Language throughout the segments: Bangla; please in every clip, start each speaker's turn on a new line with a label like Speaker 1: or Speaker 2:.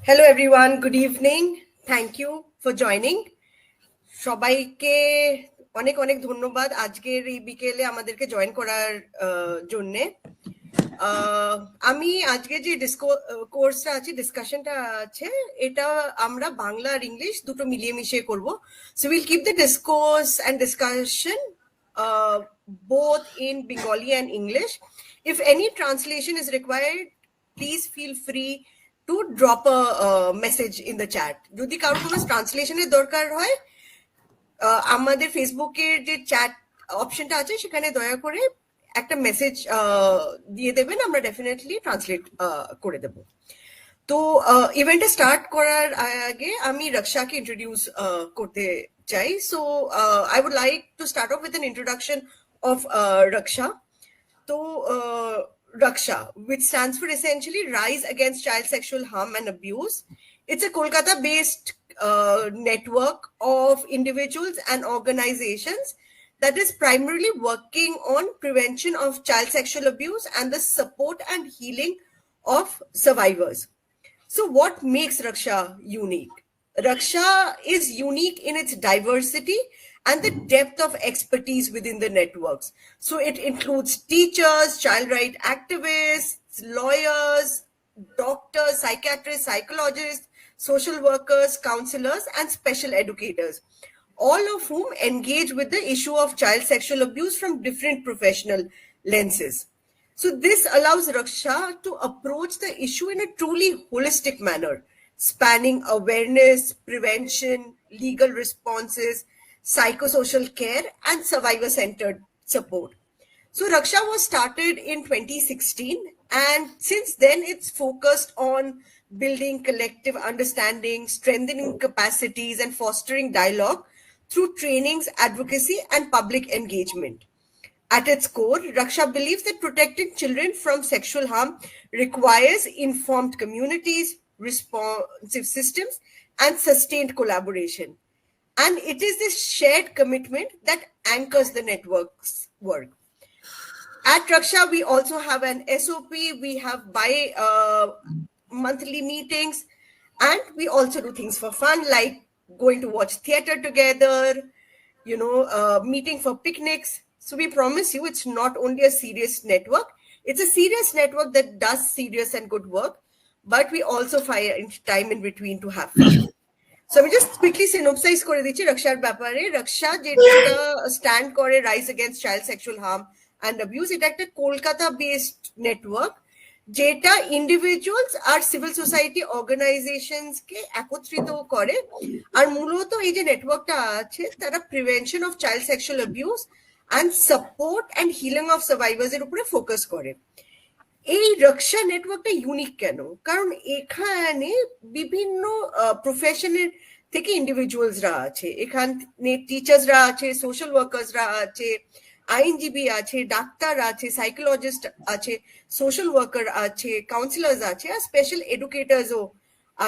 Speaker 1: Hello everyone, good evening. Thank you for joining. সবাইকে অনেক অনেক ধন্যবাদ আজকের এই বিকেলে আমাদেরকে জয়েন করার জন্য। আমি আজকে যে কোর্সটা আছে, ডিসকাশনটা আছে, এটা আমরা বাংলা আর ইংলিশ দুটো মিলিয়ে মিশিয়ে করব। So will keep the discourse and discussion both in Bengali and English. If any translation is required, please feel free to drop a message in the chat. যদি কারোর কোনো ট্রান্সলেশনের দরকার হয়, আমাদের ফেসবুকের যে চ্যাট অপশনটা আছে সেখানে দয়া করে একটা মেসেজ দিয়ে দেবেন, আমরা ডেফিনেটলি ট্রান্সলেট করে দেব। তো ইভেন্টটা স্টার্ট করার আগে আমি রক্ষাকে ইন্ট্রোডিউস করতে চাই। So I would like to start off with an introduction of Raksha. তো Raksha, which stands for essentially Rise Against Child Sexual Harm and Abuse. It's a Kolkata-based network of individuals and organizations that is primarily working on prevention of child sexual abuse and the support and healing of survivors. So what makes Raksha unique? Raksha is unique in its diversity and the depth of expertise within the networks. So it includes teachers, child rights activists, lawyers, doctors, psychiatrists, psychologists, social workers, counselors, and special educators, all of whom engage with the issue of child sexual abuse from different professional lenses. So this allows Raksha to approach the issue in a truly holistic manner, spanning awareness, prevention, legal responses, psychosocial care, and survivor-centered support. So Raksha was started in 2016, and since then it's focused on building collective understanding, strengthening capacities, and fostering dialogue through trainings, advocacy, and public engagement. At its core, Raksha believes that protecting children from sexual harm requires informed communities, responsive systems, and sustained collaboration. And it is this shared commitment that anchors the network's work. At Raksha, we also have an SOP, we have monthly meetings, and we also do things for fun, like going to watch theater together, meeting for picnics. So we promise you it's not only a serious network, it's a serious network that does serious and good work, but we also find time in between to have fun. So আমি just quickly synopsize করে দিচ্ছি রক্ষার ব্যাপারে। রক্ষা যেটা স্ট্যান্ড করে rise against child sexual harm and abuse, এটা একটা কলকাতা বেসড নেটওয়ার্ক যেটা ইন্ডিভিজুয়ালস আর সিভিল সোসাইটি অর্গানাইজেশনস কে একত্রিত করে। আর মূলত এই যে নেটওয়ার্কটা আছে তারা prevention of child sexual abuse and support and healing of survivors এর উপরে ফোকাস করে। এই রক্ষা নেটওয়ার্কটা ইউনিক কেন? কারণ এখানে বিভিন্ন প্রফেশনের থেকে ইন্ডিভিজুয়ালসরা আছে, এখানে টিচার্সরা আছে, সোশ্যাল ওয়ার্কার্সরা আছে, আইনজীবী আছে, ডাক্তার আছে, সাইকোলজিস্ট আছে, সোশ্যাল ওয়ার্কার আছে, কাউন্সিলার্স আছে, আর স্পেশাল এডুকেটার্সও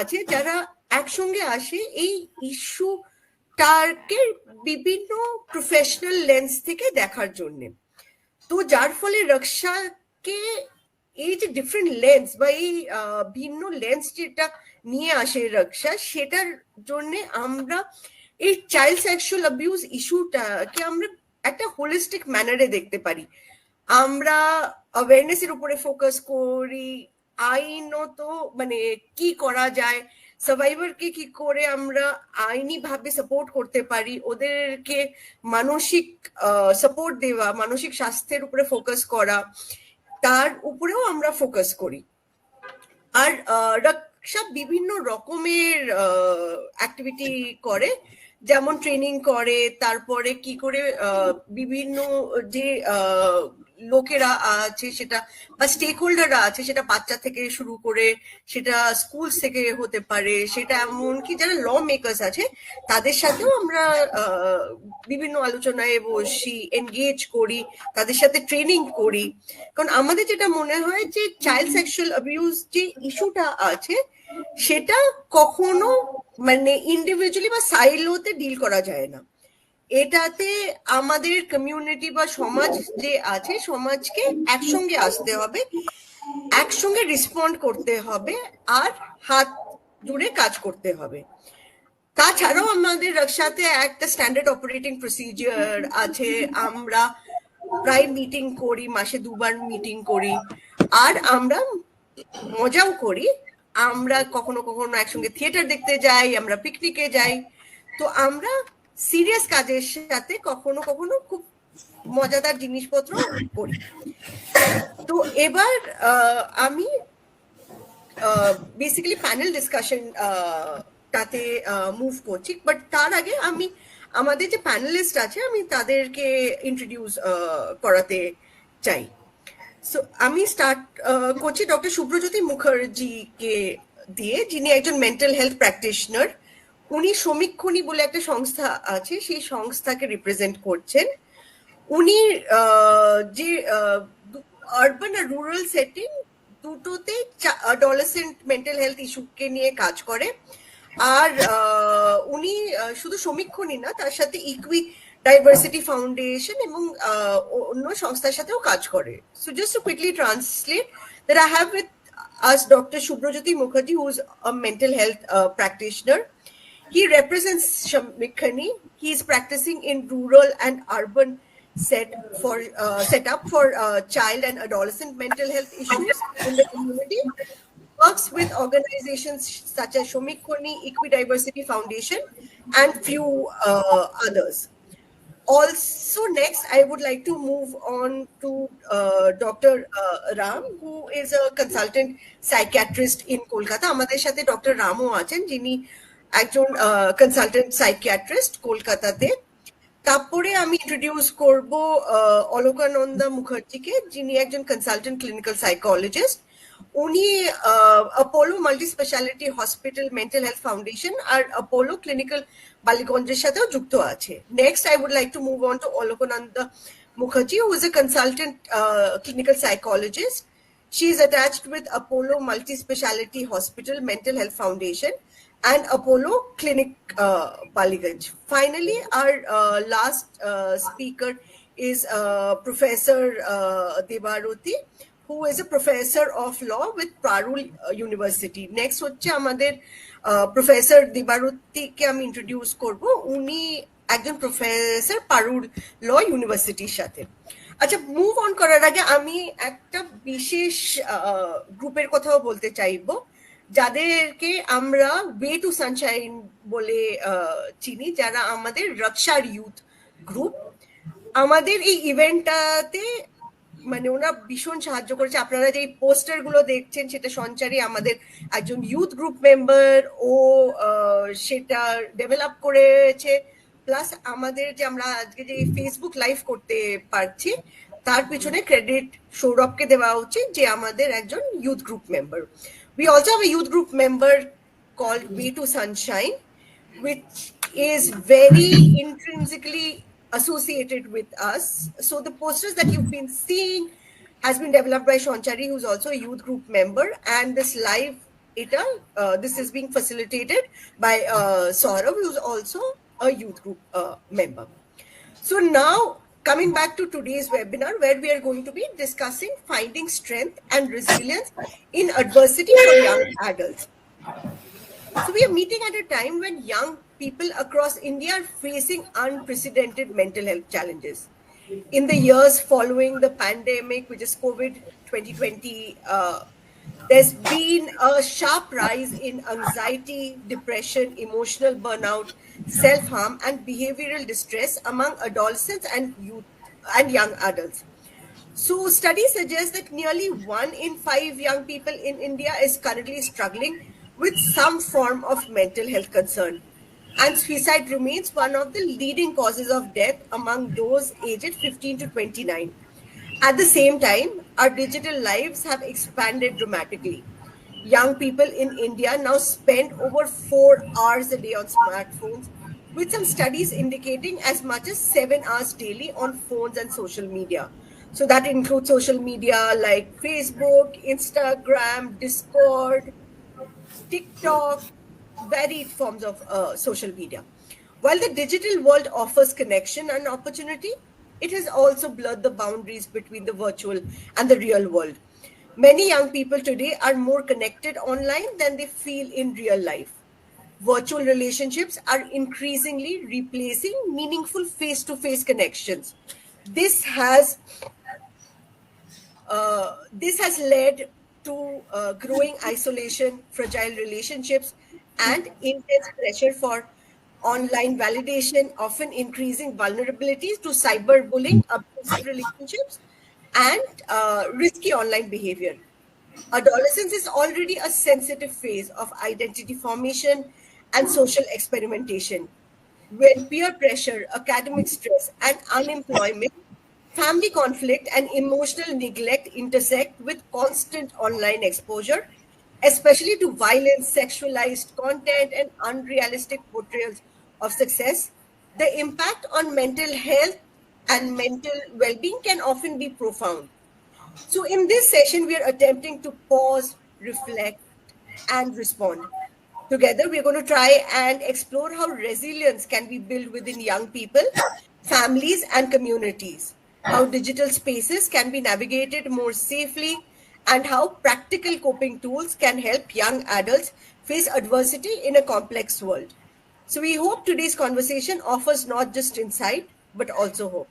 Speaker 1: আছে, যারা একসঙ্গে আসে এই ইস্যুটাকে বিভিন্ন প্রফেশনাল লেন্স থেকে দেখার জন্য। তো যার ফলে রক্ষাকে এই যে ডিফারেন্ট লেন্স বা এই ভিন্ন লেন্স যেটা নিয়ে আসে রক্ষা, সেটার জন্য আমরা এই চাইল্ড সেক্সুয়াল অ্যাবিউজ ইস্যুটাকে আমরা একটা হোলিস্টিক ম্যানারে দেখতে পারি। আমরা অ্যাওয়ারনেসের উপরে ফোকাস করি, আইনত মানে কি করা যায়, সার্ভাইভারকে কি করে আমরা আইনি ভাবে সাপোর্ট করতে পারি, ওদেরকে মানসিক সাপোর্ট দেওয়া, মানসিক স্বাস্থ্যের উপরে ফোকাস করা, তার উপরেও আমরা ফোকাস করি। আর রক্ষা বিভিন্ন রকমের অ্যাক্টিভিটি করে, যেমন ট্রেনিং করে, তারপরে কি করে বিভিন্ন যে লোকেরা আছে সেটা বা স্টেক হোল্ডাররা আছে, সেটা বাচ্চা থেকে শুরু করে সেটা স্কুল থেকে হতে পারে, সেটা এমনকি যারা ল মেকার্স আছে তাদের সাথেও আমরা বিভিন্ন আলোচনায় বসি, এনগেজ করি, তাদের সাথে ট্রেনিং করি। কারণ আমাদের যেটা মনে হয় যে চাইল্ড সেক্সুয়াল অ্যাবিউজ যে ইস্যুটা আছে সেটা কখনো মানে ইন্ডিভিজুয়ালি বা সাইলোতে ডিল করা যায় না। এটাতে আমাদের কমিউনিটি বা সমাজ যে আছে, সমাজকে একসঙ্গে আসতে হবে, একসঙ্গে রেসপন্ড করতে হবে, আর হাত জুড়ে কাজ করতে হবে। তাছাড়াও আমাদের রক্ষাতে একটা স্ট্যান্ডার্ড অপারেটিং প্রসিজিওর আছে, আমরা প্রায় মিটিং করি, মাসে 2 বার মিটিং করি, আর আমরা মজাও করি। আমরা কখনো কখনো একসঙ্গে থিয়েটার দেখতে যাই, আমরা পিকনিকে যাই। তো আমরা সিরিয়াস কাজের সাথে কখনো কখনো খুব মজাদার জিনিসপত্র করি। তো এবার আমি বেসিক্যালি প্যানেল ডিসকাশন তাতে মুভ করছি, বাট তার আগে আমি আমাদের যে প্যানেলিস্ট আছে আমি তাদেরকে ইন্ট্রোডিউস করাতে চাই। সো আমি স্টার্ট করছি ডক্টর শুভ্রজ্যোতি মুখার্জিকে দিয়ে, যিনি একজন মেন্টাল হেলথ প্র্যাকটিশনার। উনি সমীক্ষণী বলে একটা সংস্থা আছে, সেই সংস্থাকে রিপ্রেজেন্ট করছেন। উনি যে আরবান আর রুরাল সেটিং দুটোতে অ্যাডোলেসেন্ট মেন্টাল হেলথ ইস্যুকে নিয়ে কাজ করে। আর উনি শুধু সমীক্ষণই না, তার সাথে ইকুই ডাইভার্সিটি ফাউন্ডেশন এবং অন্য সংস্থার সাথেও কাজ করে। So just to quickly translate that I have with us Dr. Shubhrajyoti Mukherjee, who's a mental health practitioner. He represents Shamikhani. He's practicing in rural and urban set up for child and adolescent mental health issues in the community. Works with organizations such as Shomikhani, Equidiversity Foundation, and few others. Also, next, I would like to move on to Dr. Ram, who is a consultant psychiatrist in Kolkata. আমাদের সাথে ডক্টর রামও আছেন, যিনি একজন কনসালটেন্ট সাইকিয়াট্রিস্ট কলকাতাতে। তারপরে আমি ইন্ট্রোডিউস করব অলোকানন্দা মুখার্জিকে, যিনি একজন কনসালটেন্ট ক্লিনিক্যাল সাইকোলজিস্ট। উনি Apollo multi speciality hospital mental health foundation আর অ্যাপোলো ক্লিনিক্যাল বালিগঞ্জের সাথেও যুক্ত আছে। Next, I would like to move on to Alokananda Mukherjee, who is a consultant clinical psychologist. She is attached with Apollo Multi Speciality Hospital Mental Health Foundation and Apollo Clinic Paliganj. Finally, our last speaker is Professor Debaruti, who is a professor of law with Parul University. Next হচ্ছে আমাদের প্রফেসর দেবারুতিকে আমি ইন্ট্রোডিউস করব। উনি একজন প্রফেসর পারুল ল ইউনিভার্সিটির সাথে। আচ্ছা, মুভ অন করার আগে আমি একটা বিশেষ গ্রুপের কথাও বলতে চাইব, যাদেরকে আমরা ওয়ে টু সানশাইন বলে চিনি, যারা আমাদের রক্ষার ইউথ গ্রুপ। আমাদের এই ইভেন্টটাতে মানে ওরা ভীষণ সাহায্য করেছে। আপনারা যে পোস্টার গুলো দেখছেন, সেটা সঞ্চারী আমাদের একজন ইউথ গ্রুপ মেম্বার, ও সেটা ডেভেলপ করেছে। প্লাস আমাদের যে আমরা আজকে যে ফেসবুক লাইভ করতে পারছি, তার পিছনে ক্রেডিট সৌরভকে দেওয়া উচিত, যে আমাদের একজন youth group member. We also have a youth group member called Way to Sunshine, which is very intrinsically associated with us. So the posters that you've been seeing has been developed by Shonchari, who's also a youth group member, and this live this is being facilitated by Saurav, who's also a youth group member. So now, coming back to today's webinar, where we are going to be discussing finding strength and resilience in adversity for young adults. So we are meeting at a time when young people across India are facing unprecedented mental health challenges. In the years following the pandemic, which is COVID 2020, there's been a sharp rise in anxiety, depression, emotional burnout, self-harm, and behavioral distress among adolescents and youth and young adults. So studies suggest that nearly 1 in 5 young people in India is currently struggling with some form of mental health concern. And suicide remains one of the leading causes of death among those aged 15 to 29. At the same time, our digital lives have expanded dramatically. Young people in India now spend over 4 hours a day on smartphones, with some studies indicating as much as 7 hours daily on phones and social media. So that includes social media like Facebook, Instagram, Discord, TikTok, varied forms of social media. While the digital world offers connection and opportunity, it has also blurred the boundaries between the virtual and the real world. Many young people today are more connected online than they feel in real life. Virtual relationships are increasingly replacing meaningful face to face connections. This has this has led to growing isolation, fragile relationships, and intense pressure for online validation, often increasing vulnerabilities to cyberbullying, abusive relationships, and risky online behavior. Adolescence is already a sensitive phase of identity formation and social experimentation. When peer pressure, academic stress, and unemployment, family conflict, and emotional neglect intersect with constant online exposure, especially to violence, sexualized content, and unrealistic portrayals of success, the impact on mental health and mental well being can often be profound. So, in this session, we are attempting to pause, reflect, and respond. Together, we're going to try and explore how resilience can be built within young people, families, and communities, how digital spaces can be navigated more safely, and how practical coping tools can help young adults face adversity in a complex world. So, we hope today's conversation offers not just insight, but also hope.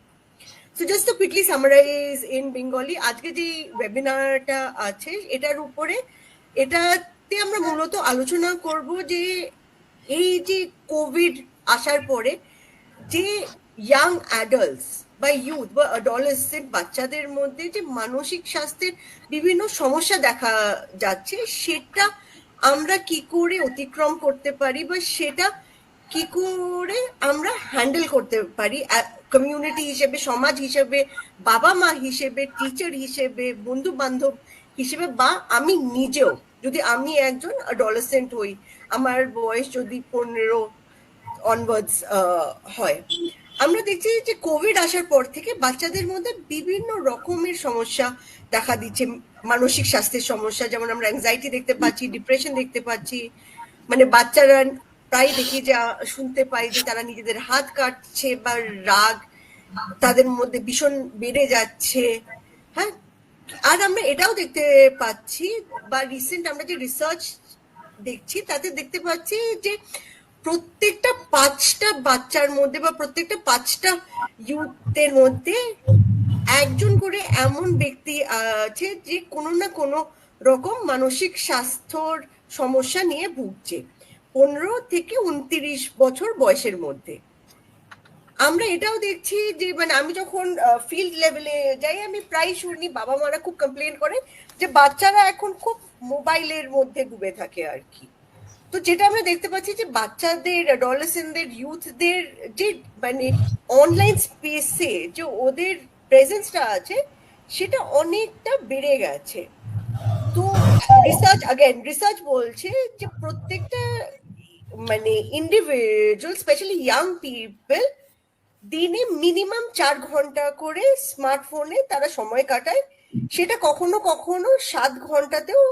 Speaker 1: So just to quickly summarise in Bengali, আজকে যে ওয়েবিনারটা আছে এটার উপরে, এটাতে আমরা মূলত আলোচনা করব যে এই যে কোভিড আসার পরে যে ইয়াং অ্যাডাল্টস বা ইউথ বা অ্যাডোলেসেন্ট বাচ্চাদের মধ্যে যে মানসিক স্বাস্থ্যের বিভিন্ন সমস্যা দেখা যাচ্ছে, সেটা আমরা কি করে অতিক্রম করতে পারি বা সেটা কি করে আমরা হ্যান্ডেল করতে পারি কমিউনিটি হিসেবে, সমাজ হিসেবে, বাবা মা হিসেবে, টিচার হিসেবে, বন্ধু বান্ধব হিসেবে, বা আমি নিজেও যদি আমি একজন অ্যাডোলেসেন্ট হই, আমার বয়স যদি 15 অনওয়ার্ডস হয়। আমরা দেখছি যে কোভিড আসার পর থেকে বাচ্চাদের মধ্যে বিভিন্ন রকমের সমস্যা দেখা দিচ্ছে, মানসিক স্বাস্থ্যের সমস্যা, যেমন আমরা অ্যাংজাইটি দেখতে পাচ্ছি, ডিপ্রেশন দেখতে পাচ্ছি, মানে বাচ্চারা প্রায় দেখি যা শুনতে পাই যে তারা নিজেদের হাত কাটছে বা রাগ তাদের মধ্যে ভীষণ বেড়ে যাচ্ছে। হ্যাঁ, আর আমরা এটাও দেখতে পাচ্ছি বা রিসেন্ট আমরা যে রিসার্চ দেখছি তাতে দেখতে পাচ্ছি যে প্রত্যেকটা 5টা বাচ্চার মধ্যে বা প্রত্যেকটা 5টা ইউথের মধ্যে একজন করে এমন ব্যক্তি আছে যে কোনো না কোনো রকম মানসিক স্বাস্থ্যর সমস্যা নিয়ে ভুগছে 15 থেকে 29 বছর বয়সের মধ্যে। আমরা এটাও দেখছি যে মানে আমি যখন ফিল্ড লেভেলে যাই, আমি প্রায় শুনি বাবা মারা খুব কমপ্লেন করে যে বাচ্চারা এখন খুব মোবাইলের মধ্যে ডুবে থাকে আর কি। তো যেটা আমরা দেখতে পাচ্ছি যে বাচ্চাদের, অ্যাডোলেসেন্টদের, ইউথদের যে মানে অনলাইন স্পেসে যে ওদের প্রেজেন্সটা আছে সেটা অনেকটা বেড়ে গেছে। তো রিসার্চ বলছে যে প্রত্যেকটা মানে ইন্ডিভিজুয়াল, স্পেশালি ইয়াং পিপল, দিনে মিনিমাম 4 ঘন্টা করে স্মার্টফোনে তারা সময় কাটায়, সেটা কখনো কখনো 7 ঘন্টাতেও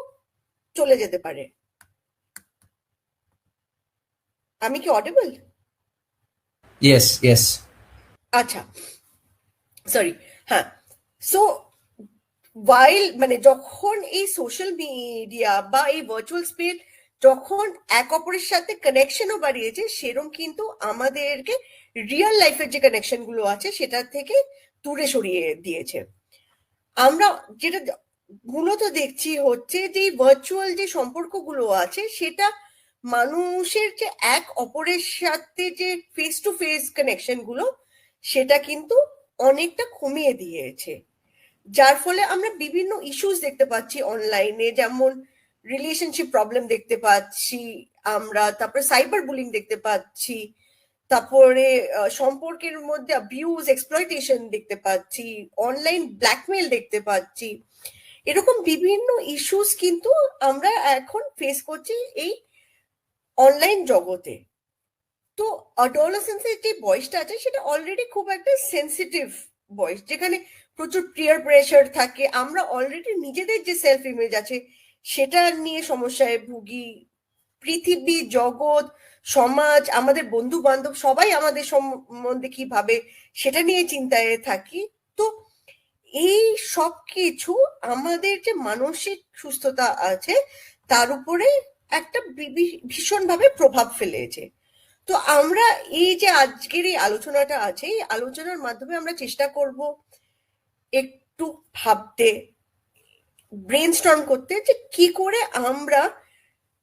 Speaker 1: চলে যেতে পারে। আমি কি অডিবল?
Speaker 2: Yes.
Speaker 1: আচ্ছা, সরি। হ্যাঁ, সো ওয়াইল মানে যখন এই সোশ্যাল মিডিয়া বা এই ভার্চুয়াল স্পেস যখন এক অপরের সাথে কানেকশনও বাড়িয়েছে, সেরকম কিন্তু আমাদেরকে রিয়েল লাইফের যে কানেকশন গুলো আছে সেটা থেকে দূরে সরিয়ে দিয়েছে। আমরা যেটা মূলত দেখছি হচ্ছে যে ভার্চুয়াল যে সম্পর্কগুলো আছে সেটা মানুষের যে এক অপরের সাথে যে ফেস টু ফেস কানেকশন গুলো সেটা কিন্তু অনেকটা কমিয়ে দিয়েছে, যার ফলে আমরা বিভিন্ন ইস্যুস দেখতে পাচ্ছি অনলাইনে, যেমন রিলেশনশিপ প্রবলেম দেখতে পাচ্ছি আমরা, তারপরে সাইবার বুলিং দেখতে পাচ্ছি, তারপরে সম্পর্কের মধ্যে অ্যাবিউজ, এক্সপ্লয়টেশন দেখতে পাচ্ছি, অনলাইন ব্ল্যাকমেল দেখতে পাচ্ছি। এরকম বিভিন্ন ইস্যুস কিন্তু আমরা এখন ফেস করছি এই অনলাইন জগতে। তো অ্যাডোলেসেন্সের যে বয়সটা আছে সেটা অলরেডি খুব একটা সেন্সিটিভ বয়স, যেখানে প্রচুর পিয়ার প্রেশার থাকে, আমরা অলরেডি নিজেদের যে সেলফ ইমেজ আছে সেটা নিয়ে সমস্যায় ভুগি, পৃথিবী, জগৎ, সমাজ, আমাদের বন্ধু বান্ধব সবাই আমাদের সম্বন্ধে কি ভাবে সেটা নিয়ে চিন্তায় থাকি। তো এই সব কিছু আমাদের যে মানসিক সুস্থতা আছে তার উপরে একটা ভীষণভাবে প্রভাব ফেলেছে। তো আমরা এই যে আজকের এই আলোচনাটা আছে, এই আলোচনার মাধ্যমে আমরা চেষ্টা করব একটু ভাবতে, ব্রেনস্টর্ম করতে, যে কি করে আমরা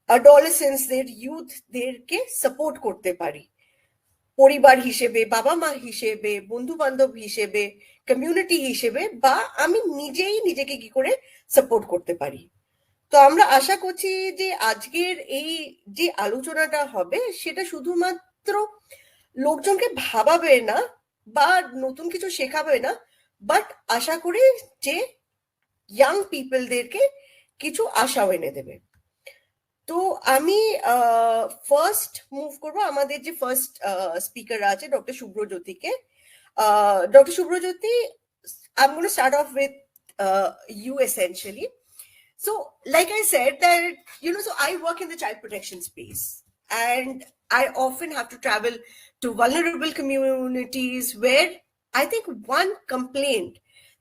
Speaker 1: অ্যাডোলেসেন্সদের, ইউথদেরকে সাপোর্ট করতে পারি, পরিবার হিসেবে, বাবা মা হিসেবে, বন্ধু বান্ধব হিসেবে, কমিউনিটি হিসেবে, বা আমি নিজেই নিজেকে কি করে সাপোর্ট করতে পারি। তো আমরা আশা করছি যে আজকের এই যে আলোচনাটা হবে সেটা শুধুমাত্র লোকজনকে ভাবাবে না বা নতুন কিছু শেখাবে না, বাট আশা করি যে ইয়াং পিপলদেরকে কিছু আশাও এনে দেবে। তো আমি ফার্স্ট মুভ করবো আমাদের যে ফার্স্ট স্পিকার আছে ডক্টর শুভ্রজ্যোতিকে। Doctor Subhrajyoti, I'm going to start off with you essentially. So, like I said, that, so I work in the child protection space, and I often have to travel to vulnerable communities where I think one complaint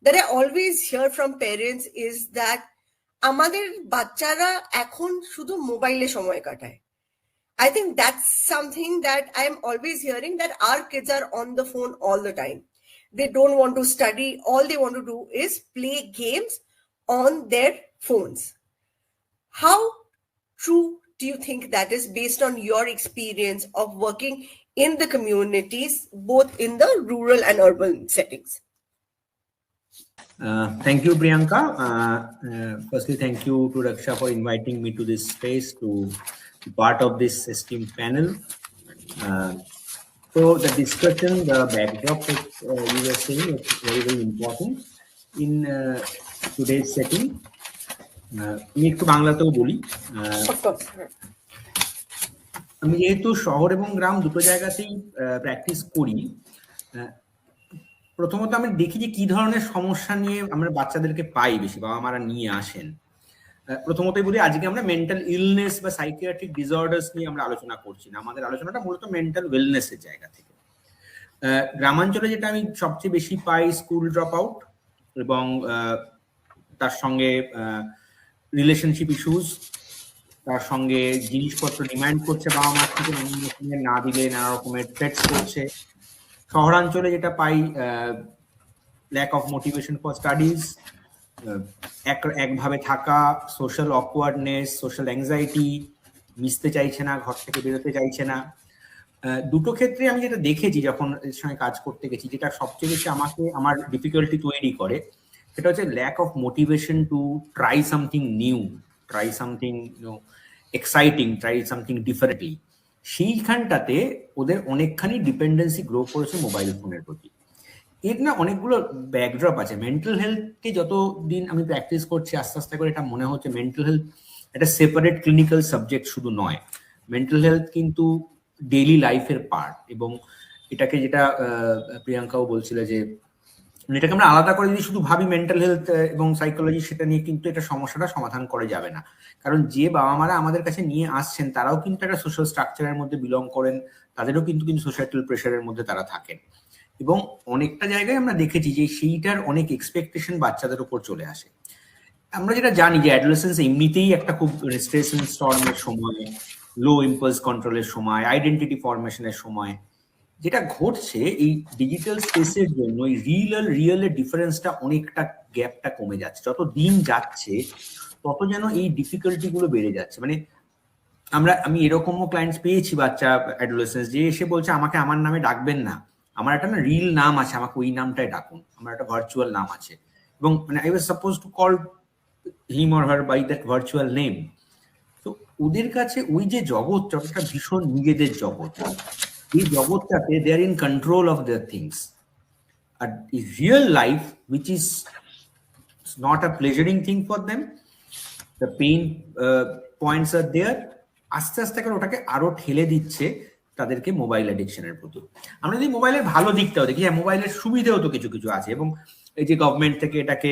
Speaker 1: that I always hear from parents is that আমাদের বাচ্চারা এখন শুধু মোবাইলে সময় কাটায়। I think that's something that I'm always hearing, that our kids are on the phone all the time. They don't want to study. All they want to do is play games on their phones. How true do you think that is, based on your experience of working in the communities, both in the rural and urban settings?
Speaker 2: Thank you, Priyanka. Firstly, thank you to Raksha for inviting me to this space to be part of this esteemed panel. So the discussion, the backdrop that you were saying is very, very important in today's setting. আমি একটু বাংলাতেও বলি। আমি যেহেতু শহর এবং গ্রাম দুটো জায়গাতেই প্র্যাকটিস করি, প্রথমত আমি দেখি যে কি ধরনের সমস্যা নিয়ে আমরা বাচ্চাদেরকে পাই, বেশি বাবা মারা নিয়ে আসেন। প্রথমতই বলি, আজকে আমরা মেন্টাল ইলনেস বা সাইকিয়াট্রিক ডিসঅর্ডার্স নিয়ে আমরা আলোচনা করছি না, আমাদের আলোচনাটা মূলত মেন্টাল ওয়েলনেসের জায়গা থেকে। গ্রামাঞ্চলে যেটা আমি সবচেয়ে বেশি পাই, স্কুল ড্রপ আউট এবং তার সঙ্গে রিলেশনশিপ ইস্যুস, তার সঙ্গে জিনিসপত্র ডিমান্ড করছে বাবা মার থেকে, না দিলে নানা রকমের থ্রেটস করছে। শহরাঞ্চলে যেটা পাই, lack of motivation for studies, একভাবে থাকা, সোশ্যাল অকওয়ার্ডনেস, সোশ্যাল অ্যাংজাইটি, মিশতে চাইছে না, ঘর থেকে বেরোতে চাইছে না। দুটো ক্ষেত্রে আমি যেটা দেখেছি যখন এর সঙ্গে কাজ করতে গেছি, যেটা সবচেয়ে বেশি আমার ডিফিকাল্টি তৈরি করে, সেটা হচ্ছে lack of motivation to try something new, try something exciting, try something differently. সেইখানটাতে ওদের অনেকখানি ডিপেন্ডেন্সি গ্রো করেছে মোবাইল ফোনের প্রতি। এর না অনেকগুলো ব্যাকড্রপ আছে। মেন্টাল হেলথকে যতদিন আমি প্র্যাকটিস করছি, আস্তে আস্তে করে এটা মনে হচ্ছে মেন্টাল হেলথ একটা সেপারেট ক্লিনিক্যাল সাবজেক্ট শুধু নয়। মেন্টাল হেলথ কিন্তু ডেইলি লাইফের পার্ট, এবং এটাকে যেটা প্রিয়াঙ্কাও বলছিল যে এটাকে আমরা আলাদা করে যদি শুধু ভাবি মেন্টাল হেলথ এবং সাইকোলজি, সেটা নিয়ে কিন্তু এটা সমস্যাটা সমাধান করা যাবে না। কারণ যে বাবা মারা আমাদের কাছে নিয়ে আসছেন তারাও কিন্তু একটা সোশ্যাল স্ট্রাকচারের মধ্যে বিলং করেন, তাদেরও কিন্তু সোসাইটাল প্রেশারের মধ্যে তারা থাকেন, এবং অনেকটা জায়গায় আমরা দেখেছি যে সেইটার অনেক এক্সপেকটেশন বাচ্চাদের উপর চলে আসে। আমরা যেটা জানি যে অ্যাডোলেসেন্স এমনিতেই একটা খুব স্ট্রেস এন্ড স্টর্মের সময়, লো ইম্পালস কন্ট্রোলের সময়, আইডেন্টিটি ফরমেশনের সময়। যেটা ঘটছে এই ডিজিটাল স্পেসের জন্য এই রিয়েলের ডিফারেন্সটা, অনেকটা গ্যাপটা কমে যাচ্ছে। যত দিন যাচ্ছে তত যেন এই ডিফিকাল্টি গুলো বেড়ে যাচ্ছে। মানে আমি এরকমও ক্লায়েন্টস পেয়েছি, বাচ্চা অ্যাডোলেসেন্স, যে এসে বলছে আমাকে আমার নামে ডাকবেন না, আমার একটা না রিল নাম আছে, আমাকে ওই নামটাই ডাকুন, আমার একটা ভার্চুয়াল নাম আছে। এবং মানে I was suppose to call him or her by that virtual name. তো ওদের কাছে ওই যে জগৎটা, একটা ভীষণ নিজেদের জগৎ, এই জগৎটাতে they are in control of their things. আর real life which is not a pleasuring thing for them, the pain points are there, আস্তে আস্তে করে ওটাকে আরো ঠেলে দিচ্ছে তাদেরকে মোবাইল অ্যাডিকশনের প্রতি। আমরা যদি মোবাইলের ভালো দিকটাও দেখি, হ্যাঁ মোবাইলের সুবিধেও তো কিছু কিছু আছে, এবং এই যে গভর্নমেন্ট থেকে এটাকে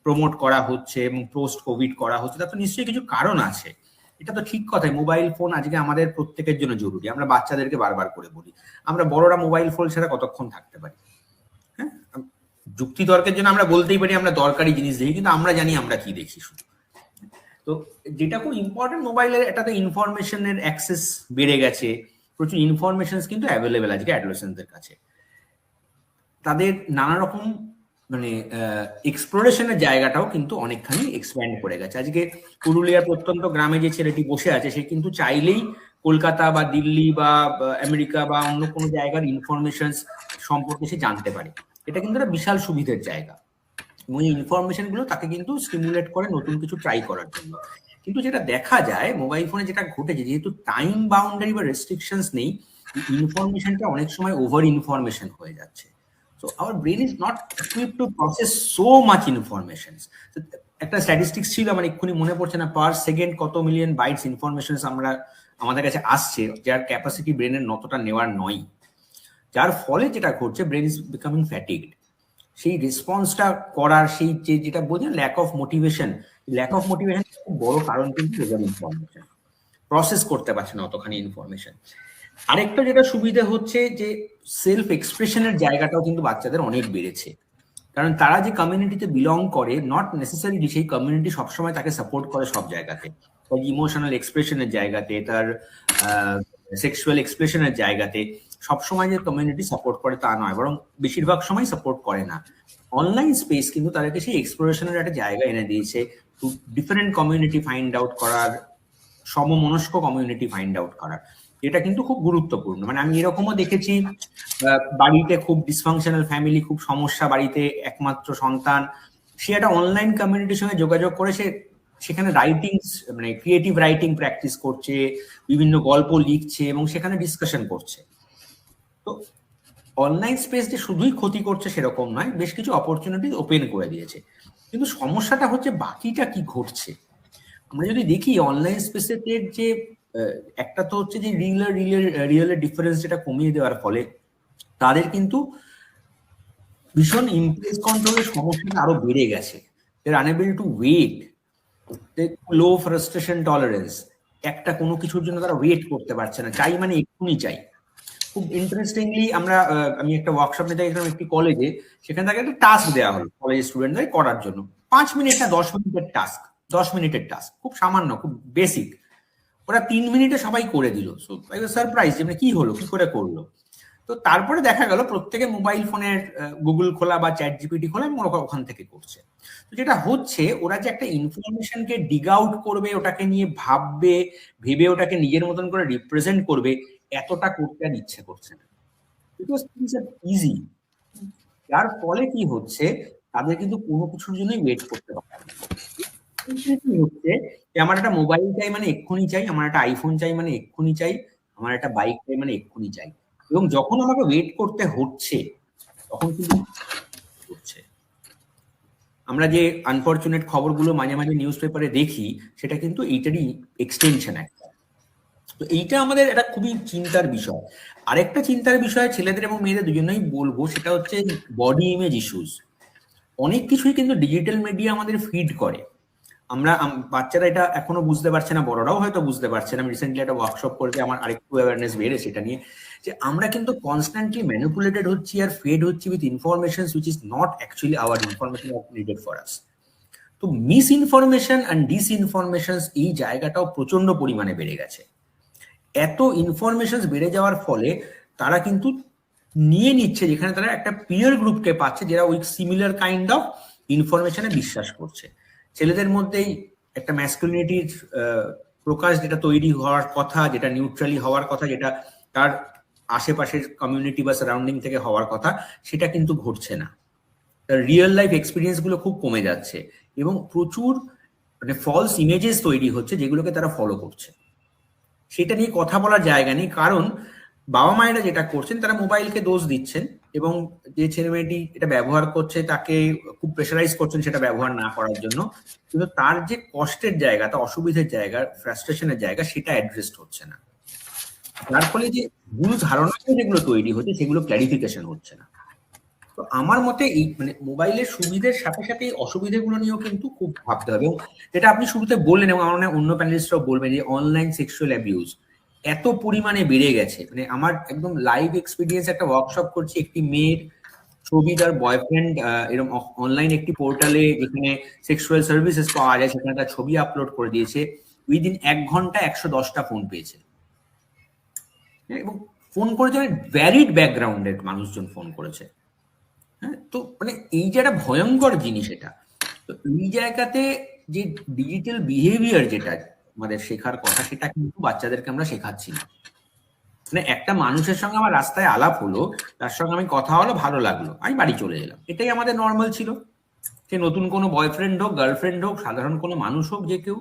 Speaker 2: প্রমোট করা হচ্ছে এবং পোস্ট কোভিড করা হচ্ছে, তার তো নিশ্চয়ই কিছু কারণ আছে। এটা তো ঠিক কথাই, মোবাইল ফোন আজকে আমাদের প্রত্যেকের জন্য জরুরি। আমরা বাচ্চাদেরকে বারবার করে বলি, আমরা বড়রা মোবাইল ফোন ছাড়া কতক্ষণ থাকতে পারি? হ্যাঁ, যুক্তি তর্কের জন্য আমরা বলতেই পারি আমরা দরকারি জিনিস দেখি, কিন্তু আমরা জানি আমরা কি দেখি শুধু। তো যেটা খুব ইম্পর্টেন্ট, মোবাইলের এটাতে ইনফরমেশনের অ্যাক্সেস বেড়ে গেছে, প্রচুর ইনফরমেশন কিন্তু অ্যাভেলেবেল আজকে অ্যাডোলেসেন্টদের কাছে। তাদের নানা রকম মানে এক্সপ্লোরেশনের জায়গাটাও কিন্তু অনেকখানি এক্সপ্যান্ড করে গেছে। আজকে পুরুলিয়ার প্রত্যন্ত গ্রামে যে ছেলেটি বসে আছে, সে কিন্তু চাইলেই কলকাতা বা দিল্লি বা আমেরিকা বা অন্য কোনো জায়গার ইনফরমেশন সম্পর্কে সে জানতে পারে। এটা কিন্তু একটা বিশাল সুবিধের জায়গা, এবং এই ইনফরমেশন গুলো তাকে কিন্তু স্টিমুলেট করে নতুন কিছু ট্রাই করার জন্য। কিন্তু যেটা দেখা যায় মোবাইল ফোনে যেটা ঘটেছে, যেহেতু টাইম বাউন্ডারি বা রেস্ট্রিকশনস নেই, ইনফরমেশনটা অনেক সময় ওভার ইনফরমেশন হয়ে যাচ্ছে। So our brain is not equipped to process so much information. একটা স্ট্যাটিস্টিক্স ছিল আমার এক্ষুনি মনে পড়ছে না, পার সেকেন্ড কত মিলিয়ন বাইটস ইনফরমেশন আমরা আমাদের কাছে আসছে, যার ক্যাপাসিটি ব্রেনের নতটা নেওয়ার নয়। যার ফলে যেটা ঘটছে, ব্রেন ইজ বিকামিং ফ্যাটিগড। সেই রেসপন্সটা করার সেই যেটা বলছেন ল্যাক অফ মোটিভেশন খুব বড় কারণ কিন্তু ওভার ইনফরমেশন, প্রসেস করতে পারছে না অতখানি ইনফরমেশন। আরেকটা যেটা সুবিধা হচ্ছে যে সেলফ এক্সপ্রেশনের জায়গাটাও কিন্তু বাচ্চাদের অনেক বেড়েছে, কারণ তারা যে কমিউনিটিতে বিলং করে, নট নেসেসারিলি সেই কমিউনিটি সবসময় তাকে সাপোর্ট করে সব জায়গাতে, তার ইমোশনাল এক্সপ্রেশনের জায়গাতে, তার সেক্সুয়াল এক্সপ্রেশনের জায়গাতে সবসময় যে কমিউনিটি সাপোর্ট করে তা নয়, বরং বেশিরভাগ সময় সাপোর্ট করে না। অনলাইন স্পেস কিন্তু তাদেরকে সেই এক্সপ্লোরেশনের একটা জায়গা এনে দিয়েছে, ডিফারেন্ট কমিউনিটি ফাইন্ড আউট করার, সমমনস্ক কমিউনিটি ফাইন্ড আউট করার। এটা কিন্তু খুব গুরুত্বপূর্ণ। মানে আমি এরকমও দেখেছি বাড়িতে খুব ডিসফাংশনাল ফ্যামিলি, খুব সমস্যা বাড়িতে, একমাত্র সন্তান, সে একটা অনলাইন কমিউনিটির সঙ্গে যোগাযোগ করে সেখানে রাইটিং মানে ক্রিয়েটিভ রাইটিং প্র্যাকটিস করছে, বিভিন্ন গল্প লিখছে এবং সেখানে ডিসকাশন করছে। তো অনলাইন স্পেস যে শুধুই ক্ষতি করছে সেরকম নয়, বেশ কিছু অপরচুনিটি ওপেন করে দিয়েছে। কিন্তু সমস্যাটা হচ্ছে বাকিটা কি ঘটছে। আমরা যদি দেখি অনলাইন স্পেসের যে একটা তো হচ্ছে যে রিয়েলের ডিফারেন্স যেটা কমিয়ে দেওয়ার ফলে তাদের কিন্তু ভীষণ ইমপ্রেস কন্ট্রোলের সমস্যাটা আরো বেড়ে গেছে। they're unable to wait, low frustration tolerance, একটা কোনো কিছুর জন্য তারা ওয়েট করতে পারছে না, চাই মানে এক্ষুনি চাই। খুব ইন্টারেস্টিংলি আমি একটা ওয়ার্কশপ নিতে গেছিলাম একটি কলেজে, সেখানে তাকে একটা টাস্ক দেওয়া হলো কলেজ স্টুডেন্টদের করার জন্য, 5 মিনিট না 10 মিনিটের টাস্ক, 10 মিনিটের টাস্ক, খুব সামান্য, খুব বেসিক। ওরা 3 মিনিটে সবাই করে দিল। সো আই ওয়াজ সারপ্রাইজ যে কি হলো, কি করে করলো। তো তারপরে দেখা গেল প্রত্যেকে মোবাইল ফোনের গুগল খোলা বা চ্যাট জিপিটি খোলা এবং ওখান থেকে করছে। তো যেটা হচ্ছে, ওরা যে একটা ইনফরমেশনকে ডিগ আউট করবে, ওটাকে নিয়ে ভাববে, ভেবে ওটাকে নিজের মতন করে রিপ্রেজেন্ট করবে, এতটা করতে আর ইচ্ছে করছে না, বিকজ থিংস আর ইজি। যার ফলে কি হচ্ছে, তাদের কিন্তু কোনো কিছুর জন্যই ওয়েট করতে পারে না। হচ্ছে আমার একটা মোবাইল চাই মানে এক্ষুনি চাই, আমার একটা আইফোন চাই মানে এক্ষুনি চাই, আমার একটা বাইক চাই মানে এক্ষুনি চাই। এবং যখন আমাকে ওয়েট করতে হচ্ছে তখন কিন্তু হচ্ছে, আমরা যে আনফরচুনেট খবরগুলো মাঝে মাঝে নিউজ পেপারে দেখি, সেটা কিন্তু এইটারই এক্সটেনশন একটা। তো এইটা আমাদের একটা খুবই চিন্তার বিষয়। আরেকটা চিন্তার বিষয় ছেলেদের এবং মেয়েদের দুজনেই বলবো, সেটা হচ্ছে বডি ইমেজ ইস্যুস। অনেক কিছুই কিন্তু ডিজিটাল মিডিয়া আমাদের ফিড করে। আমরা বাচ্চারা এটা এখনো বুঝতে পারছে না, বড়রাও হয়তো বুঝতে পারছে না। আমি রিসেন্টলি একটা ওয়ার্কশপ করতে আমার আরেকটু অ্যাওয়ারনেস বেড়েছে এটা নিয়ে, যে আমরা কিন্তু কনস্ট্যান্টলি ম্যানিপুলেটেড হচ্ছি আর ফেড হচ্ছি with information which is not actually our information needed for us. তো মিস ইনফরমেশন অ্যান্ড ডিসইনফরমেশন এই জায়গাটাও প্রচন্ড পরিমাণে বেড়ে গেছে। এত ইনফরমেশন বেড়ে যাওয়ার ফলে তারা কিন্তু নিয়ে নিচ্ছে, যেখানে তারা একটা পিয়ার গ্রুপকে পাচ্ছে যারা ওই সিমিলার কাইন্ড অফ ইনফরমেশনে বিশ্বাস করছে। ছেলেদের মধ্যেই একটা ম্যাসকুলিনিটির প্রকাশ যেটা তৈরি হওয়ার কথা, যেটা নিউট্রালি হওয়ার কথা, যেটা তার আশেপাশের কমিউনিটি বা সারাউন্ডিং থেকে হওয়ার কথা, সেটা কিন্তু ঘটছে না। তার রিয়েল লাইফ এক্সপিরিয়েন্স গুলো খুব কমে যাচ্ছে এবং প্রচুর মানে ফলস ইমেজেস তৈরি হচ্ছে যেগুলোকে তারা ফলো করছে। সেটা নিয়ে কথা বলার জায়গা নেই, কারণ বাবা মায়েরা যেটা করছেন, তারা মোবাইলকে দোষ দিচ্ছেন এবং যে ছেলে মেয়েটি এটা ব্যবহার করছে তাকে খুব প্রেশারাইজ করছেন সেটা ব্যবহার না করার জন্য। কিন্তু তার যে কষ্টের জায়গা, তার অসুবিধার জায়গা, ফ্রাস্ট্রেশনের জায়গা, সেটা অ্যাড্রেস হচ্ছে না। যার ফলে যে ভুল ধারণা যেগুলো তৈরি হচ্ছে সেগুলো ক্ল্যারিফিকেশন হচ্ছে না। তো আমার মতে এই মানে মোবাইলের সুবিধের সাথে সাথে অসুবিধাগুলো নিয়েও কিন্তু খুব ভাবতে হবে। এবং যেটা আপনি শুরুতে বললেন এবং আমার অন্য প্যানেলিস্টরাও বলবেন, যে অনলাইন সেক্সুয়াল অ্যাবিউজ এত পরিমাণে বেড়ে গেছে। মানে আমার একদম লাইভ এক্সপিরিয়েন্স, একটা ওয়ার্কশপ করছি, একটি মেয়ের ছবি তার বয়ফ্রেন্ড এরকম অনলাইন একটি পোর্টালে যেখানে সেক্সুয়াল সার্ভিসেস পাওয়া যায় সেখানে তার ছবি আপলোড করে দিয়েছে, উইদিন 1 ঘন্টা 110টা ফোন পেয়েছে। এবং ফোন করেছে ভ্যারিড ব্যাকগ্রাউন্ডের মানুষজন ফোন করেছে। হ্যাঁ, তো মানে এই যে একটা ভয়ঙ্কর জিনিস এটা। তো এই জায়গাতে যে ডিজিটাল বিহেভিয়ার যেটা আমাদের শেখার কথা, সেটা কিন্তু বাচ্চাদেরকে আমরা শেখাচ্ছি না। মানে একটা মানুষের সঙ্গে আমার রাস্তায় আলাপ হলো, তার সঙ্গে আমি কথা হলো, ভালো লাগলো, আমি বাড়ি চলে এলাম, এটাই আমাদের নর্মাল ছিল। সে নতুন কোনো বয়ফ্রেন্ড হোক, গার্লফ্রেন্ড হোক, সাধারণ কোনো মানুষ হোক, যে কেউ।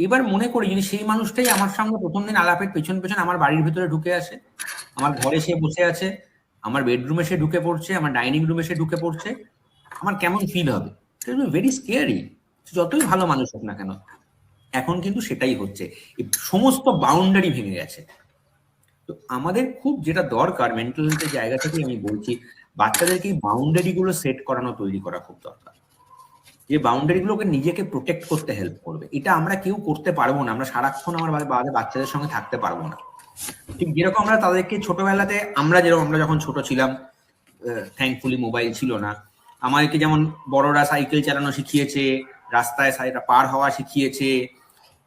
Speaker 2: এবার মনে করি যদি সেই মানুষটাই আমার সঙ্গে প্রথম দিন আলাপের পেছন পেছন আমার বাড়ির ভিতরে ঢুকে আসে, আমার ঘরে সে বসে আছে, আমার বেডরুমে সে ঢুকে পড়ছে, আমার ডাইনিং রুমে সে ঢুকে পড়ছে, আমার কেমন ফিল হবে? ভেরি স্কেয়ারি, যতই ভালো মানুষ হোক না কেন। এখন কিন্তু সেটাই হচ্ছে, সমস্ত বাউন্ডারি ভেঙে গেছে। তো আমাদের খুব যেটা দরকার মেন্টাল হেলথের জায়গা থেকে আমি বলছি, বাচ্চাদেরকে এই বাউন্ডারি গুলো সেট করানো, তৈরি করা খুব দরকার, যে বাউন্ডারি গুলোকে নিজেকে প্রোটেক্ট করতে হেল্প করবে। এটা আমরা কেউ করতে পারবো না, আমরা সারাক্ষণ আমার বাচ্চাদের সঙ্গে থাকতে পারবো না। ঠিক যেরকম আমরা তাদেরকে ছোটবেলাতে, আমরা যখন ছোট ছিলাম, থ্যাঙ্কফুলি মোবাইল ছিল না, আমাদেরকে যেমন বড়রা সাইকেল চালানো শিখিয়েছে, রাস্তায় পার হওয়া শিখিয়েছে,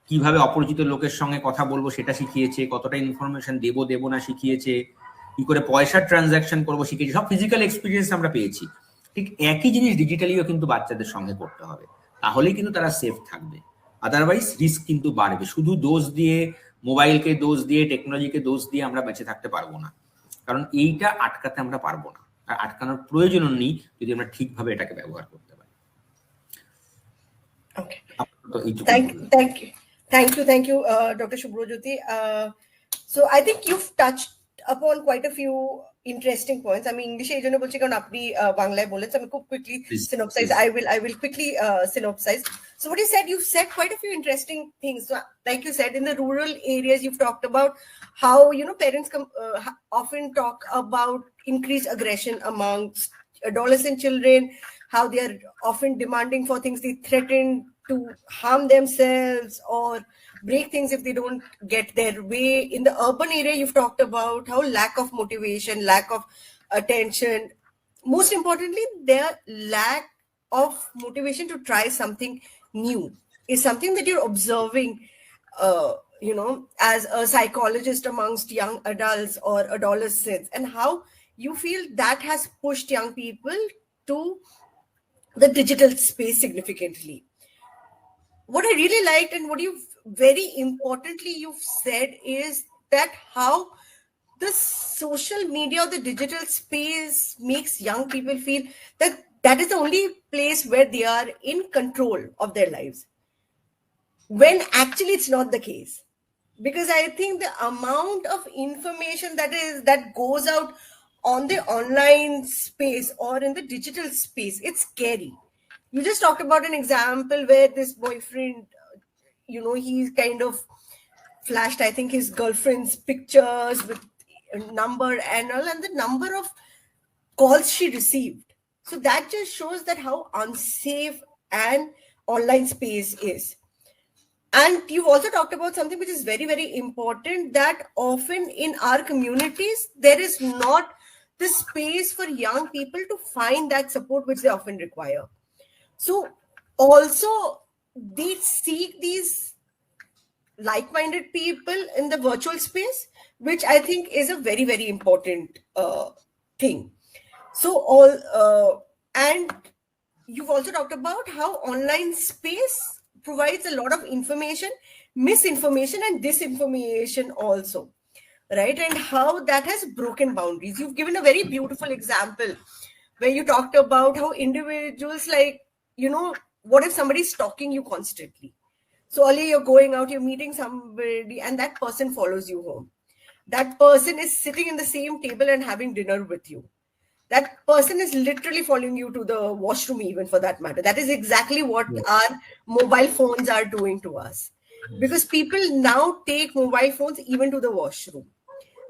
Speaker 2: কিভাবে অপরিচিত লোকের সঙ্গে কথা বলবো সেটা শিখিয়েছে, কতটা ইনফরমেশন দেবো না শিখিয়েছে, কি করে পয়সার ট্রানজাকশন করবো শিখিয়েছে, সব ফিজিক্যাল এক্সপিরিয়েন্স আমরা পেয়েছি। ঠিক একই জিনিস ডিজিটালিও কিন্তু বাচ্চাদের সঙ্গে করতে হবে, তাহলেই কিন্তু তারা সেফ থাকবে। আদারওয়াইজ রিস্ক কিন্তু বাড়বে। শুধু দোষ দিয়ে, মোবাইলকে দোষ দিয়ে, টেকনোলজিকে দোষ দিয়ে আমরা বেঁচে থাকতে পারবো না, কারণ এইটা আটকাতে আমরা পারবো না, আর আটকানোর প্রয়োজনও নেই যদি আমরা ঠিকভাবে এটাকে ব্যবহার করতে পারি।
Speaker 1: Thank you, Dr. Subhrojyoti. So I think you've touched upon quite a few interesting points. I mean, English এই জন্য বলছি কারণ আপনি বাংলায় বলেছেন, আমি খুব quickly synopsize. I will quickly synopsize. So what you said quite a few interesting things. So, like you said, in the rural areas, you've talked about how parents often talk about increased aggression amongst adolescent children, how they are often demanding for things, they threaten to harm themselves or break things if they don't get their way. In the urban area, you've talked about how lack of motivation, lack of attention, most importantly, their lack of motivation to try something new is something that you're observing, as a psychologist amongst young adults or adolescents, and how you feel that has pushed young people to the digital space significantly. What I really liked and what you've very importantly you've said is that how the social media or the digital space makes young people feel that that is the only place where they are in control of their lives, when actually it's not the case. Because I think the amount of information that goes out on the online space or in the digital space, it's scary. You just talked about an example where this boyfriend, he's kind of flashed, I think, his girlfriend's pictures with a number and all, and the number of calls she received. So that just shows that how unsafe an online space is. And you've also talked about something which is very, very important, that often in our communities, there is not the space for young people to find that support which they often require. So also they seek these like-minded people in the virtual space, which I think is a very, very important thing. So and you've also talked about how online space provides a lot of information, misinformation and disinformation also, right? And how that has broken boundaries. You've given a very beautiful example where you talked about how individuals, like, what if somebody's stalking you constantly? So earlier you're going out, you're meeting somebody, and that person follows you home. That person is sitting in the same table and having dinner with you. That person is literally following you to the washroom, even for that matter. That is exactly what our mobile phones are doing to us. Because people now take mobile phones even to the washroom.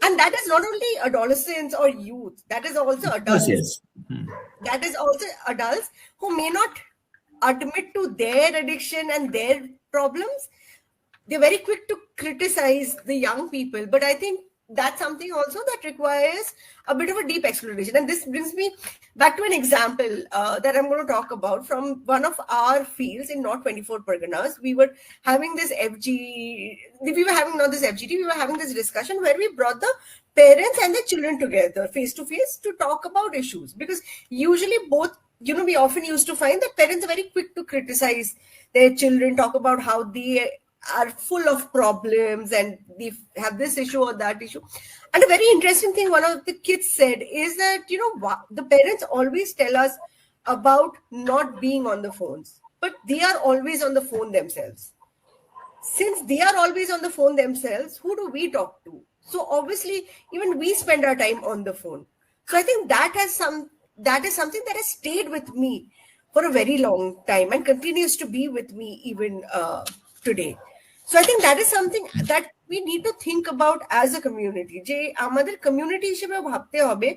Speaker 1: And that is not only adolescents or youth, that is also adults.
Speaker 2: Yes.
Speaker 1: That is also adults who may not admit to their addiction and their problems. They're very quick to criticize the young people. But I think that's something also that requires a bit of a deep exploration. And this brings me back to an example that I'm going to talk about from one of our fields in North 24 Parganas. We were having this not this FGD, we were having this discussion where we brought the parents and the children together face to face to talk about issues, because usually both, we often used to find that parents are very quick to criticize their children, talk about how they are full of problems and they have this issue or that issue. And a very interesting thing one of the kids said is that, the parents always tell us about not being on the phones, but they are always on the phone themselves. Since they are always on the phone themselves, who do we talk to? So obviously, even we spend our time on the phone. So I think that is something that has stayed with me for a very long time and continues to be with me even today. So I think that is something that we need to think about as a community. যে আমাদের কমিউনিটি হিসেবে ভাবতে হবে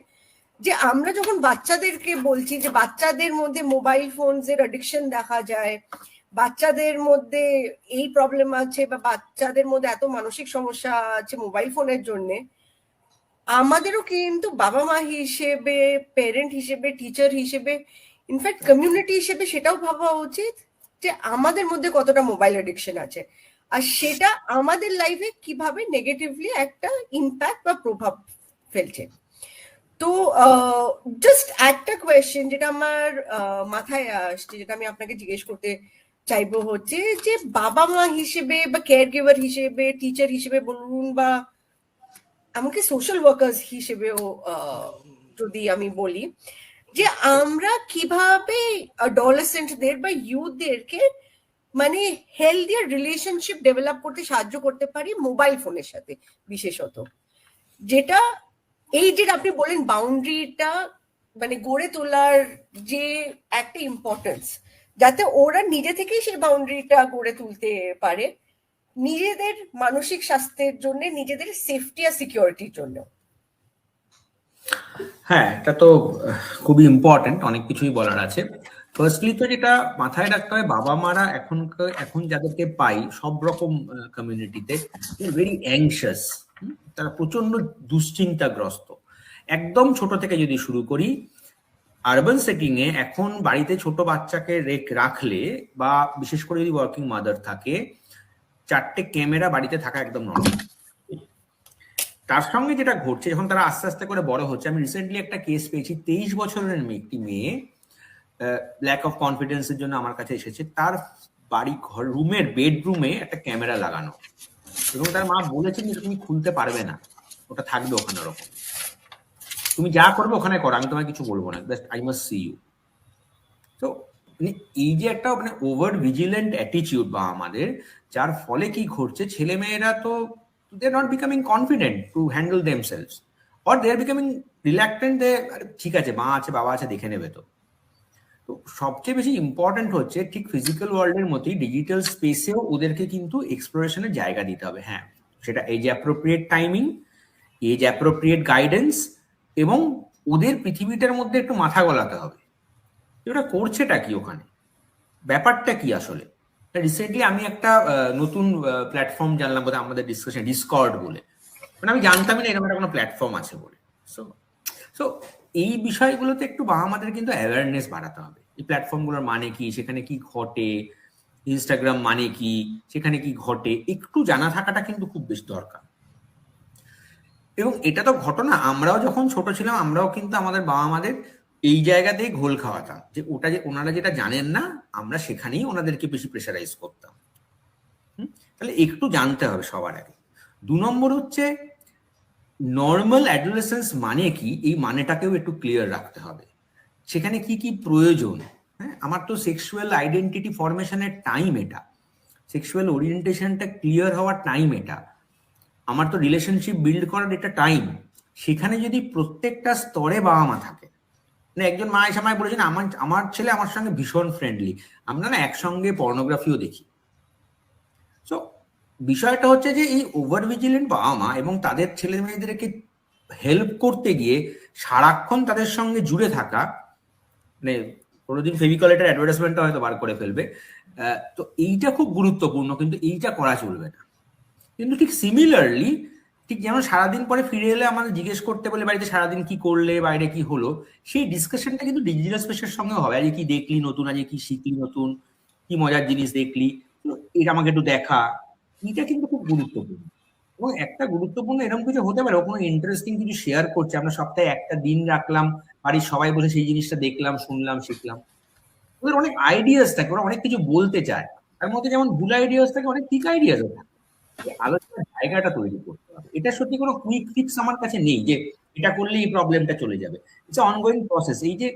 Speaker 1: যে আমরা যখন বাচ্চাদেরকে বলছি যে বাচ্চাদের মধ্যে মোবাইল ফোনসের অ্যাডিকশন দেখা যায়, বাচ্চাদের মধ্যে এই প্রবলেম আছে বা বাচ্চাদের মধ্যে এত মানসিক সমস্যা আছে মোবাইল ফোনের জন্য, আমাদেরও কিন্তু বাবা মা হিসেবে, প্যারেন্ট হিসেবে, টিচার হিসেবে, ইনফ্যাক্ট কমিউনিটি হিসেবে সেটাও ভাবা উচিত যে আমাদের মধ্যে কতটা মোবাইল অ্যাডিকশন আছে, আর সেটা আমাদের লাইফে কিভাবে নেগেটিভলি একটা ইম্প্যাক্ট বা প্রভাব ফেলছে। তো জাস্ট একটা কোয়েশ্চেন যেটা আমার মাথায় আসছে, যেটা আমি আপনাকে জিজ্ঞেস করতে চাইবো হচ্ছে যে বাবা মা হিসেবে বা কেয়ার গিভার হিসেবে, টিচার হিসেবে বলুন, বা এমনকি সোশ্যাল ওয়ার্কার্স হিসেবেও যদি আমি বলি, যে আমরা কিভাবে অ্যাডোলেসেন্টদের বা ইউথদেরকে মানে হেলদিয়ার রিলেশনশিপ ডেভেলপ করতে সাহায্য করতে পারি মোবাইল ফোনের সাথে, বিশেষত যেটা আপনি বলেন বাউন্ডারিটা মানে গড়ে তোলার যে একটা ইম্পর্টেন্স, যাতে ওরা নিজে থেকেই সেই বাউন্ডারিটা গড়ে তুলতে পারে নিজেদের মানসিক স্বাস্থ্যের জন্য, নিজেদের সেফটি আর সিকিউরিটির জন্য।
Speaker 2: হ্যাঁ, এটা তো খুবই ইম্পর্টেন্ট, অনেক কিছুই বলার আছে। ফার্স্টলি তো যেটা মাথায় রাখতে হয়, বাবা মারা এখন যাদেরকে পাই সব রকম কমিউনিটিতে ভেরি অ্যাংশাস, তারা প্রচন্ড দুশ্চিন্তাগ্রস্ত। একদম ছোট থেকে যদি শুরু করি, আরবান সেটিং এ এখন বাড়িতে ছোট বাচ্চাকে রাখলে বা বিশেষ করে যদি ওয়ার্কিং মাদার থাকে, 4টে ক্যামেরা বাড়িতে থাকা একদম নরমাল। তার সঙ্গে যেটা ঘটছে, যখন তারা আস্তে আস্তে করে বড় হচ্ছে, আমি রিসেন্টলি একটা কেস পেয়েছি, 23 বছরের একটি মেয়ে ল্যাক অফ কনফিডেন্সের জন্য আমার কাছে এসেছে। তার বাড়ি ঘর রুমের বেডরুমে একটা ক্যামেরা লাগানো, এবং তার মা বলেছেন যে তুমি খুলতে পারবে না, ওটা থাকবে ওখানে, ওরকম তুমি যা করবে ওখানে করো, আমি তোমায় কিছু বলবো না, just I must see you. তো এই যে একটা মানে ওভার ভিজিলেন্ট অ্যাটিটিউড বা আমাদের, যার ফলে কি ঘটছে, ছেলে মেয়েরা তো they are not becoming confident to handle themselves, or they are becoming reluctant, ঠিক আছে মা আছে বাবা আছে দেখে নেবে। তো সবচেয়ে বেশি ইম্পর্টেন্ট হচ্ছে ঠিক ফিজিক্যাল ওয়ার্ল্ডের মতোই ডিজিটাল স্পেসেও ওদেরকে কিন্তু এক্সপ্লোরেশনের জায়গা দিতে হবে। হ্যাঁ, সেটা age appropriate timing, age appropriate guidance, এবং ওদের পৃথিবীটার মধ্যে একটু মাথা গলাতে হবে ওটা করছেটা কি, ওখানে ব্যাপারটা কি আসলে। রিসেন্টলি আমি একটা নতুন প্ল্যাটফর্ম জানলাম, বোধহয় আমাদের ডিসকাশন, ডিসকর্ড বলে, মানে আমি জানতামই না এরকম একটা কোনো প্ল্যাটফর্ম আছে বলে। সো এই বিষয়গুলোতে একটু আমাদের কিন্তু অ্যাওয়ারনেস বাড়াতে হবে। এই প্ল্যাটফর্মগুলোর মানে কি, সেখানে কি ঘটে, ইনস্টাগ্রাম মানে কি, সেখানে কি ঘটে, একটু জানা থাকাটা কিন্তু খুব বেশি দরকার। এবং এটা তো ঘটনা, আমরাও যখন ছোট ছিলাম আমরাও কিন্তু আমাদের বাবা মাদের এই জায়গাতেই ঘোল খাওয়াতাম, যে ওটা যে ওনারা যেটা জানেন না আমরা সেখানেই ওনাদেরকে বেশি প্রেশারাইজ করতাম। তাহলে একটু জানতে হবে সবার আগে। 2 নম্বর হচ্ছে নর্মাল অ্যাডোলেসেন্স মানে কি, এই মানেটাকেও একটু ক্লিয়ার রাখতে হবে। সেখানে কি কি প্রয়োজন। হ্যাঁ, আমার তো সেক্সুয়াল আইডেন্টিটি ফরমেশনের টাইম এটা, সেক্সুয়াল ওরিয়েন্টেশনটা ক্লিয়ার হওয়ার টাইম এটা, আমার তো রিলেশনশিপ বিল্ড করার এটা টাইম। সেখানে যদি প্রত্যেকটা স্তরে বাবা মা থাকে, মানে একজন মা এসে আমায় বলেছেন আমার ছেলে আমার সঙ্গে ভীষণ ফ্রেন্ডলি, আমরা না একসঙ্গে পর্নোগ্রাফিও দেখি। সো বিষয়টা হচ্ছে যে এই ওভার ভিজিলেন্ট বাবা মা এবং তাদের ছেলে মেয়েদেরকে হেল্প করতে গিয়ে সারাক্ষণ তাদের সঙ্গে জুড়ে থাকা, মানে কোনোদিন ফেভিকলের অ্যাডভার্টাইজমেন্টটা হয়তো বার করে ফেলবে, তো এইটা খুব গুরুত্বপূর্ণ, কিন্তু এইটা করা চলবে না। কিন্তু ঠিক সিমিলারলি ঠিক যেমন সারাদিন পরে ফিরে এলে আমাদের জিজ্ঞেস করতে বলে বাড়িতে সারাদিন কি করলে, বাইরে কি হলো, সেই ডিসকাশনটা কিন্তু ডিজিটাল স্পেসের সঙ্গে হবে। আজকে কি দেখলি নতুন, আজকে কি শিখলি নতুন, কি মজার জিনিস দেখলি, তো এটা আমাকে একটু দেখা। এটা কিন্তু খুব গুরুত্বপূর্ণ। এবং একটা গুরুত্বপূর্ণ এরকম কিছু হতে পারে, ও কোনো ইন্টারেস্টিং কিছু শেয়ার করছে, আমরা সপ্তাহে একটা দিন রাখলাম, বাড়ির সবাই বসে সেই জিনিসটা দেখলাম, শুনলাম, শিখলাম। ওদের অনেক আইডিয়াস থাকে, ওরা অনেক কিছু বলতে চায়, তার মধ্যে যেমন ভুল আইডিয়াস থাকে, অনেক ঠিক আইডিয়াসও থাকে। এই আলোচনার জায়গাটা তৈরি করতে হবে। এটা সত্যি কোনো কুইক ফিক্স আমার কাছে নেই যে এটা করলে এই প্রবলেমটা চলে যাবে। It's ongoing process. এই যে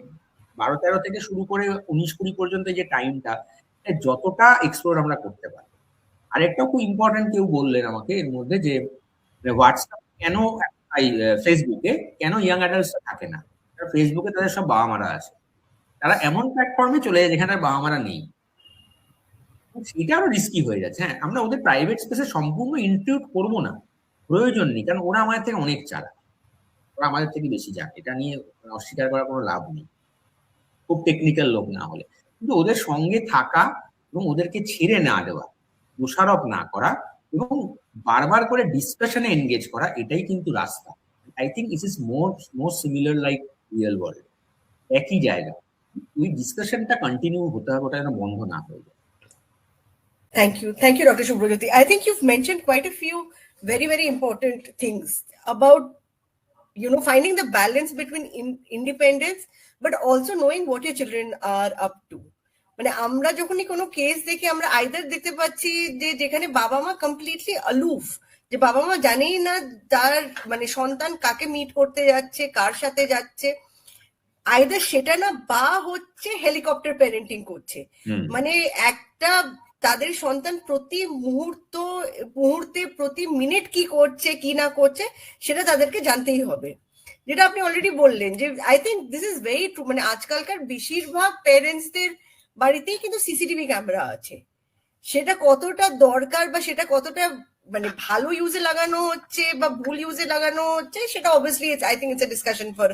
Speaker 2: 12-13 থেকে শুরু করে 19-20 পর্যন্ত যে টাইমটা, যতটা এক্সপ্লোর আমরা করতে পারি। আরেকটাও খুব ইম্পর্টেন্ট কেউ বললেন আমাকে এর মধ্যে, যে হোয়াটসঅ্যাপ কেন, ফেসবুকে কেন ইয়াং অ্যাডাল্টস থাকে না। ফেসবুকে তাদের সব বাবা মারা আছে, তারা এমন প্ল্যাটফর্মে চলে যায় যেখানে বাবা মারা নেই। সেটা আরো রিস্কি হয়ে যাচ্ছে। হ্যাঁ, আমরা ওদের প্রাইভেট স্পেসে সম্পূর্ণ ইনক্লুড করবো না, প্রয়োজন নেই, কারণ ওরা আমাদের থেকে অনেক চালাক, ওরা আমাদের থেকে বেশি জানে, এটা নিয়ে অস্বীকার করার কোনো লাভ নেই, খুব টেকনিক্যাল লোক না হলে। কিন্তু ওদের সঙ্গে থাকা এবং ওদেরকে ছেড়ে না দেওয়া, দোষারোপ না করা এবং বারবার করে ডিসকাশনে এনগেজ করা, এটাই কিন্তু রাস্তা। I think it is more similar like real world. একই জায়গা, ওই ডিসকাশনটা কন্টিনিউ হতে হবে, ওটা যেন বন্ধ না হয়ে যায়।
Speaker 1: Thank you, Dr. Subhrajyoti. I think you've mentioned quite a few very, very important things about, finding the balance between independence, but also knowing what your children are up to. মানে আমরা যখনই কোনো কেস দেখি, আমরা আইদার দেখতে পাচ্ছি যে যেখানে বাবা মা কমপ্লিটলি aloof, যে বাবা মা জানেই না তার মানে সন্তান কাকে মিট করতে যাচ্ছে, কার সাথে যাচ্ছে, আইদার সেটা না, বা হচ্ছে হেলিকপ্টার প্যারেন্টিং করছে। মানে একটা তাদের সন্তান প্রতি মুহূর্তে প্রতি মিনিট কি করছে কি না করছে সেটা তাদেরকে জানতেই হবে। যেটা আপনি অলরেডি বললেন যে I think this is very true. মানে আজকালকার বেশিরভাগ প্যারেন্টসদের বাড়িতেই কিন্তু সিসিটিভি ক্যামেরা আছে। সেটা কতটা দরকার বা সেটা কতটা মানে ভালো ইউজে লাগানো হচ্ছে বা ভুল ইউজে লাগানো হচ্ছে, সেটা obviously I think it's a discussion for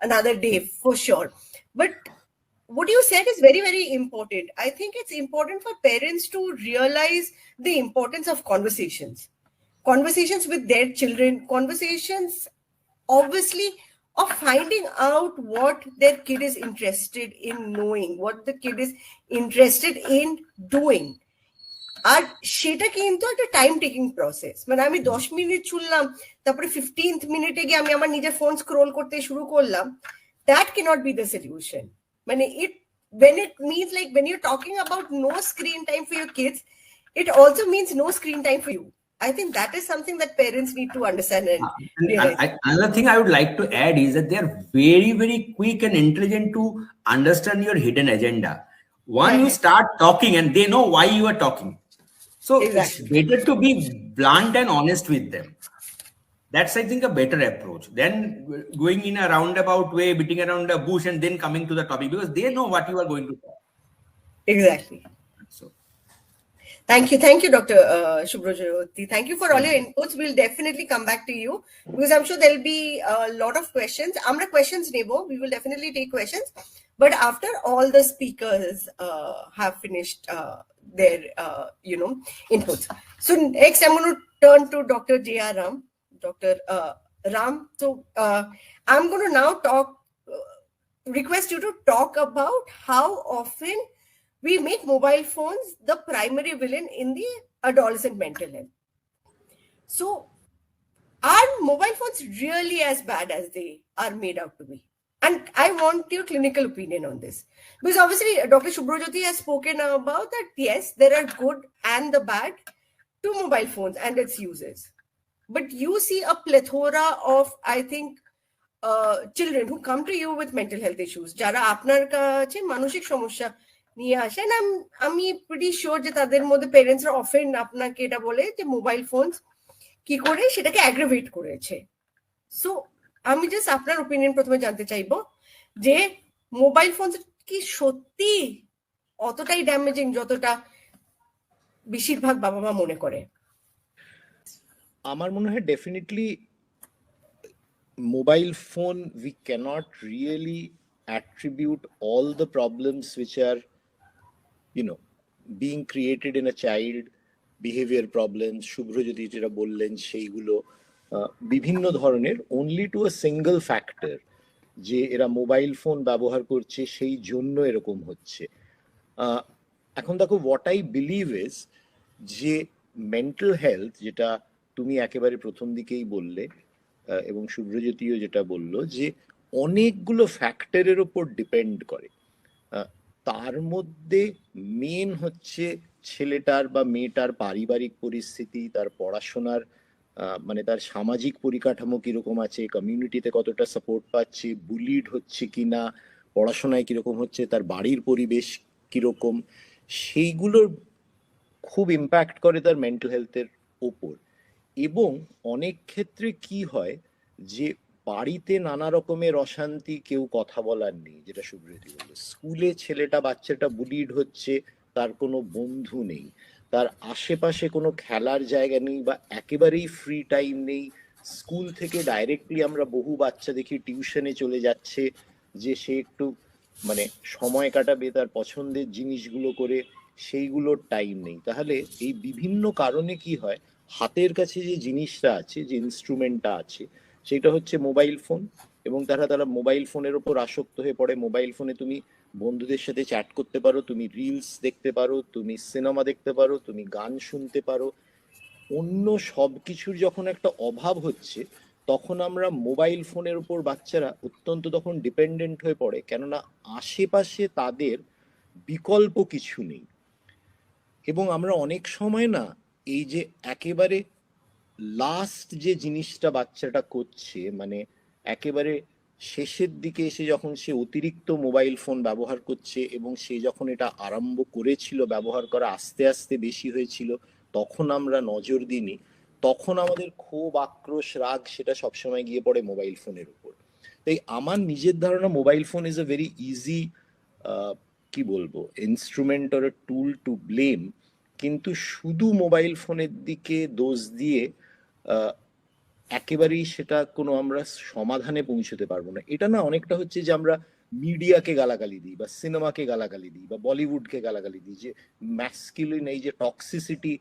Speaker 1: another day for sure. But what you said is very, very important. I think it's important for parents to realize the importance of conversations with their children, conversations obviously of finding out what their kid is interested in knowing, what the kid is interested in doing. আর সেটা কিন্তু একটা টাইম টেকিং প্রসেস। মানে আমি 10 মিনিট শুনলাম, তারপরে 15th মিনিটে গিয়ে আমি আমার নিজের ফোন স্ক্রোল করতে শুরু করলাম, that cannot be the solution. মানে when it means like when you're talking about no screen time for your kids, it also means no screen time for you. I think that is something that parents need to understand and realize.
Speaker 2: Another thing I would like to add is that they are very, very quick and intelligent to understand your hidden agenda. You start talking and they know why you are talking. So It's better to be blunt and honest with them. That's, I think, a better approach than going in a roundabout way, beating around the bush and then coming to the topic, because they know what you are going to talk.
Speaker 1: Exactly. So, thank you, Dr. Subhrajyoti. Thank you for all your inputs. We'll definitely come back to you because I'm sure there'll be a lot of questions. Amra questions nebo. We will definitely take questions, but after all the speakers have finished their inputs. So next I'm going to turn to Dr. J.R. Ram. Dr. Ram. So I'm going to now request you to talk about how often we make mobile phones the primary villain in the adolescent mental health. So are mobile phones really as bad as they are made out to be? And I want your clinical opinion on this. Because obviously Dr. Subhrajyoti has spoken about that, yes, there are good and the bad to mobile phones and its uses. But you see a plethora of, I think, children who come to you with mental health issues. যারা আপনার কাছে মানসিক সমস্যা নিয়ে আসেন, আমি প্রিটি শিওর যে তাদের মধ্যে প্যারেন্টসরা অফেন আপনাকে এটা বলে যে মোবাইল ফোনস কি করে সেটাকে অ্যাগ্রাভেট করেছে। সো আমি জাস্ট আপনার ওপিনিয়ন প্রথমে জানতে চাইবো যে মোবাইল ফোন কি সত্যি অতটাই ড্যামেজিং যতটা বেশিরভাগ বাবা মা মনে করে?
Speaker 3: আমার মনে হয় definitely mobile phone we cannot really attribute all the problems which are being created in a child, behavior problems, Subhrajyoti যেটা বললেন সেইগুলো, বিভিন্ন ধরনের only to a single factor, যে এরা মোবাইল ফোন ব্যবহার করছে সেই জন্য এরকম হচ্ছে। এখন দেখো, হোয়াট আই বিলিভ ইজ যে মেন্টাল হেলথ, যেটা তুমি একেবারে প্রথম দিকেই বললে এবং শুভ্রজ্যোতিও যেটা বললো, যে অনেকগুলো ফ্যাক্টরের ওপর ডিপেন্ড করে। তার মধ্যে মেন হচ্ছে ছেলেটার বা মেয়েটার পারিবারিক পরিস্থিতি, তার পড়াশোনার মানে তার সামাজিক পরিকাঠামো কিরকম আছে, কমিউনিটিতে কতটা সাপোর্ট পাচ্ছে, বুলিড হচ্ছে কিনা, পড়াশোনায় কিরকম হচ্ছে, তার বাড়ির পরিবেশ কিরকম, সেইগুলোর খুব ইম্প্যাক্ট করে তার মেন্টাল হেলথের ওপর। এবং অনেক ক্ষেত্রে কি হয় যে বাড়িতে নানা রকমের অশান্তি, কেউ কথা বলার নেই, যেটা সুব্রতি বললো, স্কুলে ছেলেটা বাচ্চাটা বুলিড হচ্ছে, তার কোনো বন্ধু নেই, তার আশেপাশে কোনো খেলার জায়গা নেই বা একেবারেই ফ্রি টাইম নেই। স্কুল থেকে ডাইরেক্টলি আমরা বহু বাচ্চা দেখি টিউশনে চলে যাচ্ছে, যে সে একটু মানে সময় কাটাবে তার পছন্দের জিনিসগুলো করে, সেইগুলোর টাইম নেই। তাহলে এই বিভিন্ন কারণে কি হয়, হাতের কাছে যে জিনিসটা আছে, যে ইনস্ট্রুমেন্টটা আছে, সেটা হচ্ছে মোবাইল ফোন, এবং তারা মোবাইল ফোনের ওপর আসক্ত হয়ে পড়ে। মোবাইল ফোনে তুমি বন্ধুদের সাথে চ্যাট করতে পারো, তুমি রিলস দেখতে পারো, তুমি সিনেমা দেখতে পারো, তুমি গান শুনতে পারো। অন্য সব কিছুর যখন একটা অভাব হচ্ছে, তখন আমরা মোবাইল ফোনের উপর বাচ্চারা অত্যন্ত তখন ডিপেন্ডেন্ট হয়ে পড়ে, কেননা আশেপাশে তাদের বিকল্প কিছু নেই। এবং আমরা অনেক সময় না, এই যে একেবারে লাস্ট যে জিনিসটা বাচ্চাটা করছে, মানে একেবারে শেষের দিকে এসে যখন সে অতিরিক্ত মোবাইল ফোন ব্যবহার করছে, এবং সে যখন এটা আরম্ভ করেছিল ব্যবহার করা, আস্তে আস্তে বেশি হয়েছিল, তখন আমরা নজর দিইনি, তখন আমাদের ক্ষোভ, আক্রোশ, রাগ সেটা সবসময় গিয়ে পড়ে মোবাইল ফোনের উপর। তাই আমার নিজের ধারণা, mobile phone is a very easy কি বলবো instrument or tool to blame, কিন্তু শুধু মোবাইল ফোনের দিকে দোষ দিয়ে একেবারেই সেটা কোনো আমরা সমাধানে পৌঁছতে পারবো না। এটা না অনেকটা হচ্ছে যে আমরা মিডিয়াকে গালাগালি দিই, বা সিনেমাকে গালাগালি দিই, বা বলিউডকে গালাগালি দিই, যে ম্যাসকিউলিন এই যে টক্সিসিটি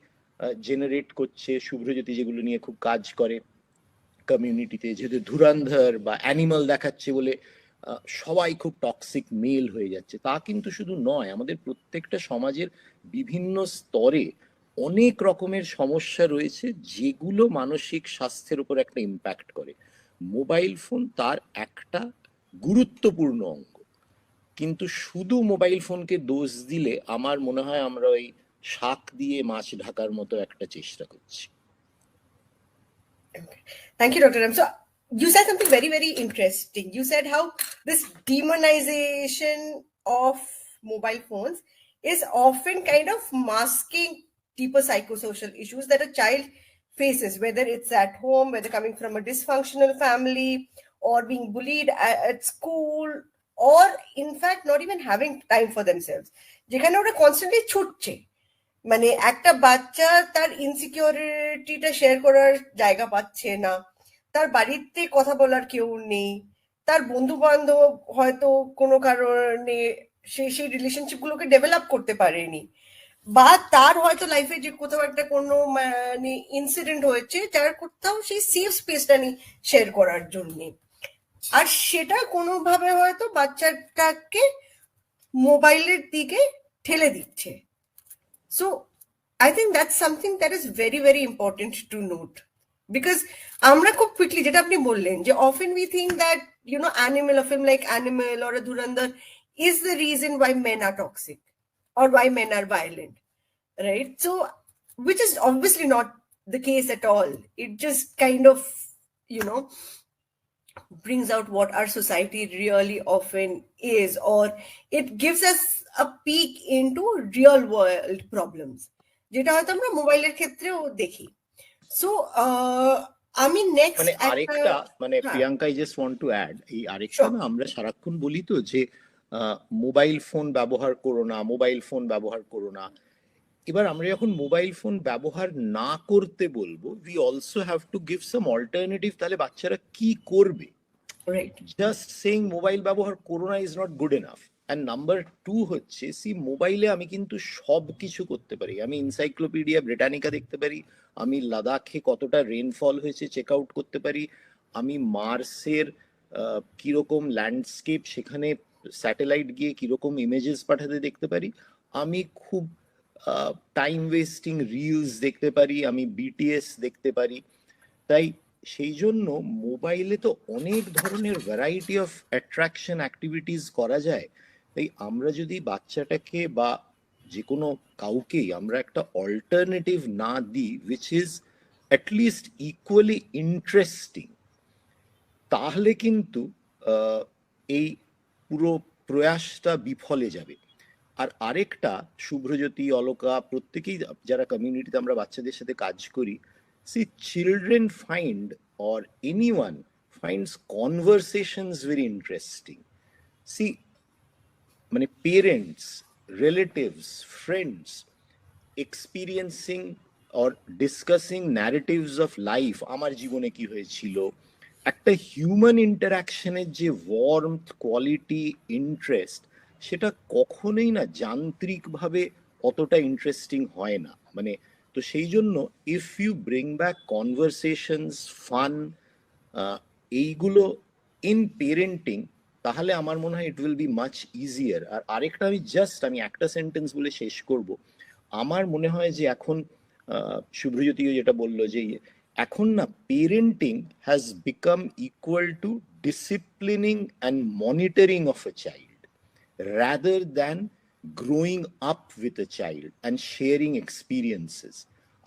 Speaker 3: জেনারেট করছে। শুভ্রজ্যোতি যেগুলো নিয়ে খুব কাজ করে কমিউনিটিতে, যেহেতু ধুরন্ধর বা অ্যানিমাল দেখাচ্ছে বলে সবাই খুব টক্সিক মেল হয়ে যাচ্ছে, তা কিন্তু শুধু নয়। আমাদের প্রত্যেকটা সমাজের বিভিন্ন স্তরে অনেক রকমের সমস্যা রয়েছে, যেগুলো মানসিক স্বাস্থ্যের উপর একটা ইম্প্যাক্ট করে। মোবাইল ফোন তার একটা গুরুত্বপূর্ণ অঙ্গ, কিন্তু শুধু মোবাইল ফোনকে দোষ দিলে আমার মনে হয় আমরা ওই শাক দিয়ে মাছ ঢাকার মতো একটা চেষ্টা করছি।
Speaker 1: Okay. Thank you, Dr. Ram. So you said something very, very interesting. You said how this demonization of mobile phones is often kind of masking deeper psychosocial issues that a child faces, whether it's at home, whether coming from a dysfunctional family, or being bullied at school, or in fact not even having time for themselves. যেখানে ওরা কনস্ট্যান্টলি ছুটছে, মানে একটা বাচ্চা তার ইনসিকিউরিটিটা শেয়ার করার জায়গা পাচ্ছে না, তার বাড়িতে কথা বলার কেউ নেই, তার বন্ধু বান্ধব হয়তো কোনো কারণে সেই রিলেশনশিপ গুলোকে ডেভেলপ করতে পারেনি, বা তার হয়তো লাইফে যে কোথাও একটা কোনো মানে ইনসিডেন্ট হয়েছে যার কোথাও সেই সেফ স্পেসটা নেই শেয়ার করার জন্য, আর সেটা কোনোভাবে হয়তো বাচ্চাটাকে মোবাইলের দিকে ঠেলে দিচ্ছে। So I think that's something that is very, very important to note, because আমরা খুব quickly, যেটা আপনি বললেন, যে often we think that, you know, Animal, a film like Animal or a Dhurandhar is the reason why men are toxic or why men are violent, right? So which is obviously not the case at all. It just kind of, you know, brings out what our society really often is, or it gives us a peek into real world problems, যেটা হয়তো আমরা মোবাইলের ক্ষেত্রেও দেখি। সো আমি নেক্সট
Speaker 3: মানে আরেকটা, মানে
Speaker 1: হ্যাঁ,
Speaker 3: Priyanka, I just want to add, এই আরেকটা না, আমরা সারাক্ষণ বলি তো যে মোবাইল ফোন ব্যবহার করো না, মোবাইল ফোন ব্যবহার করো না। এবার আমরা যখন মোবাইল ফোন ব্যবহার না করতে বলবো, we also have to give some alternative. তাহলে বাচ্চারা কি করবে?
Speaker 1: রাইট,
Speaker 3: জাস্ট সেইং মোবাইল ব্যবহার করো না is not good enough. And number two হচ্ছে মোবাইলে আমি কিন্তু সব কিছু করতে পারি। আমি এনসাইক্লোপিডিয়া ব্রিটানিকা দেখতে পারি, আমি লাদাখে কতটা রেনফল হয়েছে চেক আউট করতে পারি, আমি মার্সের কিরকম ল্যান্ডস্কেপ সেখানে স্যাটেলাইট গিয়ে কিরকম ইমেজেস পাঠাতে দেখতে পারি, আমি খুব টাইম ওয়েস্টিং রিলস দেখতে পারি, আমি বিটিএস দেখতে পারি। তাই সেই জন্য মোবাইলে তো অনেক ধরনের ভ্যারাইটি অফ অ্যাট্রাকশন অ্যাক্টিভিটিস করা যায়। তাই আমরা যদি বাচ্চাটাকে বা যে কোনো কাউকেই আমরা একটা অল্টারনেটিভ না দিই which is at least equally interesting, তাহলে কিন্তু এই পুরো প্রয়াসটা বিফলে যাবে। আর আরেকটা, শুভ্রজ্যোতি, অলকা, প্রত্যেকেই যারা কমিউনিটিতে আমরা বাচ্চাদের সাথে কাজ করি, children find or anyone finds conversations very interesting. মানে parents, relatives, friends experiencing or discussing narratives of life, আমার জীবনে কি হয়েছিল, একটা হিউম্যান ইন্টারাকশনের যে ওয়ার্মথ, কোয়ালিটি, ইন্টারেস্ট, সেটা কখনোই না যান্ত্রিকভাবে অতটা ইন্টারেস্টিং হয় না। মানে তো সেই জন্য if you bring back conversations, fun, এইগুলো ইন পেরেন্টিং, তাহলে আমার মনে হয় it will be much easier. আর আরেকটা আমি একটা সেন্টেন্স বলে শেষ করব। আমার মনে হয় যে এখন শুভ্রজ্যোতিও যেটা বললো যে এখন না parenting has become equal to disciplining and monitoring of a child rather than growing up with a child and sharing experiences.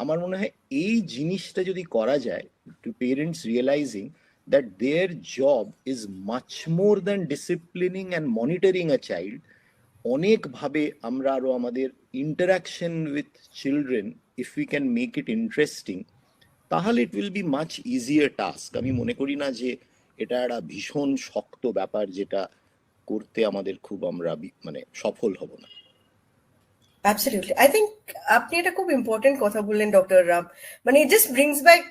Speaker 3: আমার মনে হয় এই জিনিসটা যদি করা যায়, to parents realising that their job is much more than disciplining and monitoring a child, অনেক ভাবে আমরা আরো আমাদের interaction with children if we can make it interesting, তাহলে it will be much easier task. আমি মনে করি না যে এটা একটা ভীষণ শক্ত ব্যাপার যেটা করতে আমাদের খুব আমরা মানে সফল হব না।
Speaker 1: Absolutely. I think আপনি এটা খুব ইম্পর্টেন্ট কথা বললেন ডক্টর রাম। মানে it just brings back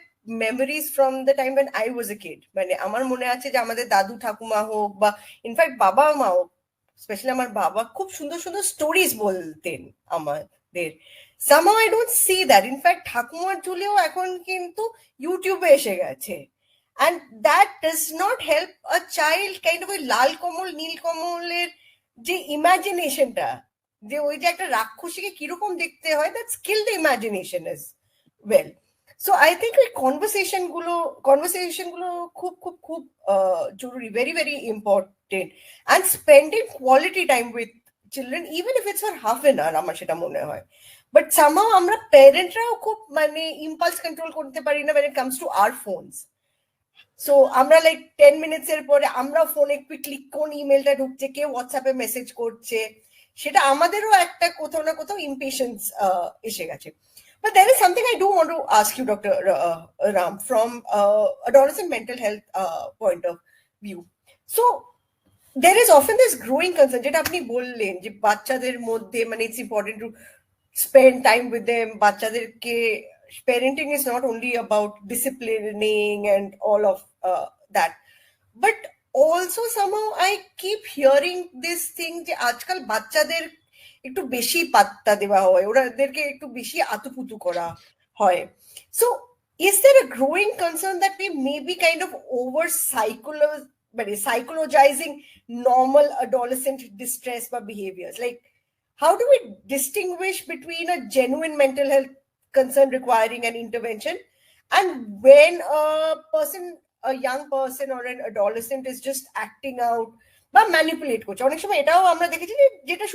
Speaker 1: memories from the time when I was a kid. মানে আমার মনে আছে যে আমাদের দাদু ঠাকুমা হোক বা ইনফ্যাক্ট বাবা মা হোক, স্পেশালি আমার বাবা খুব সুন্দর সুন্দর স্টোরিজ বলতেন আমাদের। somehow I don't see that. In fact ঠাকুমার ঝুলিও এখন কিন্তু ইউটিউবে এসে গেছে, and that does not help a child kind of a লাল কমল নীল কমলের যে ইমাজিনেশনটা, যে ওই যে একটা রাক্ষসীকে কিরকম দেখতে হয়, that's kill the imagination as well. So I think ওই কনভারসেশন গুলো খুব খুব খুব জরুরি, very very important. And spending quality time with children, even if it's for half an hour, আমার সেটা মনে হয়। বাট সামহাউ আমরা প্যারেন্টরাও খুব মানে ইম্পালস কন্ট্রোল করতে পারি না when it comes to our phones. So আমরা লাইক 10 মিনিটস এর পরে আমরা ফোনে কুইকলি কোন ইমেলটা ঢুকছে, কে হোয়াটসঅ্যাপে মেসেজ করছে, সেটা আমাদেরও একটা কোথাও না কোথাও ইম্পেশেন্স এসে গেছে। But there is something I do want to ask you, Dr. Ram, from adolescent mental health point of view. So there is often this growing concern, যেটা আপনি বললেন যে বাচ্চাদের মধ্যে মানে it's important to spend time with them. বাচ্চাদেরকে parenting is not only about disciplining and all of that, but also somehow I keep hearing this thing যে আজকাল বাচ্চাদের একটু বেশি পাত্তা দেওয়া হয়, ওদেরকে একটু বেশি আতুপুতু করা হয়। So is there a growing concern that we may be kind of over psychologizing normal adolescent distress বা behaviors? Like, how do we distinguish between a genuine mental health concern requiring an intervention and when a young person or an adolescent is just acting out বা ম্যানিপুলেট করছে? অনেক সময় এটাও আমরা দেখেছি যেটা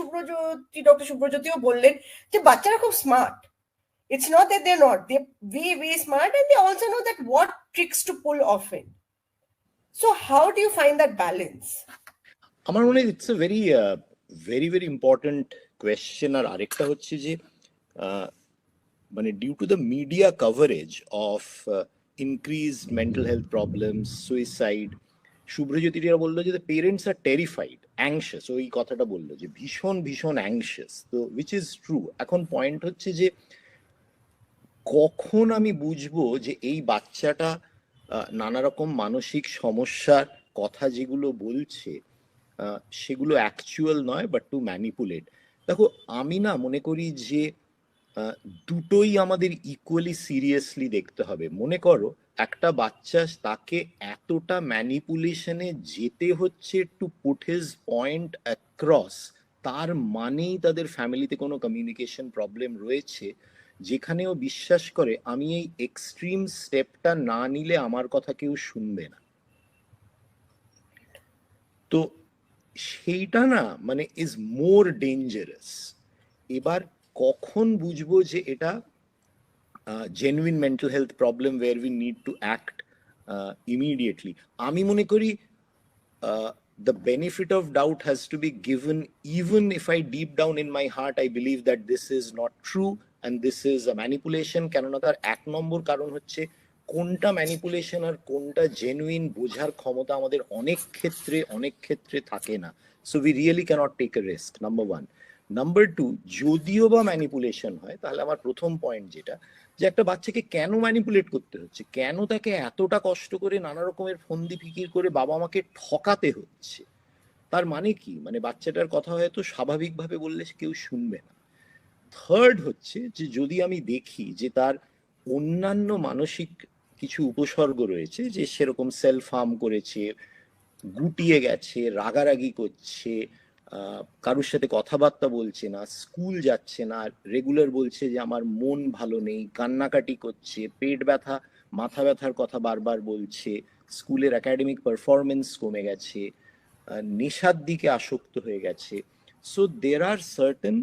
Speaker 1: ডক্টর শুভ্রজ্যোতিও বললেন, যে বাচ্চারা খুব smart. It's not that they're not, they're way smart, and they also know that what tricks to pull off in. So how do you find that balance?
Speaker 3: আমার মনে হয় it's a very important question. আর আরেকটা হচ্ছে যে মানে due to the media coverage of increase mental health problems, suicide, শুভ্রজ্যোতিরা বললো যে পেরেন্টস আর টেরিফাইড, অ্যাংশিয়াস, ওই কথাটা বললো যে ভীষণ অ্যাংশিয়াস। তো উইচ ইজ ট্রু। এখন পয়েন্ট হচ্ছে যে কখন আমি বুঝবো যে এই বাচ্চাটা নানা রকম মানসিক সমস্যার কথা যেগুলো বলছে সেগুলো অ্যাকচুয়াল নয়, বাট টু ম্যানিপুলেট। দেখো, আমি না মনে করি যে দুটোই আমাদের ইকুয়ালি সিরিয়াসলি দেখতে হবে। মনে করো একটা বাচ্চা, তাকে এতটা ম্যানিপুলেশনে যেতে হচ্ছে to put his point across, তার মানেই তাদের ফ্যামিলিতে কোনো কমিউনিকেশন প্রবলেম রয়েছে, যেখানে ও বিশ্বাস করে আমি এই এক্সট্রিম স্টেপটা না নিলে আমার কথা কেউ শুনবে না। তো সেইটা না মানে ইজ মোর ডেঞ্জারাস। এবার কখন বুঝবো যে এটা genuine mental health problem where we need to act immediately? আমি মনে করি the benefit of doubt has to be given, even if I deep down in my heart I believe that this is not true and this is a manipulation। কেননা তার এক নম্বর কারণ হচ্ছে কোনটা ম্যানিপুলেশন আর কোনটা জেনুইন বোঝার ক্ষমতা আমাদের অনেক ক্ষেত্রে থাকে না। So we really can't take a risk, number one. Number two, যদিও বা ম্যানিপুলেশন হয়, তাহলে আমার প্রথম পয়েন্ট যেটা, যে একটা বাচ্চাকে কেন ম্যানিপুলেট করতে হচ্ছে, কেন তাকে এতটা কষ্ট করে নানা রকমের ফন্দি ফিকির করে বাবা মাকে ঠকাতে হচ্ছে, তার মানে কি? মানে বাচ্চাটার কথা হয়তো স্বাভাবিকভাবে বললে কেউ শুনবে না। থার্ড হচ্ছে যে যদি আমি দেখি যে তার অন্যান্য মানসিক কিছু উপসর্গ রয়েছে, যে সেরকম সেলফ হার্ম করেছে, গুটিয়ে গেছে, রাগারাগি করছে, কারোর সাথে কথাবার্তা বলছে না, স্কুল যাচ্ছে না, রেগুলার বলছে যে আমার মন ভালো নেই, কান্নাকাটি করছে, পেট ব্যথা মাথা ব্যথার কথা বারবার বলছে, স্কুলের একাডেমিক পারফরমেন্স কমে গেছে, নেশার দিকে আসক্ত হয়ে গেছে। So there are certain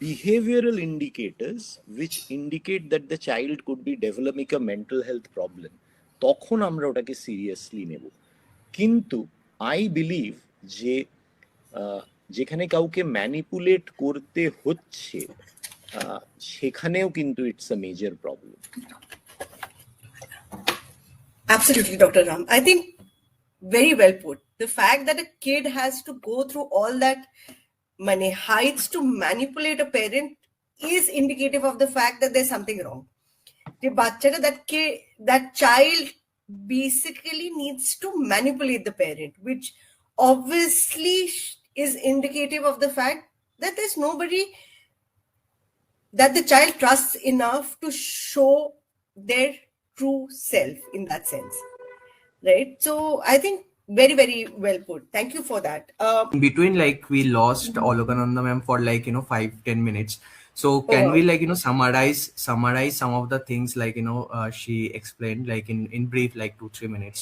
Speaker 3: behavioral indicators which indicate that the child could be developing a mental health problem। তখন আমরা ওটাকে সিরিয়াসলি নেব। কিন্তু আই বিলিভ যে যেখানে কাউকে ম্যানিপুলেট করতে হচ্ছে সেখানেও কিন্তু it's a major problem.
Speaker 1: Absolutely, Dr. Ram. I think very well put. The fact that a kid has to go through all that many heights to manipulate a parent is indicative of the fact that there's something wrong. The bachchata, that child basically needs to manipulate the parent, which obviously is indicative of the fact that there's nobody that the child trusts enough to show their true self in that sense, right? So I think very, very well put. Thank you for that.
Speaker 4: In between, like, we lost Olokananda ma'am for 5-10 minutes. So can we summarize some of the things she explained in brief, 2-3 minutes?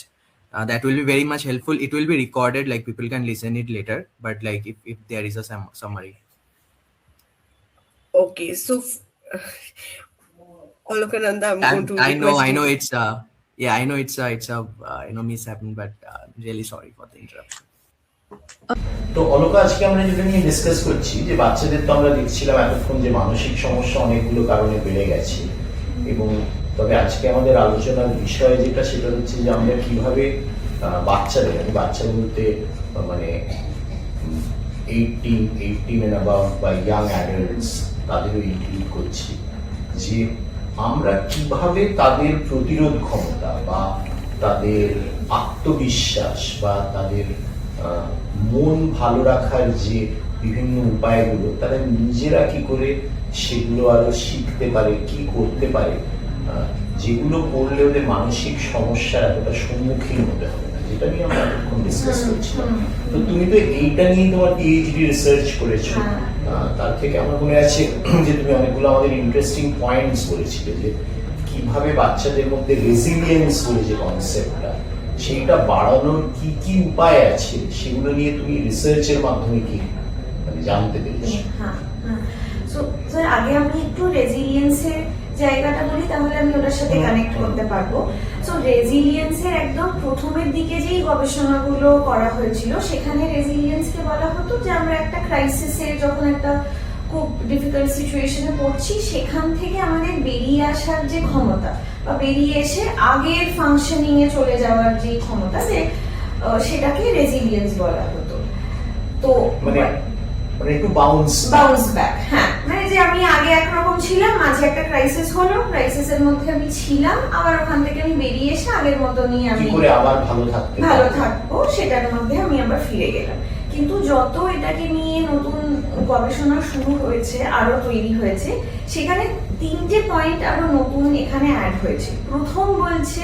Speaker 4: That will be very much helpful. It will be recorded, people can listen it later, but if there is a summary.
Speaker 1: Okay, so Olokananda, I'm going to
Speaker 4: I know it's a mishap, but really sorry for the interruption.
Speaker 5: তো অলোকা, আজকে আমরা যেটা নিয়ে ডিসকাস করছি যে বাচ্চাদের তো আমরা দেখছিলাম এতক্ষণ যে মানসিক সমস্যা অনেকগুলো কারণে বেড়ে গেছে, এবং তবে আজকে আমাদের আলোচনার বিষয় যেটা সেটা হচ্ছে যে আমরা কিভাবে বাচ্চাদের, আমি বাচ্চা বলতে মানে 18 and above বা ইয়াং অ্যাডাল্টস, তাদেরও ইনক্লুড করছি, যে আমরা কিভাবে তাদের প্রতিরোধ ক্ষমতা বা তাদের আত্মবিশ্বাস বা তাদের মন ভালো রাখার যে বিভিন্ন উপায়গুলো তারা নিজেরা কি করে সেগুলো আরো শিখতে পারে, কি করতে পারে, যেগুলো করলে ওদের মানসিক সমস্যার এতটা সম্মুখীন হতে হবে না, যেটা নিয়ে আমরা এতক্ষণ ডিসকাস করছিলাম। তো তুমি তো এইটা নিয়ে তোমার পিএইচডি রিসার্চ করেছো, তার থেকে আমার মনে আছে যে তুমি অনেকগুলো আমাদের ইন্টারেস্টিং পয়েন্টস বলেছিলে, যে কিভাবে বাচ্চাদের মধ্যে রেজিলিয়েন্স বলে যে কনসেপ্টটা, সেইটা বাড়ানোর কি কি উপায় আছে, সেগুলো নিয়ে তুমি রিসার্চের মাধ্যমে কি মানে জানতে পেরেছো?
Speaker 6: সো স্যার, আগে আমি একটু রেজিলিয়েন্সের জায়গাটা বলি, তাহলে আমি ওটার সাথে কানেক্ট করতে পারবো। সো রেজিলিয়েন্সের একদম প্রথমের দিকে যেই গবেষণাগুলো করা হয়েছিল, সেখানে রেজিলিয়েন্সকে বলা হতো যে আমরা একটা ক্রাইসিসে, যখন একটা খুব ডিফিকাল্ট সিচুয়েশনে পড়ছি, সেখান থেকে আমাদের বেরিয়ে আসার যে ক্ষমতা বা বেরিয়ে এসে আগের ফাংশনিং এ চলে যাওয়ার যে ক্ষমতা, যে সেটাকে রেজিলিয়েন্স বলা হতো। তো
Speaker 5: মানে একটু বাউন্স
Speaker 6: ব্যাক, হ্যাঁ, মানে যে আমি আগে একরকম ছিলাম, মাঝে একটা ক্রাইসিস হলো, ক্রাইসিসের মধ্যে আমি ছিলাম, আবার ওখান থেকে আমি বেরিয়ে এসে আগের মতনই আমি
Speaker 5: আবার ভালো থাকবো,
Speaker 6: সেটার মধ্যে আমি আবার ফিরে গেলাম। কিন্তু যত এটাকে নিয়ে নতুন গবেষণা শুরু হয়েছে, আরো তৈরি হয়েছে, সেখানে 3টে পয়েন্ট আরো নতুন এখানে অ্যাড হয়েছে। প্রথম বলছে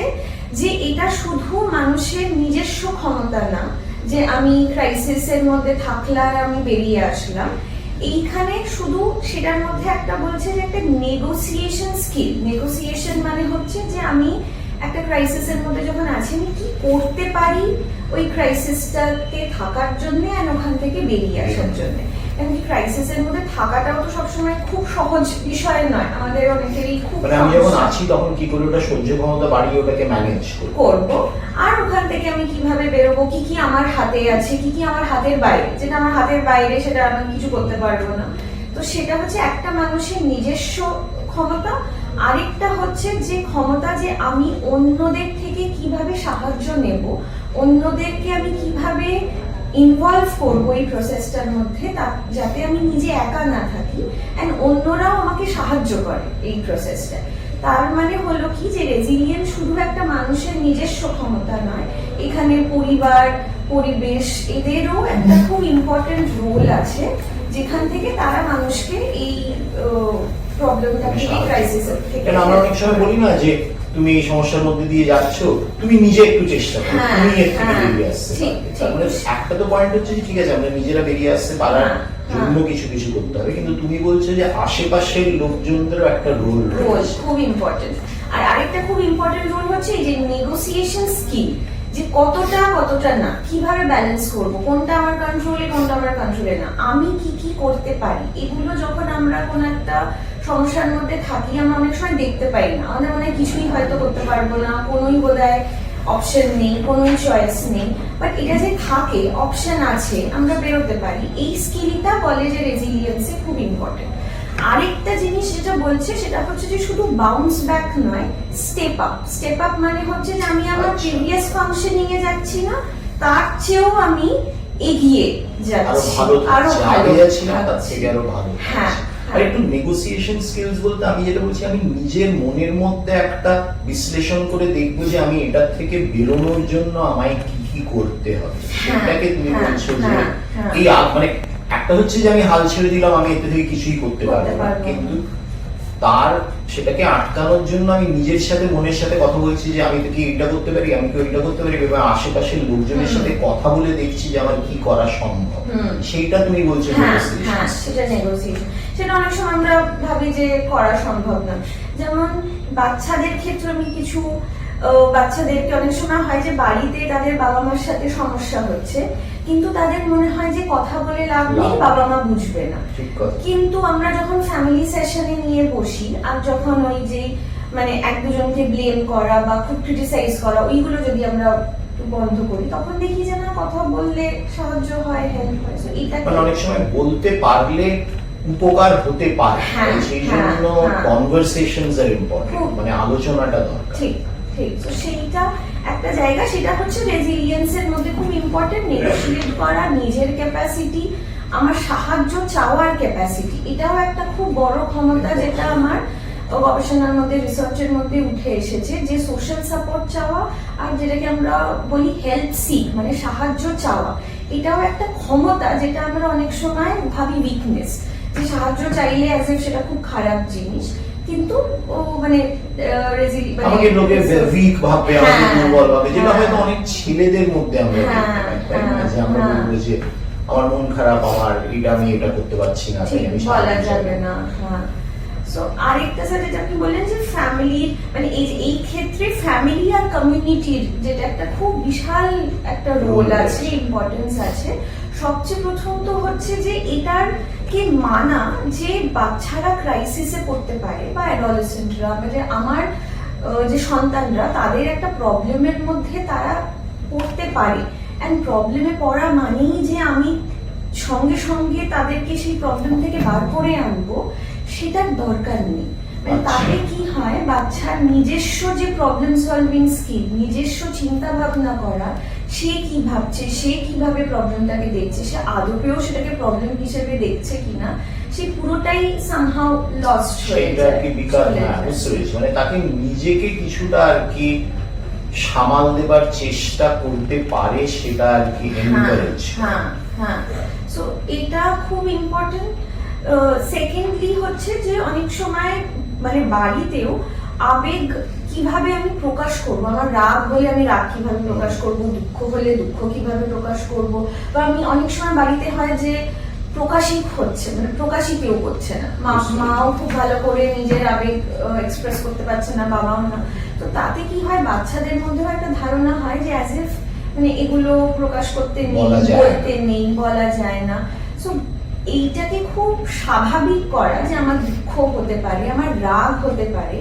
Speaker 6: যে এটা শুধু মানুষের নিজস্ব ক্ষমতা না, যে আমি ক্রাইসিসের মধ্যে থাকলে আর আমি বেরিয়ে আসলাম। এইখানে শুধু সেটার মধ্যে একটা বলছে যে একটা নেগোসিয়েশন স্কিল। নেগোসিয়েশন মানে হচ্ছে যে আমি একটা ক্রাইসিসের মধ্যে যখন আছি, আমি কি করতে পারি ওই ক্রাইসিসটাতে থাকার জন্য আর ওখান থেকে বেরিয়ে আসার জন্য। এমনকি ক্রাইসিসের মধ্যে থাকাটাও তো সবসময় খুব সহজ বিষয় নয়, আমাদের অনেকেরই খুব
Speaker 5: মানে আমি যখন আছি তখন কি করে ওটা সহ্য ক্ষমতা বাড়িয়ে ওটাকে ম্যানেজ
Speaker 6: করবো, আর ওখান থেকে আমি কিভাবে বেরোবো, কি কি আমার হাতে আছে, কি কি আমার হাতের বাইরে। যেটা আমার হাতের বাইরে সেটা আমি কিছু করতে পারবো না। তো সেটা হচ্ছে একটা মানুষের নিজস্ব ক্ষমতা। আরেকটা হচ্ছে যে ক্ষমতা, যে আমি অন্যদের থেকে কিভাবে সাহায্য নেব, অন্যদেরকে আমি কিভাবে ইনভলভ করবো এই প্রসেসটার মধ্যে, যাতে আমি নিজে একা না থাকি এন্ড অন্যরাও আমাকে সাহায্য করে এই প্রসেসটা। তার মানে হলো কি, যে রেজিলিয়েন্স শুধু একটা মানুষের নিজস্ব ক্ষমতা নয়, এখানে পরিবার, পরিবেশ, এদেরও একটা খুব ইম্পর্টেন্ট রোল আছে, যেখান থেকে তারা মানুষকে এই প্রবলেমটা থেকে, ক্রাইসিস থেকে।
Speaker 5: কেন আমরা অনেক সময় বলি না যে তুমি এই সমস্যার মধ্যে দিয়ে যাচ্ছ, তুমি নিজে একটু চেষ্টা করো, তুমি এর থেকে বেরিয়ে আসতে পারবে। তার মানে একটা তো পয়েন্ট হচ্ছে যে ঠিক আছে আমরা নিজেরা বেরিয়ে আসতে পারার জন্য কিছু কিছু করতে হবে, কিন্তু তুমি বলছো যে আশেপাশের লোকজনদেরও একটা রোল
Speaker 6: খুব ইম্পর্টেন্ট। আর আরেকটা খুব ইম্পর্টেন্ট রোল হচ্ছে এই যে নেগোসিয়েশন স্কিল, যে কতটা না, কিভাবে ব্যালেন্স করব, কোনটা আমার কন্ট্রোলে, কোনটা আমার কন্ট্রোলে না, আমি কি কি করতে পারি। এগুলো যখন আমরা কোন একটা সমস্যার মধ্যে থাকি, আমরা অনেক সময় দেখতে পাই না, আমাদের মনে হয় কিছুই হয়তো করতে পারবো না, কোনোই বোধহয় অপশন নেই, কোনোই চয়েস নেই। বাট এটা যে থাকে, অপশন আছে, আমরা বেরোতে পারি, এই স্কিলটা বলে যে রেজিলিয়েন্সে খুব ইম্পর্টেন্ট। আরেকটা জিনিস যেটা বলছে সেটা হচ্ছে যে শুধু বাউন্স ব্যাক নয়, স্টেপ আপ। স্টেপ আপ মানে হচ্ছে যে আমি আমার প্রিভিয়াস ফাংশনিং এ যাচ্ছি না, তার চেয়েও আমি এগিয়ে যাচ্ছি, আরো ভালো যাচ্ছি না,
Speaker 5: তার থেকে আরো ভালো।
Speaker 6: হ্যাঁ।
Speaker 5: আর একটু নেগোসিয়েশন স্কিলস বলতে আমি যেটা বলছি, আমি নিজের মনের মধ্যে একটা বিশ্লেষণ করে দেখবো যে আমি এটার থেকে বেরোনোর জন্য আমায় কি কি করতে হবে, সেটাকে তুমি বলছো যে এই মানে একটা হচ্ছে যে আমি হাল ছেড়ে দিলাম, আমি এতে থেকে কিছুই করতে পারবো না, কিন্তু তার সেটাকে আটকানোর জন্য আমি নিজের সাথে, মনের সাথে কথা বলছি যে আমি তো কি এটা করতে পারি, আমি কি ওইটা করতে পারি, এবং আশেপাশের লোকজনের সাথে কথা বলে দেখছি যে আমার কি করা সম্ভব। সেইটা তুমি বলছো
Speaker 6: সেটা নেগোসিয়েশন। সেটা অনেক সময় আমরা ভাবি যে করা সম্ভব না। যেমন বাচ্চাদের ক্ষেত্রে আমি কিছু বাচ্চাদেরকে অনেক সময় হয় যে বাড়িতে তাদের বাবা মার সাথে সমস্যা হচ্ছে, কিন্তু তাদের মনে হয় যে কথা বলে লাভ নেই, বাবা মা বুঝবে না। কিন্তু আমরা যখন ফ্যামিলি সেশনে নিয়ে বসি, আর যখন ওই যে মানে এক দুজনকে ব্লেম করা বা খুব ক্রিটিসাইজ করা, ওইগুলো যদি আমরা বন্ধ করি, তখন দেখি যে না, কথা বললে সাহায্য হয়, হেল্প হয়।
Speaker 5: অনেক সময় বলতে পারলে উপকার হতে পারে, সেই জন্য কনভারসেশনস আর ইম্পর্টেন্ট, মানে আলোচনাটা দরকার।
Speaker 6: ঠিক। তো সেইটা একটা জায়গা, সেটা হচ্ছে রেজিলিয়েন্সের মধ্যে খুব ইম্পর্টেন্ট। নেগোশিয়েট করা, নিজের ক্যাপাসিটি, আমার সাহায্য চাওয়ার ক্যাপাসিটি, এটাও একটা খুব বড় ক্ষমতা, যেটা আমার গবেষণার মধ্যে, রিসার্চের মধ্যে উঠে এসেছে, যে সোশ্যাল সাপোর্ট চাওয়া আর যেটাকে আমরা বলি হেল্প সিক, মানে সাহায্য চাওয়া, এটাও একটা ক্ষমতা, যেটা আমরা অনেক সময় ভাবি উইকনেস, যে সাহায্য চাইলে অ্যাজ ইফ সেটা খুব খারাপ জিনিস, কিন্তু ও মানে
Speaker 5: আমাকে লোকে উইক ভাববে, আমাকে দুর্বল ভাবে, যেটা হয়তো অনেক ছেলেদের মধ্যে আমরা দেখতে পাই, তাই না, যে আমরা বলবো যে আমার মন খারাপ, আমার এটা, আমি এটা করতে পারছি না, তাই আমি
Speaker 6: বলা যাবে না। হ্যাঁ। সো আরেকটা স্যার যেটা আপনি বললেন যে ফ্যামিলি, মানে এই ক্ষেত্রে ফ্যামিলি আর কমিউনিটির যেটা একটা খুব বিশাল একটা রোল আছে, ইম্পর্টেন্স আছে। সবচেয়ে প্রথম তো হচ্ছে যে এটার কে মানা যে বাচ্চারা ক্রাইসিসে পড়তে পারে, বা অ্যাডোলেসেন্টরা, মানে আমার যে সন্তানরা, তাদের একটা প্রবলেমের মধ্যে তারা পড়তে পারে, এন্ড প্রবলেমে পড়া মানেই যে আমি সঙ্গে সঙ্গে তাদেরকে সেই প্রবলেম থেকে বার করে আনবো, সেটার দরকার নেই। মানে তাতে কি হয়, বাচ্চার নিজস্ব যে প্রবলেম সলভিং স্কিল, নিজস্ব চিন্তা ভাবনা করা, সে কি ভাবছে, সে কিভাবে প্রবলেমটাকে দেখছে, সে আদপেও সেটাকে প্রবলেম হিসেবে দেখছে কিনা, সে পুরোটাই সামহাউ লস্ট হয়ে যায়।
Speaker 5: মানে তাকে নিজেকে কিছুটা আর কি সামাল দেবার চেষ্টা করতে পারে সেটা আর কি এনকারেজ।
Speaker 6: হ্যাঁ হ্যাঁ, সো এটা খুব ইম্পর্টেন্ট। সেকেন্ডলি হচ্ছে যে অনেক সময় মানে বাড়িতেও আবেগ কিভাবে আমি প্রকাশ করব, আমার রাগ হলে আমি রাগ কিভাবে প্রকাশ করব, দুঃখ হলে দুঃখ কিভাবে প্রকাশ করব, বা আমি অনেক সময় বাড়িতে হয় যে প্রকাশই হচ্ছে মানে প্রকাশই কেউ করছে না, মাও খুব ভালো করে নিজের আবেগ এক্সপ্রেস করতে পারছে না, বাবাও না। তো তাতে কি হয়, বাচ্চাদের মধ্যেও একটা ধারণা হয় যে অ্যাজ ইফ মানে এগুলো প্রকাশ করতে নেই, বলতে নেই, বলা যায় না। সো এইটাকে খুব স্বাভাবিক করা যে আমার দুঃখ হতে পারে, আমার রাগ হতে পারে,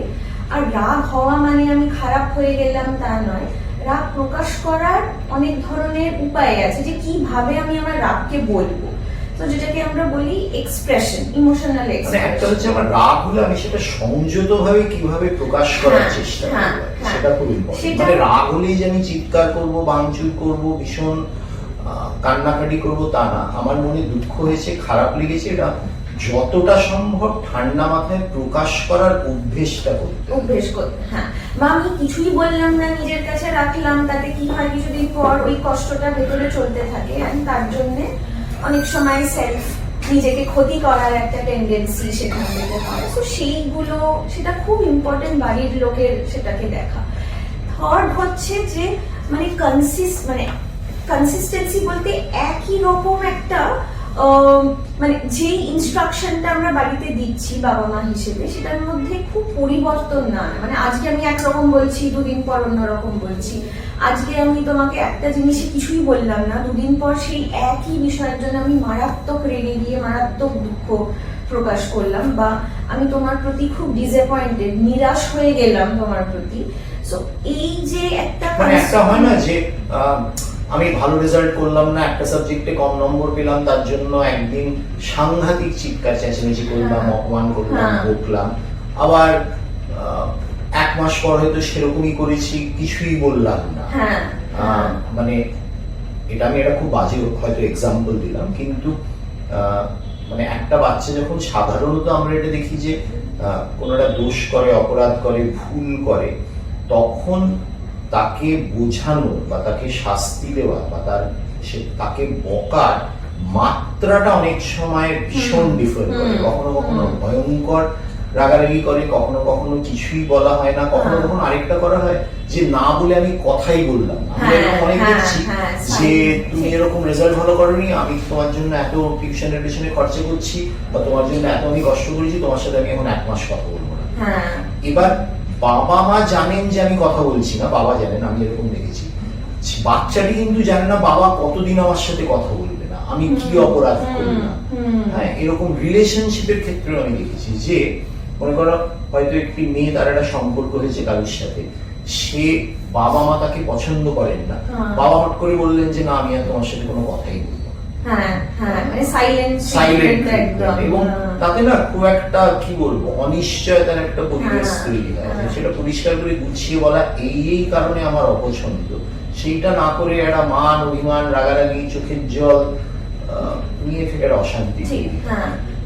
Speaker 6: আর রাগ হওয়া মানে আমি খারাপ হয়ে গেলাম তা নয়। রাগ প্রকাশ করার অনেক ধরনের উপায় আছে যে কিভাবে আমি আমার রাগকে বলবো, তো যেটাকে আমরা বলি এক্সপ্রেশন, ইমোশনাল
Speaker 5: মানে একটা
Speaker 6: এক্সপ্রেশন।
Speaker 5: হচ্ছে আমার রাগ হলে আমি সেটা সংযত ভাবে কিভাবে প্রকাশ করার
Speaker 6: হ্যাঁ,
Speaker 5: চেষ্টা
Speaker 6: হ্যাঁ,
Speaker 5: করবো,
Speaker 6: হ্যাঁ।
Speaker 5: সেটা খুব ইম্পর্টেন্ট।
Speaker 6: সেটা-
Speaker 5: মানে রাগ হলেই যে আমি চিৎকার করব, ভাঙচুর করব, ভীষণ কান্নাকাটি করব তা না। আমার মনে দুঃখ হয়েছে, খারাপ লেগেছে, এটা যতটা সম্ভব ঠান্ডা মাথায় প্রকাশ করার অভ্যেসটা করতে হবে।
Speaker 6: অভ্যেস করতে, হ্যাঁ। বা আমি কিছুই বললাম না, নিজের কাছে রাখলাম, তাতে কি হয় কিছুদিন পর ওই কষ্টটা ভেতরে চলতে থাকে, and তার জন্য অনেক সময় সেলফ নিজেকে ক্ষতি করার একটা টেন্ডেন্সি সেখান থেকে হয়। তো সেইগুলো, সেটা খুব ইম্পর্টেন্ট বাড়ির লোকের সেটাকে দেখা। থার্ড হচ্ছে যে মানে কনসিস্টেন্সি বলতে একই রকম একটা মানে যে ইনস্ট্রাকশনটা আমরা বাড়িতে দিচ্ছি বাবা মা হিসেবে, সেটার মধ্যে খুব পরিবর্তন না আনা। মানে আজকে আমি একরকম বলছি, দুদিন পর অন্যরকম বলছি। আজকে আমি তোমাকে একটা জিনিসে কিছুই বললাম না, দুদিন পর সেই একই বিষয়ের জন্য আমি মারাত্মক রেগে গিয়ে মারাত্মক দুঃখ প্রকাশ করলাম, বা আমি তোমার প্রতি খুব ডিসঅ্যাপয়েন্টেড, নিরাশ হয়ে গেলাম তোমার প্রতি। সো এই যে একটা
Speaker 5: মানে একটা হয় না যে আমি ভালো রেজাল্ট করলাম না, একটা সাবজেক্টে কম নম্বর পেলাম, তার জন্য একদিন সাংঘাতিক চিৎকার চেঁচামেচি করলাম,
Speaker 6: হ্যাঁ।
Speaker 5: অপমান করলাম,
Speaker 6: হ্যাঁ।
Speaker 5: বকলাম। আবার এক মাস পর হয়তো সেরকমই করেছি, কিছুই বললাম না।
Speaker 6: হ্যাঁ,
Speaker 5: মানে এটা আমি একটা খুব বাজে হয়তো এক্সাম্পল দিলাম, কিন্তু মানে একটা বাচ্চা যখন সাধারণত আমরা এটা দেখি যে কোনো একটা দোষ করে, অপরাধ করে, ভুল করে, তখন তাকে বোঝানো বা তাকে শাস্তি দেওয়া বা তাকে বকার মাত্রাটা অনেক সময় ভীষণ ডিফার করে। কখনো কখনো ভয়ঙ্কর রাগারাগি করে, কখনো কখনো কিছুই বলা হয় না, কখনো কখনো আরেকটা করা হয় যে না বলে আমি কথাই বললাম না। আমি এরকম অনেক দেখছি যে তুমি এরকম রেজাল্ট ভালো করোনি, আমি তোমার জন্য এত টিউশনের পেছনে খরচা করছি বা তোমার জন্য এত আমি কষ্ট করেছি, তোমার সাথে আমি এখন 1 মাস কথা বলবো না। এবার বাবা মা জানেন যে আমি কথা বলছি না, বাবা জানেন, আমি এরকম দেখেছি। বাচ্চাটি কিন্তু জানে না বাবা কতদিন আমার সাথে কথা বলবে না, আমি কি অপরাধ করলাম। হ্যাঁ, এরকম রিলেশনশিপের ক্ষেত্রে আমি দেখেছি যে মনে করো হয়তো একটি মেয়ে, তার একটা সম্পর্ক হয়েছে কারোর সাথে, সে বাবা মা তাকে পছন্দ করেন না, বাবা হট করে বললেন যে না আমি আর তোমার সাথে কোনো কথাই বলবো না।
Speaker 6: মানে সাইলেন্ট
Speaker 5: এবং তাতে না খুব একটা কি বলবো অনিশ্চয়তার একটা পরিবেশ তৈরি হয়। সেটা পরিষ্কার করে গুছিয়ে বলা, এই কারণে আমার অপছন্দ, সেইটা না করে একটা মান, অভিমান, রাগারাগি, চোখের জল নিয়ে থেকে একটা অশান্তি।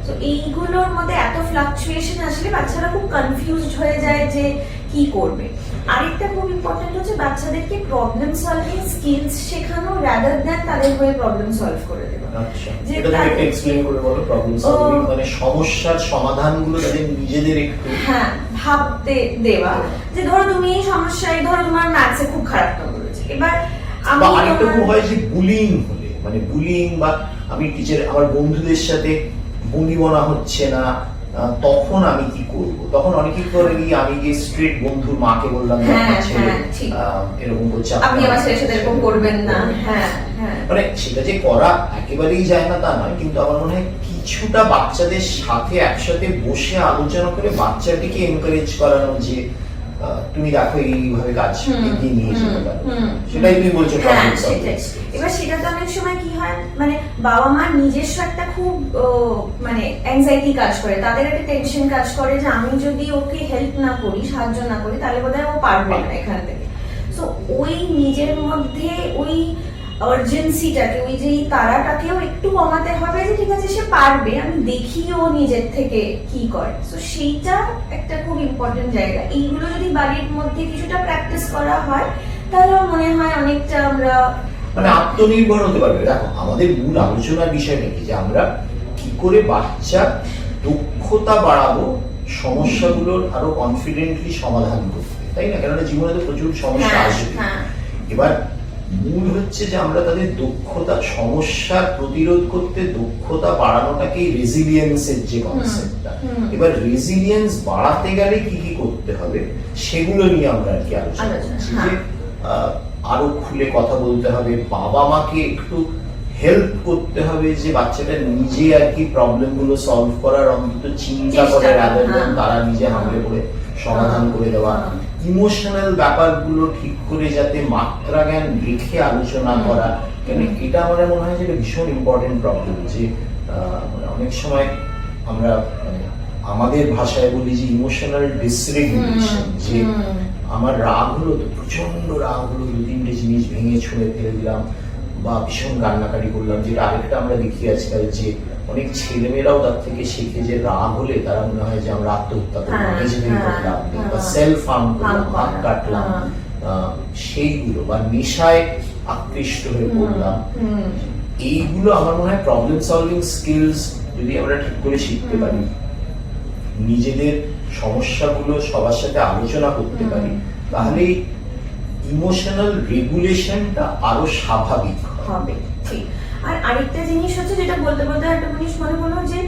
Speaker 6: তো এইগুলোর মধ্যে এত ফ্লাকচুয়েশন আসলে বাচ্চারা খুব কনফিউজড হয়ে যায় যে কি করবে। আরেকটা খুব ইম্পর্টেন্ট হচ্ছে বাচ্চাদেরকে প্রবলেম সলভিং স্কিলস শেখানো রাদার দ্যান তাদের হয়ে প্রবলেম সলভ করে দেওয়া।
Speaker 5: আচ্ছা, এটা তুমি একটু এক্সপ্লেইন করে বলো। প্রবলেম সলভিং মানে সমস্যার সমাধানগুলো তাদের নিজেদের একটু
Speaker 6: ভাবতে দেওয়া, যে ধরো তুমি এই সমস্যায়, ধরো তোমার ম্যাথসে খুব খারাপ নম্বর হয়েছে, এবার
Speaker 5: বা আরেকটা খুব হয় যে বুলিং হলে, মানে বুলিং বা আমি টিচার আমার বন্ধুদের সাথে বনিবনা হচ্ছে না, তখন আমি কি করব? তখন অনেকে করে গিয়ে আমি গিয়ে স্ট্রেট বন্ধুর মাকে বললাম এরকম করছে,
Speaker 6: আপনি আমার ছেলের সাথে এরকম করবেন না।
Speaker 5: মানে সেটা যে করা একেবারেই যায় না তা নয়, কিন্তু আমার মনে হয় কিছুটা বাচ্চাদের সাথে একসাথে বসে আলোচনা করে বাচ্চাটিকে এনকারেজ করানো যে তুমি দেখো এইভাবে কাজ এগিয়ে নিয়ে যেতে পারো, সেটাই তুমি বলছো।
Speaker 6: এবার সেটা তো অনেক সময় কি হয়, মানে বাবা মা নিজস্ব একটা খুব মানে অ্যাংজাইটি কাজ করে, তাদের একটা টেনশন কাজ করে যে আমি যদি ওকে হেল্প না করি, সাহায্য না করি, তাহলে বোধহয় ও পারবে না এখান থেকে। তো ওই নিজের মধ্যে ওই আর্জেন্সিটাকে, ওই যে তারাটাকেও একটু কমাতে হবে যে ঠিক আছে সে পারবে, আমি দেখি ও নিজের থেকে কি করে। তো সেইটা একটা খুব ইম্পর্টেন্ট জায়গা। এইগুলো যদি বাড়ির মধ্যে কিছুটা প্র্যাকটিস করা হয় তাহলে আমার মনে হয় অনেকটা আমরা
Speaker 5: মানে আত্মনির্ভর হতে পারবে। দেখো আমাদের মূল আলোচনার বিষয়টা কি, যে আমরা কি করে বাচ্চার দক্ষতা বাড়াবো সমস্যাগুলোর আরো কনফিডেন্টলি সমাধান করতে, তাই না? কেননা জীবনে তো প্রচুর সমস্যা
Speaker 6: হ্যাঁ,
Speaker 5: আসবে।
Speaker 6: হ্যাঁ।
Speaker 5: এবার মূল হচ্ছে যে আমরা তাদের দক্ষতা, সমস্যার প্রতিরোধ করতে দক্ষতা বাড়ানোটাকেই রেজিলিয়েন্সের যে কনসেপ্টটা। এবার রেজিলিয়েন্স বাড়াতে গেলে কি কি করতে হবে সেগুলো নিয়ে আমরা আর কি আলোচনা করছি। যে আরো খুলে কথা বলতে হবে, বাবা মাকে একটু হেল্প করতে হবে যে বাচ্চাটা নিজে আর কি প্রবলেম গুলো সলভ করার অন্তত চিন্তা করে, রাদার দেন তারা নিজে হামলে করে সমাধান করে দেওয়া। ইমোশনাল ব্যাপারগুলো ঠিক করে যাতে মাত্রা জ্ঞান রেখে আলোচনা করা, কেন এটা আমার মনে হয় যে এটা ভীষণ ইম্পর্টেন্ট প্রবলেম। যে মানে অনেক সময় আমরা মানে আমাদের ভাষায় বলি যে ইমোশনাল ডিসরেগুলেশন, যে আমার রাগ হলো তো প্রচন্ড রাগ হলো, 2-3টে জিনিস ভেঙে ছুঁড়ে ফেলে দিলাম বা ভীষণ কান্নাকাটি করলাম। যেটা আরেকটা আমরা দেখি আজকাল যে অনেক ছেলেমেয়েরাও তার থেকে শেখে যে রাগ হলে তারা মনে হয় যে আমরা আত্মহত্যা করলাম, নিজেদের করলাম বা সেলফ হার্ম করলাম, হাত কাটলাম, সেইগুলো বা নেশায় আকৃষ্ট হয়ে পড়লাম। এইগুলো আমার মনে হয় প্রবলেম সলভিং স্কিলস যদি আমরা ঠিক করে শিখতে পারি, নিজেদের সমস্যাগুলো সবার সাথে আলোচনা করতে পারি, তাহলে ইমোশনাল রেগুলেশনটা আরো স্বাভাবিক
Speaker 6: হবে। ঠিক। আর আরেকটা জিনিস হচ্ছে যেটা বলতে বলতে একটা জিনিস মনে হলো যে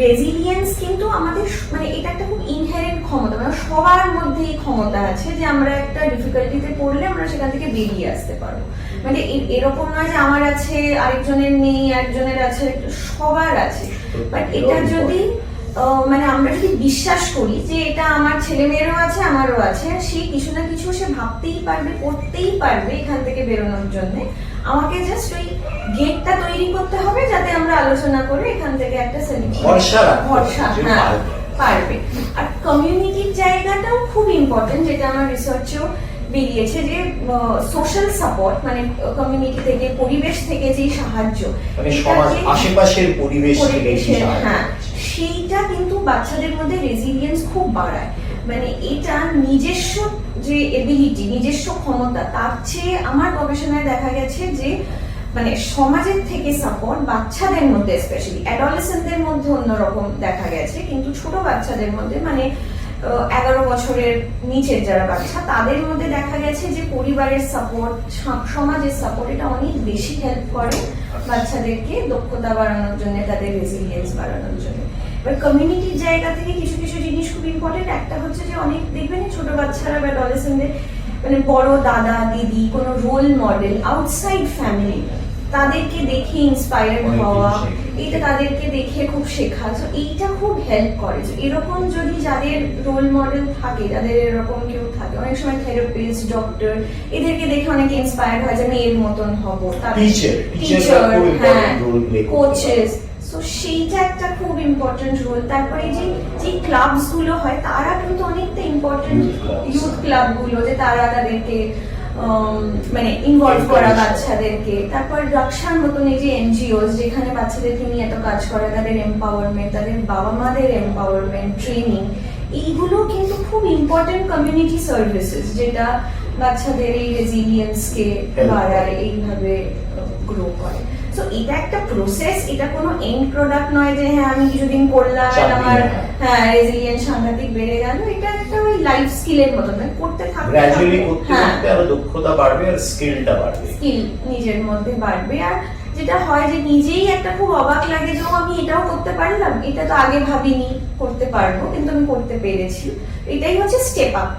Speaker 6: রেজিলিয়েন্স কিন্তু আমাদের মানে এটা একটা খুব ইনহেরেন্ট ক্ষমতা, মানে সবার মধ্যে এই ক্ষমতা আছে যে আমরা একটা ডিফিকাল্টিতে পড়লে আমরা সেখান থেকে বেরিয়ে আসতে পারবো। মানে এরকম নয় যে আমার আছে আরেকজনের নেই, একজনের আছে, সবার আছে। বাট এটা যদি মানে আমরা যদি বিশ্বাস করি যে এটা আমার ছেলে মেয়েরও আছে, আমারও আছে, সে কিছু না কিছু সে ভাবতেই পারবে, করতেই পারবে এখান থেকে বেরোনোর জন্য। আমাকে জাস্ট ওই গেটটা তৈরি করতে হবে যাতে আমরা আলোচনা করে এখান থেকে একটা
Speaker 5: ভরসা
Speaker 6: পারবে। আর কমিউনিটির জায়গাটাও খুব ইম্পর্টেন্ট, যেটা আমার রিসার্চেও বেরিয়েছে যে সোশ্যাল সাপোর্ট, মানে কমিউনিটি থেকে, পরিবেশ থেকে যে সাহায্য,
Speaker 5: মানে সমাজ আশেপাশের পরিবেশ থেকে
Speaker 6: হ্যাঁ, সেইটা কিন্তু বাচ্চাদের মধ্যে রেজিলিয়েন্স খুব বাড়ায়। মানে এটা নিজস্ব যে এবিলিটি, নিজস্ব ক্ষমতা, তার চেয়ে আমার গবেষণায় দেখা গেছে যে মানে সমাজের থেকে সাপোর্ট বাচ্চাদের মধ্যে, স্পেশালি অ্যাডোলেসেন্টদের মধ্যে অন্যরকম দেখা গেছে, কিন্তু ছোট বাচ্চাদের মধ্যে মানে 11 বছরের নিচের যারা বাচ্চা, তাদের মধ্যে দেখা গেছে যে পরিবারের সাপোর্ট, সমাজের সাপোর্ট এটা অনেক বেশি হেল্প করে বাচ্চাদেরকে দক্ষতা বাড়ানোর জন্য, তাদের রেজিলিয়েন্স বাড়ানোর জন্য। এবার কমিউনিটির জায়গা থেকে কিছু কিছু জিনিস খুব ইম্পর্টেন্ট। একটা হচ্ছে যে অনেক দেখবেন ছোট বাচ্চারা বা অ্যাডোলেসেন্টদের মানে বড় দাদা দিদি, কোনো রোল মডেল আউটসাইড ফ্যামিলি, তাদেরকে দেখে ইন্সপায়ার্ড হওয়া, এটা তাদেরকে দেখে খুব শেখা, তো এইটা খুব হেল্প করে। এরকম যদি যাদের রোল মডেল থাকে, যাদের এরকম কেউ থাকে, অনেক সময় থেরাপিস্ট, ডক্টর, এদেরকে দেখে অনেকে ইন্সপায়ার্ড হয় যে আমি এর মতন হবো, টিচার, হ্যাঁ, কোচেস, তো সেইটা একটা খুব ইম্পর্টেন্ট রোল। তারপরে যে ক্লাবস গুলো হয় তারা কিন্তু অনেকটা ইম্পর্টেন্ট, ইউথ ক্লাব গুলো, যে তারা তাদেরকে মানে ইনভলভ করা বাচ্চাদেরকে। তারপর রক্ষার মতন এই যে এনজিওস, যেখানে বাচ্চাদেরকে নিয়ে এত কাজ করে, তাদের এম্পাওয়ারমেন্ট, তাদের বাবা মাদের এম্পাওয়ারমেন্ট, ট্রেনিং, এইগুলো কিন্তু খুব ইম্পর্টেন্ট কমিউনিটি সার্ভিসেস, যেটা বাচ্চাদের এই রেজিলিয়েন্সকে বাড়ায়, এইভাবে গ্রো করে। সো এটা একটা প্রসেস, এটা কোনো এন্ড প্রোডাক্ট নয় যে হ্যাঁ আমি কিছুদিন করলাম আর আমার হ্যাঁ রেজিলিয়েন্স সাংঘাতিক বেড়ে গেল। এটা একটা ওই লাইফ স্কিলের মতো, মানে করতে থাকতে
Speaker 5: গ্র্যাজুয়ালি করতে করতে আরো দক্ষতা বাড়বে আর স্কিলটা বাড়বে,
Speaker 6: স্কিল নিজের মধ্যে বাড়বে। আর যেটা হয় যে নিজেই একটা খুব অবাক লাগে যে আমি এটাও করতে পারলাম, এটা তো আগে ভাবিনি করতে পারবো, কিন্তু আমি করতে পেরেছি। এটাই হচ্ছে স্টেপ আপ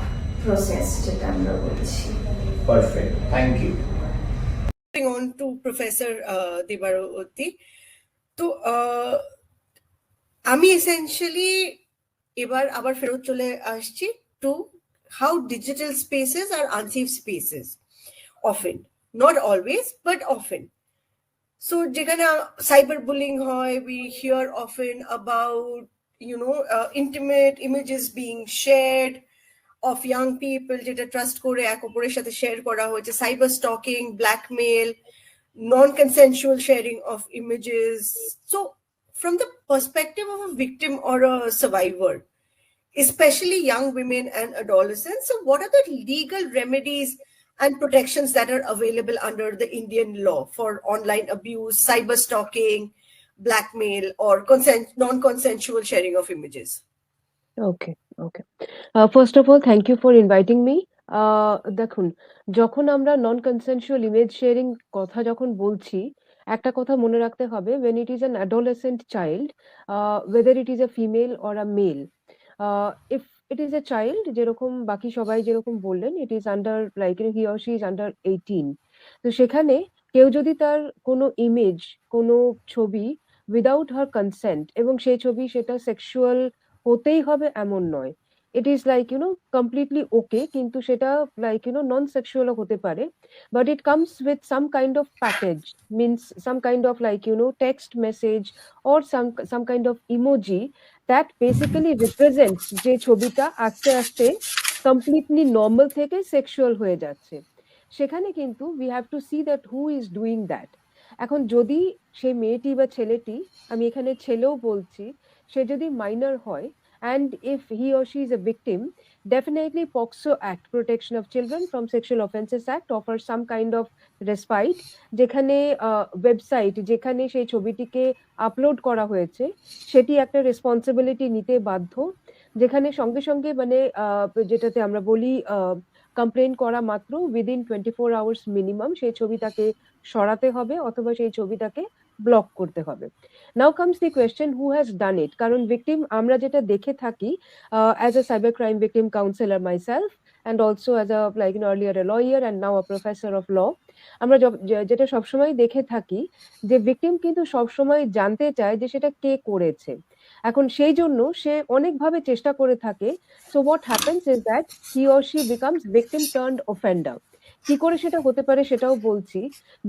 Speaker 6: প্রসেস, যেটা আমরা বলছি।
Speaker 5: Perfect, thank you.
Speaker 1: On to Professor Debaroti. তো আমি এসেনশিয়ালি এবার আবার ফেরত চলে আসছি to how digital spaces are unsafe spaces often, not always but often. So যেখানে সাইবার বুলিং হয়, we hear often about intimate images being shared of young people, যেটা ট্রাস্ট করে এক অপরের সাথে শেয়ার করা হয়েছে, cyber stocking, blackmail, non-consensual sharing of images. So from the perspective of a victim or a survivor, especially young women and adolescents, so what are the legal remedies and protections that are available under the Indian law for online abuse, cyber stalking, blackmail, or non-consensual sharing of images.
Speaker 7: Okay okay first of all thank you for inviting me দেখুন, যখন আমরা নন কনসেনশুয়াল ইমেজ শেয়ারিং কথা যখন বলছি, একটা কথা মনে রাখতে হবে, when it is an adolescent child, whether it is a female or a male, if it is a child, যেরকম বাকি সবাই যেরকম বললেন, it is under like he or she is under 18, তো সেখানে কেউ যদি তার কোনো ইমেজ, কোনো ছবি উইদাউট হার কনসেন্ট, এবং সেই ছবি সেটা সেক্সুয়াল হতেই হবে এমন নয়, ইট ইজ লাইক কমপ্লিটলি ওকে, কিন্তু সেটা লাইক নন সেক্সুয়ালও হতে পারে, but it comes with some kind of package, means some kind of like text message or some kind of emoji that basically represents যে ছবিটা আস্তে আস্তে কমপ্লিটলি নর্মাল থেকে সেক্সুয়াল হয়ে যাচ্ছে। সেখানে কিন্তু we have to see that who is doing that. এখন যদি সেই মেয়েটি বা ছেলেটি, আমি এখানে ছেলেও বলছি, সে যদি মাইনর হয়, and if he or she is a victim, definitely POCSO Act, Protection of Children from Sexual Offences Act, offers some kind of respite, যেখানে ওয়েবসাইট যেখানে সেই ছবিটিকে আপলোড করা হয়েছে সেটি একটা রেসপন্সিবিলিটি নিতে বাধ্য, যেখানে সঙ্গে সঙ্গে মানে যেটাতে আমরা বলি কমপ্লেন করা মাত্র উইদিন 24 আওয়ার্স মিনিমাম সেই ছবিটাকে সরাতে হবে অথবা সেই ছবিটাকে ব্লক করতে হবে। Now comes the question, who has done it? কারণ ভিকটিম আমরা যেটা দেখে থাকি, as a cyber crime victim counsellor myself, and also as a like earlier a lawyer and now a professor of law, আমরা যেটা সবসময় দেখে থাকি যে ভিকটিম কিন্তু সবসময় জানতে চায় যে সেটা কে করেছে। এখন সেই জন্য সে অনেকভাবে চেষ্টা করে থাকে। So what happens is that he or she becomes victim turned offender. কি করে সেটা হতে পারে সেটাও বলছি।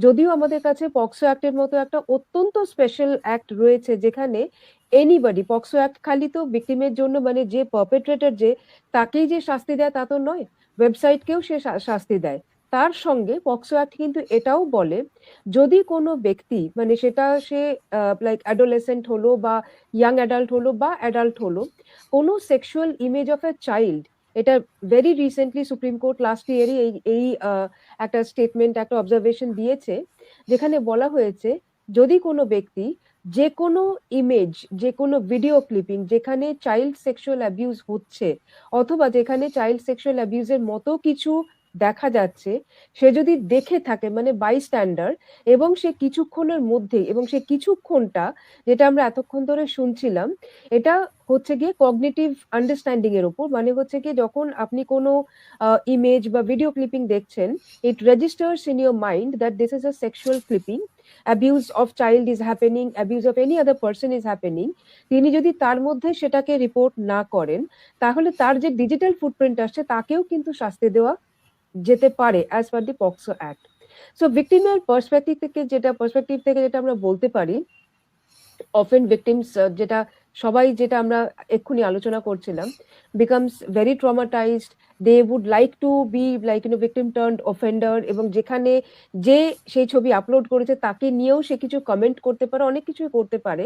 Speaker 7: যদিও আমাদের কাছে পক্সো অ্যাক্টের মতো একটা অত্যন্ত স্পেশাল অ্যাক্ট রয়েছে, যেখানে এনিবডি, পক্সো অ্যাক্ট খালি তো ভিকটিমের জন্য, মানে যে পারপেট্রেটর যে তাকেই যে শাস্তি দেয় তা তো নয়, ওয়েবসাইটকেও সে শাস্তি দেয়। তার সঙ্গে পক্সো অ্যাক্ট কিন্তু এটাও বলে, যদি কোনো ব্যক্তি, মানে সেটা সে লাইক অ্যাডোলেসেন্ট হলো বা ইয়াং অ্যাডাল্ট হলো বা অ্যাডাল্ট হলো, কোনো sexual image of a child, এটা very recently Supreme Court last ইয়ারই এই একটা স্টেটমেন্ট, একটা অবজারভেশন দিয়েছে, যেখানে বলা হয়েছে যদি কোনো ব্যক্তি যে কোনো ইমেজ, যে কোনো ভিডিও ক্লিপিং যেখানে চাইল্ড সেক্সুয়াল অ্যাবিউজ হচ্ছে অথবা যেখানে চাইল্ড সেক্সুয়াল অ্যাবিউজের মতো কিছু দেখা যাচ্ছে, সে যদি দেখে থাকে, মানে বাইস্ট্যান্ডার, এবং সে কিছুক্ষণের মধ্যে, এবং সে কিছুক্ষণটা যেটা আমরা এতক্ষণ ধরে শুনছিলাম, এটা হচ্ছে গিয়ে কগনিটিভ আন্ডারস্ট্যান্ডিং এর উপর, মানে হচ্ছে গিয়ে যখন আপনি কোনো ইমেজ বা ভিডিও ক্লিপিং দেখছেন, it registers in your mind that this is a sexual clipping, abuse of child is happening, abuse of any other person is happening, তিনি যদি তার মধ্যে সেটাকে রিপোর্ট না করেন, তাহলে তার যে ডিজিটাল ফুটপ্রিন্ট আসছে তাকেও কিন্তু শাস্তি দেওয়া যেতে পারে অ্যাজ পার দি পক্সো অ্যাক্ট। সো ভিকটিমের পার্সপেক্টিভ থেকে যেটা আমরা বলতে পারি, অফেন ভিকটিমস, যেটা সবাই যেটা আমরা এক্ষুনি আলোচনা করছিলাম, becomes very traumatised, they would like to be like victim turned offender, এবং যেখানে যে সেই ছবি আপলোড করেছে তাকে নিয়েও সে কিছু কমেন্ট করতে পারে, অনেক কিছুই করতে পারে।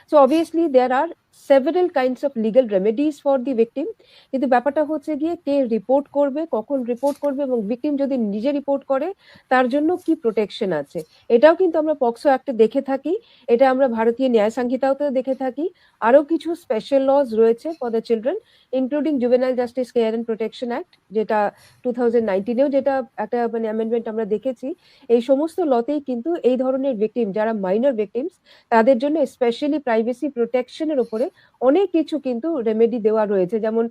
Speaker 7: So obviously there are several kinds of legal remedies for the victim, কিন্তু ব্যাপারটা হচ্ছে গিয়ে কে রিপোর্ট করবে, কখন রিপোর্ট করবে, এবং ভিকটিম যদি নিজে রিপোর্ট করে তার জন্য কি প্রোটেকশন আছে, এটাও কিন্তু আমরা পক্সো অ্যাক্টে দেখে থাকি, এটা আমরা ভারতীয় ন্যায় সংহিতাতেও দেখে থাকি। আরো কিছু স্পেশাল লজ রয়েছে for the children, including juvenile justice care and protection act, যেটা 2019-এও যেটা একটা মানে অ্যামেন্ডমেন্ট আমরা দেখেছি। এই সমস্ত লতেই কিন্তু এই ধরনের ভিকটিম, যারা মাইনর ভিকটিমস, তাদের জন্য স্পেশালি প্রাইভেসি প্রোটেকশনের উপরে অনেক কিছু কিন্তু রেমেডি দেওয়া রয়েছে, যেমন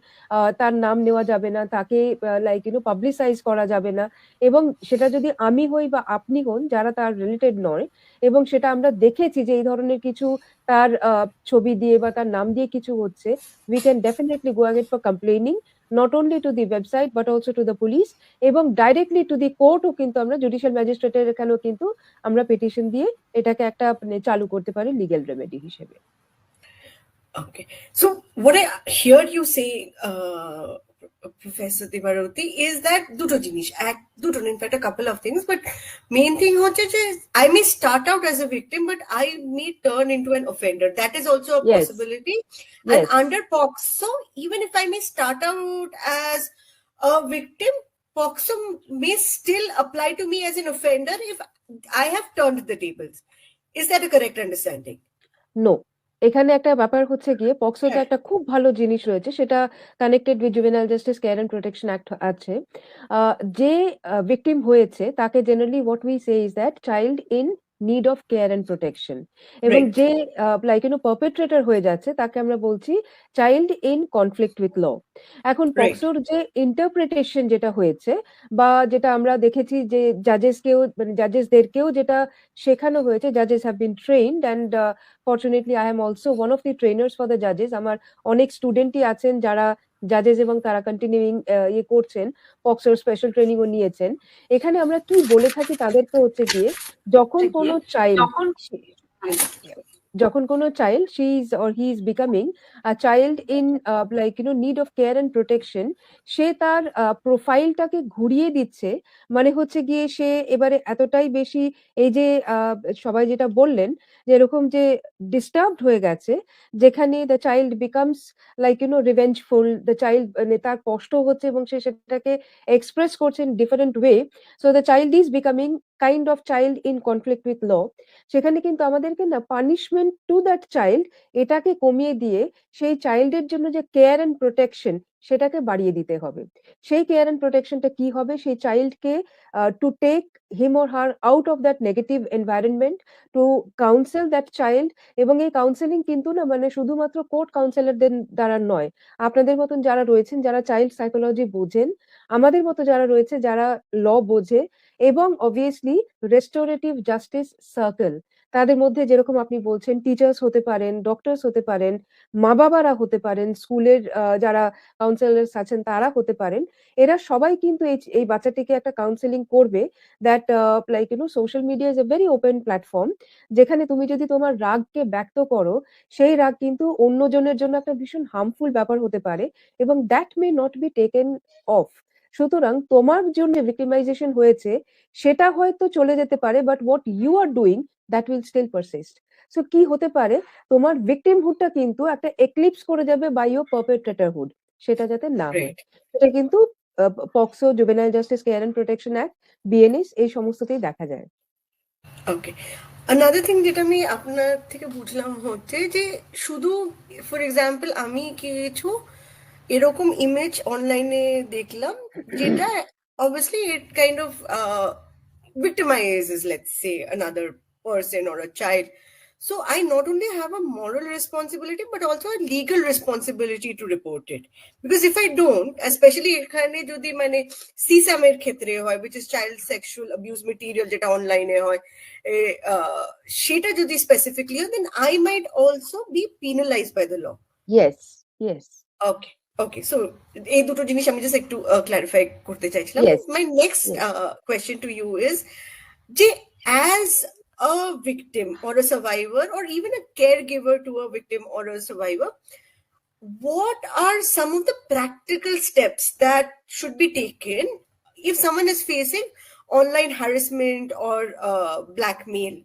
Speaker 7: তার নাম নেওয়া যাবে না, তাকে লাইক পাবলিসাইজ করা যাবে না, এবং সেটা যদি আমি হই বা আপনি হন যারা তার রিলেটেড নয়, এবং সেটা আমরা দেখেছি যে এই ধরনের কিছু তার ছবি দিয়ে বা তার নাম দিয়ে কিছু হচ্ছে, we can definitely go ahead for complaining not only to the website but also to the police, এবং directly to the court ও কিন্তু আমরা জুডিশিয়াল ম্যাজিস্ট্রেটের এখানেও কিন্তু আমরা পিটিশন দিয়ে এটাকে একটা চালু করতে পারি লিগ্যাল রেমেডি হিসেবে।
Speaker 1: Okay, so what I hear you say, Professor Devaroti, is that duto jinish, in fact a couple of things, but main thing hoche je I may start out as a victim but I may turn into an offender. That is also a possibility.
Speaker 7: Yes.
Speaker 1: And under POCSO, even if I may start out as a victim, POCSO may still apply to me as an offender if I have turned the tables. Is that a correct understanding?
Speaker 7: No, এখানে একটা ব্যাপার হচ্ছে গিয়ে পক্সোতে
Speaker 1: হ্যাঁ।
Speaker 7: একটা খুব ভালো জিনিস রয়েছে, সেটা connected with juvenile justice care and protection act আছে। যে ভিকটিম হয়েছে তাকে generally what we say is that child in need of care and protection, এবং
Speaker 1: Right.
Speaker 7: যে লাইক পারপেট্রেটর হয়ে যাচ্ছে তাকে আমরা বলছি child in conflict with law. এখন
Speaker 1: Right.
Speaker 7: পক্সোর যে ইন্টারপ্রিটেশন যেটা হয়েছে, বা যেটা আমরা দেখেছি যে জাজেসকেও মানে জাজেসদেরকেও যেটা শেখানো হয়েছে, জাজেস have been trained and fortunately I am also one of the trainers for the জাজেস। আমার অনেক স্টুডেন্টই আছেন যারা জাজেস এবং তারা কন্টিনিউইং ইয়ে করছেন, পক্সোর স্পেশাল ট্রেনিং ও নিয়েছেন। এখানে আমরা কি বলে থাকি তাদেরকে হচ্ছে গিয়ে, যখন কোনো child she is or he is becoming a child in need of care and protection, সে তার প্রোফাইলটাকে ঘুরিয়ে দিচ্ছে। মানে হচ্ছে গিয়ে সে এবারে এতটাই বেশি এই যে সবাই যেটা বললেন যে এরকম যে ডিস্টার্বড হয়ে গেছে, যেখানে the child becomes revengeful, the child মানে তার কষ্ট হচ্ছে এবং সে সেটাকে এক্সপ্রেস করছে in different way. So the child is becoming kind of child in conflict with law. সেখানে কিন্তু আমাদেরকে না পানিশমেন্ট টু দ্যাট চাইল্ড এটাকে কমিয়ে দিয়ে সেই চাইল্ডের জন্য যে কেয়ার এন্ড প্রোটেকশন সেটাকে বাড়িয়ে দিতে হবে। সেই কেয়ার এন্ড প্রোটেকশনটা কি হবে, সেই চাইল্ডকে to take him or her out of that negative environment, to counsel that child. এবং এই কাউন্সেলিং কিন্তু না মানে শুধুমাত্র কোর্ট কাউন্সেলরদের দ্বারা নয়, আপনাদের মতন যারা রয়েছেন যারা চাইল্ড সাইকোলজি বোঝেন, আমাদের মতো যারা রয়েছে যারা ল বোঝে, এবং অবভিয়াসলি রেস্টোরেটিভ জাস্টিস সার্কেল, তাদের মধ্যে যেরকম আপনি বলছেন টিচার্স হতে পারেন, ডক্টরস হতে পারেন, মা বাবারা হতে পারেন, স্কুলের যারা কাউন্সিলর্স আছেন তারা হতে পারেন। এরা সবাই কিন্তু এই বাচ্চাটিকে একটা কাউন্সেলিং করবে। That social media is a very open platform, যেখানে তুমি যদি তোমার রাগকে ব্যক্ত করো, সেই রাগ কিন্তু অন্যজনের জন্য একটা ভীষণ হার্মফুল ব্যাপার হতে পারে, এবং that may not be taken of. সুতরাং তোমার জন্য ভিক্টিমাইজেশন হয়েছে সেটা হয়তো চলে যেতে পারে, but what you are doing that will still persist. So কি হতে পারে, তোমার ভিকটিমহুডটা কিন্তু একটা এক্লিপস করে যাবে বাই ইউর পারপেট্রেটরহুড, সেটা যাতে না হয়।
Speaker 1: Right.
Speaker 7: সেটা কিন্তু POCSO, juvenile justice care and protection act, BNS এই সমস্ততেই দেখা যায়।
Speaker 1: ওকে, another thing যেটা আমি আপনার থেকে বুঝলাম হচ্ছে যে শুধু ফর এক্সাম্পল আমি কিছু এরকম ইমেজ অনলাইনে দেখলাম যেটা obviously it kind of victimizes, let's say, another person or a child. So I not only have a moral responsibility but also a legal responsibility to report it, because if I don't, especially এখানে যদি মানে CSAM এর ক্ষেত্রে হয়, which is child sexual abuse material যেটা অনলাইনে হয়, সেটা যদি স্পেসিফিকলি হয়, then I might also be penalized by the law.
Speaker 7: Yes, yes,
Speaker 1: Okay, okay. So এই দুটো জিনিস আমি just একটু clarify করতে চাইছিলাম.
Speaker 7: Yes.
Speaker 1: My next
Speaker 7: Yes.
Speaker 1: question to you is, যে as a victim or a survivor or even a caregiver to a victim or a survivor, what are some of the practical steps that should be taken if someone is facing online harassment or blackmail?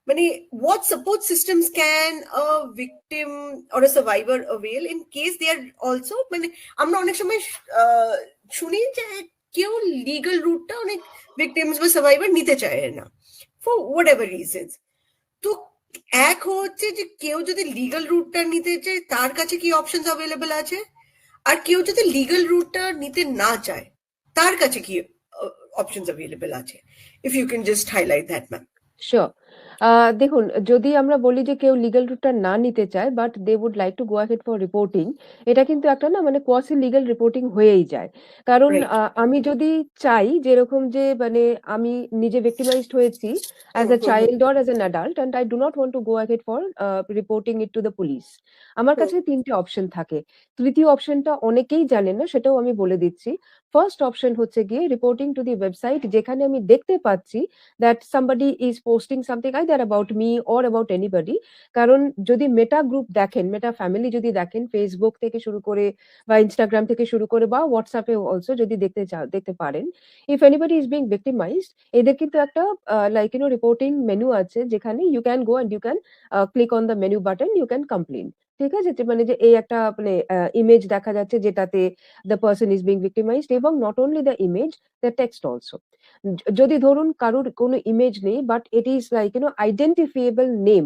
Speaker 1: মানে what support systems can a victim or a survivor avail in case they are also, মানে আমরা অনেক সময় শুনি যে কেউ লিগ্যাল রুটটা অনেক ভিকটিমস বা সার্ভাইভার নিতে চায় না ফর হোয়াটএভার রিজনস। তো এক হচ্ছে যে কেউ যদি লিগ্যাল রুটটা নিতে চায় তার কাছে কি অপশনস অ্যাভেলেবল আছে, আর কেউ যদি লিগ্যাল রুটটা নিতে না চায় তার কাছে কি অপশনস অ্যাভেলেবল আছে? If you can just highlight that, ma'am.
Speaker 7: Sure. দেখুন, যদি আমরা বলি যে কেউ লিগ্যাল রুটটা না নিতে চায় but they would like to go ahead for reporting, এটা কিন্তু একটা না মানে কোয়াসি লিগ্যাল রিপোর্টিং হয়েই যায়। কারণ
Speaker 1: Right.
Speaker 7: আমি যদি চাই যেরকম যে মানে আমি নিজে ভিক্টিমাইজড হয়েছি as a child or as an adult, and I do not want to go ahead for reporting it to the police, আমার কাছে তিনটে অপশন থাকে। তৃতীয় অপশনটা অনেকেই জানেন না, সেটাও আমি বলে দিচ্ছি। ফার্স্ট অপশন হচ্ছে গিয়ে রিপোর্টিং টু দি ওয়েবসাইট, যেখানে আমি দেখতে পাচ্ছি that somebody is posting something either about me or about anybody. কারণ যদি মেটা গ্রুপ দেখেন, মেটা ফ্যামিলি যদি দেখেন, ফেসবুক থেকে শুরু করে বা ইনস্টাগ্রাম থেকে শুরু করে বা হোয়াটসঅ্যাপে অলসো যদি দেখতে পারেন, if anybody is being victimised, এদের কিন্তু একটা রিপোর্টিং মেনু আছে, যেখানে you can go and you can click on the menu button, you can complain. ঠিক আছে, যে মানে যে এই একটা মানে ইমেজ দেখা যাচ্ছে যেটাতে the person is being victimised, এবং not only the image, the text also. যদি ধরুন কারোর কোনো ইমেজ নেই but it is like identifiable name,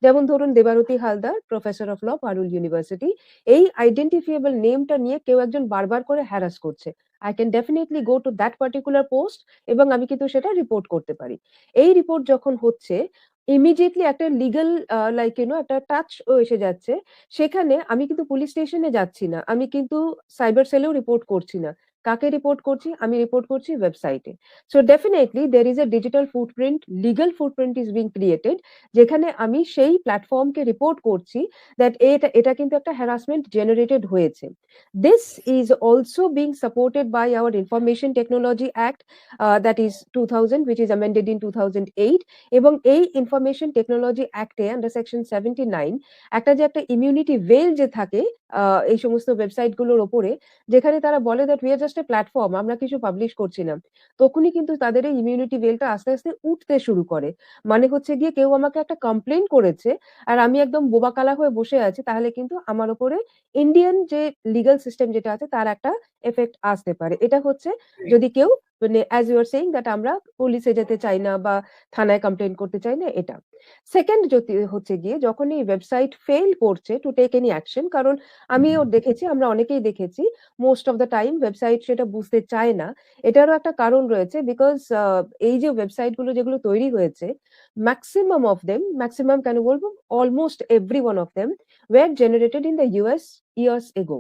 Speaker 7: যেমন ধরুন Debarati Haldar, professor of law, Parul university, এই আইডেন্টিফিয়েবল নেমটা নিয়ে কেউ একজন বারবার করে হ্যারাস করছে, I can definitely go to that particular post এবং আমি কিন্তু সেটা রিপোর্ট করতে পারি। এই রিপোর্ট যখন হচ্ছে, ইমিডিয়েটলি একটা লিগাল লাইক একটা টাচ এসে যাচ্ছে, সেখানে আমি কিন্তু পুলিশ স্টেশনে যাচ্ছি না, আমি কিন্তু সাইবার সেলেও রিপোর্ট করছি না। কাকে রিপোর্ট করছি? আমি রিপোর্ট করছি ওয়েবসাইটে। So definitely there is a digital footprint, legal footprint is being created, যেখানে আমি সেই প্ল্যাটফর্মকে রিপোর্ট করছি দ্যাট এটা এটা কিন্তু একটা হ্যারাসমেন্ট জেনারেটেড হয়েছে। This is also being supported by our information technology act, that is 2000, which is amended in 2008, এবং এই ইনফরমেশন টেকনোলজি অ্যাক্টে আন্ডার সেকশন 79 একটা যে একটা ইমিউনিটি ভেল যে থাকে এই সমস্ত ওয়েবসাইট গুলোর ওপরে, যেখানে তারা বলে that we are just a platform, আমরা কিছু পাবলিশ করছি না, তখনই কিন্তু তাদের এই ইমিউনিটি ভেলটা আস্তে আস্তে উঠতে শুরু করে। মানে হচ্ছে গিয়ে কেউ আমাকে একটা কমপ্লেন করেছে আর আমি একদম বোবাকালা হয়ে বসে আছি, তাহলে কিন্তু আমার উপরে ইন্ডিয়ান যে লিগাল সিস্টেম যেটা আছে তার একটা এফেক্ট আসতে পারে। এটা হচ্ছে যদি কেউ মানে as you are saying that আমরা পুলিশে যেতে চাই না বা থানায় কমপ্লেন করতে চাই না, এটা। সেকেন্ড যদি হচ্ছে গিয়ে যখন এই ওয়েবসাইট ফেল করছে টু টেক এনি অ্যাকশন, কারণ আমিও দেখেছি, আমরা অনেকেই দেখেছি, most of the time website সেটা বুঝতে চায় না। এটারও একটা কারণ রয়েছে, বিকজ এই যে ওয়েবসাইট গুলো যেগুলো তৈরি হয়েছে, ম্যাক্সিমাম অফ দেম, ম্যাক্সিমাম কেন বলবো, almost every one of them were generated in the US years ago.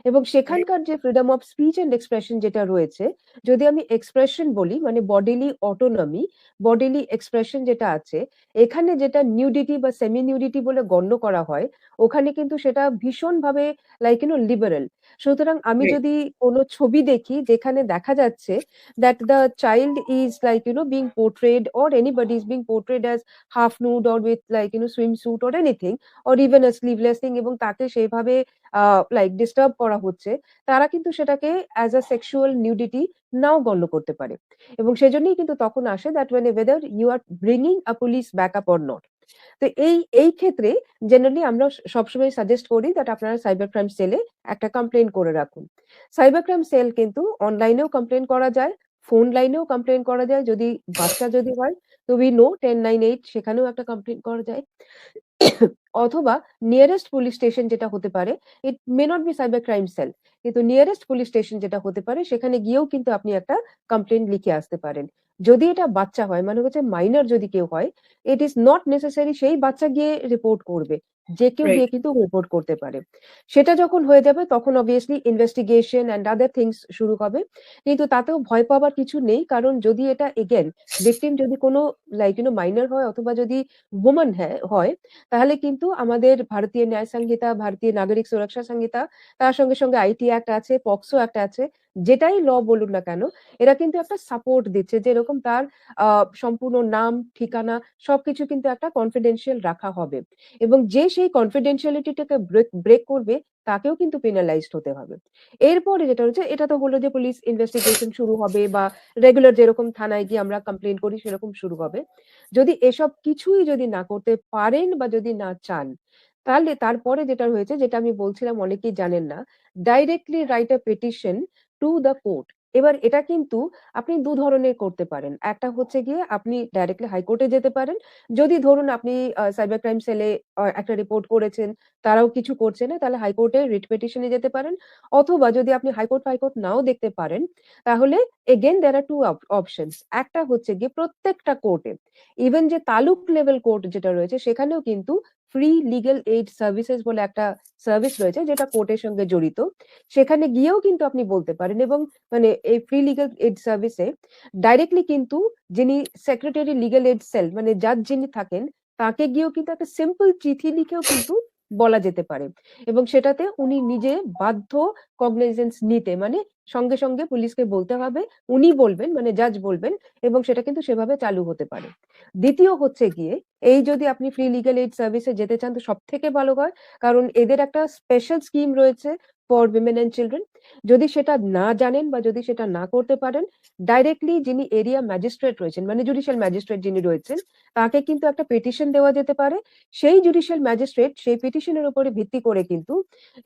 Speaker 7: এবং সেখানকার যে freedom of speech and expression যেটা রয়েছে, যদি আমি এক্সপ্রেশন বলি মানে বডিলি অটোনমি, বডিলি এক্সপ্রেশন যেটা আছে, এখানে যেটা নিউডিটি বা সেমি নিউডিটি বলে গণ্য করা হয়, ওখানে কিন্তু সেটা ভীষণভাবে লাইক লিবারেল। সুতরাং আমি
Speaker 1: Right.
Speaker 7: যদি কোনো ছবি দেখি যেখানে দেখা যাচ্ছে that the child is like being portrayed, or anybody is being portrayed as half nude or with like swimsuit or anything, or even a sleeveless thing, এবং তাকে সেইভাবে লাইক ডিস্টার্ব করা হচ্ছে, তারা কিন্তু সেটাকে অ্যাজ আ সেক্সুয়াল নিউডিটি নাও গণ্য করতে পারে। এবং সেজন্যই কিন্তু তখন আসে that when whether you are bringing a police backup or not। তো এই ক্ষেত্রে জেনারেলি আমরা সবসময় সাজেস্ট করি দ্যাট আপনারা সাইবার ক্রাইম সেলে একটা কমপ্লেন করে রাখুন। সাইবার ক্রাইম সেল কিন্তু অনলাইনেও কমপ্লেন করা যায়, ফোন লাইনেও কমপ্লেন করা যায়, যদি বাচ্চা যদি হয় তো উই নো 1098 সেখানেও একটা কমপ্লেন করা যায়, অথবা নিয়ারেস্ট পুলিশ স্টেশন যেটা হতে পারে, it may not be cyber crime cell, কিন্তু নিয়ারেস্ট পুলিশ স্টেশন যেটা হতে পারে সেখানে গিয়েও কিন্তু আপনি একটা কমপ্লেন লিখে আসতে পারেন। যদি এটা বাচ্চা হয়, মানে হচ্ছে মাইনর যদি কেউ হয়, ইট ইজ নট নেসেসারি সেই বাচ্চা গিয়ে রিপোর্ট করবে, যে কেউ
Speaker 1: Right.
Speaker 7: গিয়ে কিন্তু রিপোর্ট করতে পারে। সেটা যখন হয়ে যাবে তখন obviously investigation and other things শুরু হবে, কিন্তু তাতেও ভয় পাওয়ার কিছু নেই, কারণ যদি এটা এগেন ভিকটিম যদি কোনো লাইক মাইনর হয় অথবা যদি ওম্যান হয়, তাহলে কিন্তু আমাদের ভারতীয় ন্যায় সংহিতা, ভারতীয় নাগরিক সুরক্ষা সংহিতা, তার সঙ্গে সঙ্গে আইটি অ্যাক্ট আছে, পক্সো অ্যাক্ট আছে, যেটাই ল বলুন না কেন, এরা কিন্তু একটা সাপোর্ট দিচ্ছে, যে এরকম তার সম্পূর্ণ নাম, ঠিকানা সবকিছু কিন্তু একটা কনফিডেন্সিয়াল রাখা হবে, এবং যে সেই কনফিডেন্সিয়ালিটিটাকে ব্রেক করবে তাকেও কিন্তু পেনালাইজড হতে হবে। এরপরে যেটা হচ্ছে, এটা তো হলো যে পুলিশ ইনভেস্টিগেশন শুরু হবে বা রেগুলার যেরকম থানায় গিয়ে আমরা কমপ্লেন করি সেরকম শুরু হবে। যদি এসব কিছুই যদি না করতে পারেন বা যদি না চান, তাহলে তারপরে যেটা হয়েছে, যেটা আমি বলছিলাম অনেকেই জানেন না, directly write a petition two the court. এবার এটা কিন্তু আপনি দু ধরনের করতে পারেন, একটা হচ্ছে গিয়ে আপনি ডাইরেক্টলি হাইকোর্টে যেতে পারেন, যদি ধরুন আপনি সাইবার ক্রাইম সেলে একটা রিপোর্ট করেছেন, তারাও কিছু করছে না, তাহলে হাইকোর্টে রিট পিটিশনে যেতে পারেন। অথবা যদি আপনি হাইকোর্ট নাও দেখতে পারেন, তাহলে এগেন দেয়ার আর টু অপশনস। একটা হচ্ছে গিয়ে প্রত্যেকটা কোর্টে, ইভেন যে তালুক লেভেল কোর্ট যেটা রয়েছে, সেখানেও কিন্তু ফ্রি লিগ্যাল এইড সার্ভিসেস বলে একটা সার্ভিস রয়েছে যেটা কোর্টের সঙ্গে জড়িত, সেখানে গিয়েও কিন্তু আপনি বলতে পারেন। এবং মানে এই ফ্রি লিগ্যাল এইড সার্ভিসে ডাইরেক্টলি কিন্তু যিনি সেক্রেটারি লিগ্যাল এইড সেল মানে জাজ যিনি থাকেন, তাকে গিয়েও কিন্তু একটা সিম্পল চিঠি লিখেও কিন্তু বলা যেতে পারে, এবং সেটাতে উনি নিজে বাধ্য কগনাইজেন্স নিতে, মানে সঙ্গে সঙ্গে পুলিশকে বলতে হবে, উনি বলবেন মানে জাজ বলবেন, এবং সেটা কিন্তু সেভাবে চালু হতে পারে। দ্বিতীয় হচ্ছে গিয়ে, এই যদি আপনি ফ্রি লিগ্যাল এইড সার্ভিসে যেতে চান তো সব থেকে ভালো হয়, কারণ এদের একটা স্পেশাল স্কিম রয়েছে ফর উইমেন অ্যান্ড চিলড্রেন। যদি সেটা না জানেন বা যদি সেটা না করতে পারেন, ডাইরেক্টলি যিনি এরিয়া ম্যাজিস্ট্রেট রয়েছেন, মানে জুডিশিয়াল ম্যাজিস্ট্রেট যিনি রয়েছেন, তাকে কিন্তু একটা পিটিশন দেওয়া যেতে পারে। সেই জুডিশিয়াল ম্যাজিস্ট্রেট সেই পিটিশনের উপরে ভিত্তি করে কিন্তু